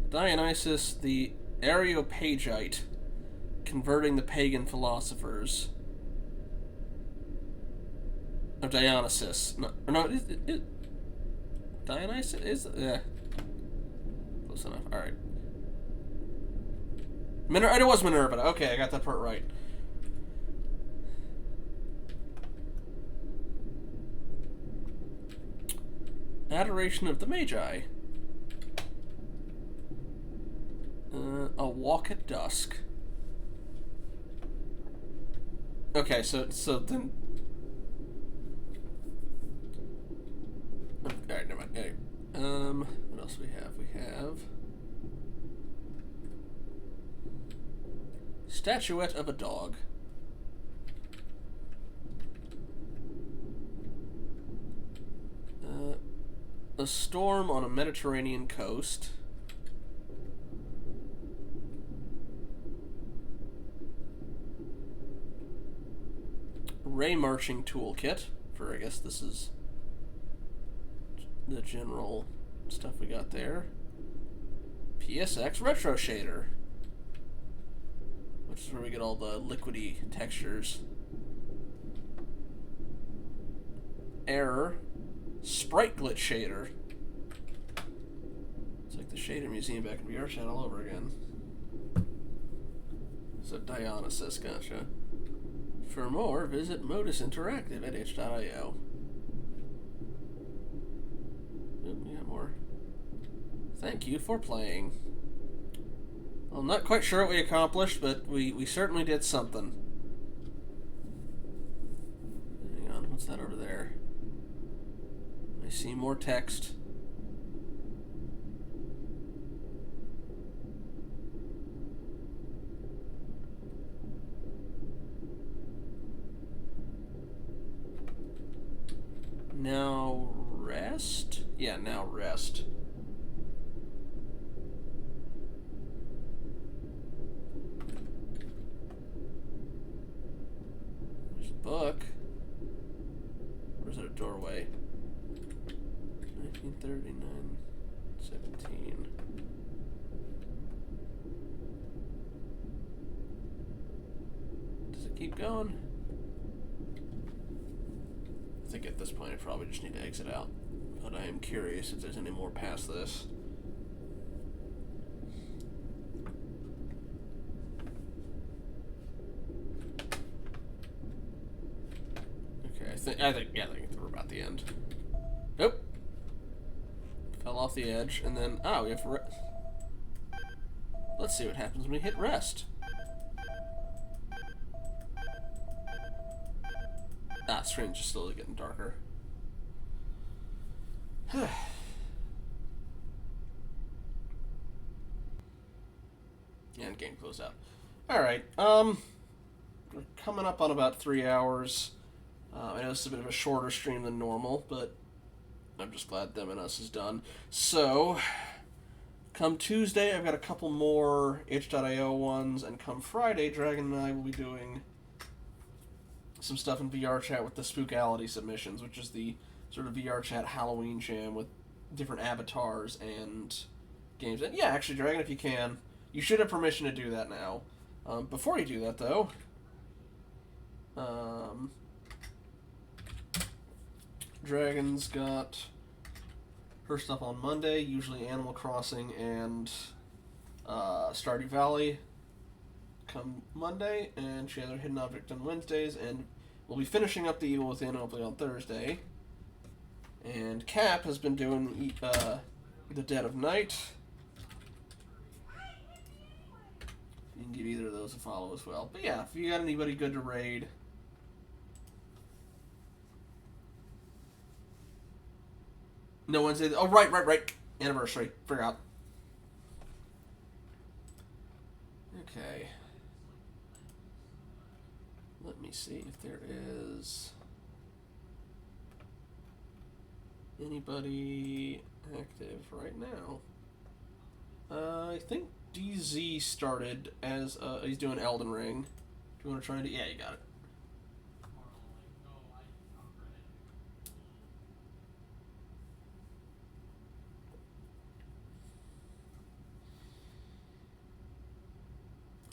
Dionysus the Areopagite, converting the pagan philosophers. Oh, Dionysus. No, Dionysus is, yeah. Close enough. Alright. It was Minerva. Okay, I got that part right. Adoration of the Magi. A walk at dusk. Okay, so then. Alright, never mind. Anyway. What else do we have? We have statuette of a dog. A storm on a Mediterranean coast. Ray marching toolkit for, I guess this is the general stuff we got there. PSX retro shader, which is where we get all the liquidy textures. Error. Sprite glitch shader. It's like the shader museum back in VR Chat all over again. So Dionysus, gotcha. For more, visit Modus Interactive at itch.io. Oop, we got more. Thank you for playing. Well, I'm not quite sure what we accomplished, but we certainly did something. Hang on, what's that over there? I see more text. Now rest? Yeah, now rest. There's a book. Or is it a doorway? 1939, 17. Does it keep going? I think at this point I probably just need to exit out. But I am curious if there's any more past this. Okay, I think we're about the end. Nope. Fell off the edge, and then we have to let's see what happens when we hit rest. Screen's just slowly getting darker. And game closed out. Alright, we're coming up on about 3 hours. I know this is a bit of a shorter stream than normal, but I'm just glad Them and Us is done. So, come Tuesday, I've got a couple more itch.io ones, and come Friday, Dragon and I will be doing some stuff in VR chat with the Spookality submissions, which is the sort of VR chat Halloween jam with different avatars and games. And yeah, actually, Dragon, if you can, you should have permission to do that now. Before you do that, though, Dragon's got her stuff on Monday, usually Animal Crossing and Stardew Valley come Monday, and she has her Hidden Object on Wednesdays, and we'll be finishing up The Evil Within hopefully on Thursday. And Cap has been doing The Dead of Night. You can give either of those a follow as well. But yeah, if you got anybody good to raid, no Wednesday. Oh, right. Anniversary. Forgot. Okay. Let me see if there is anybody active right now. I think DZ started as he's doing Elden Ring. Do you want to try to? Yeah, you got it.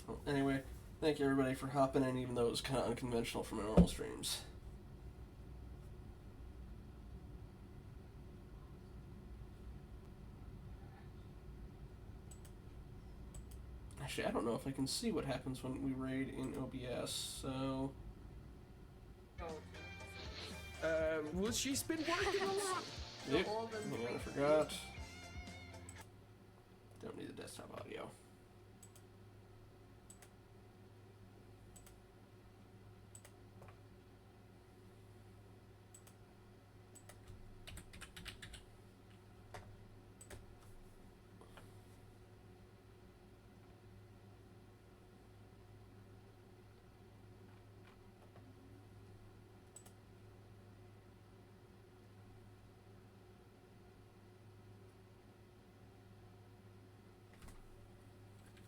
Well, anyway, thank you everybody for hopping in, even though it was kind of unconventional from my normal streams. Actually, I don't know if I can see what happens when we raid in OBS, so... Well, she's been working a lot. Yep, I forgot. Don't need the desktop audio.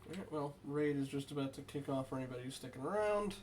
Alright, well, raid is just about to kick off for anybody who's sticking around.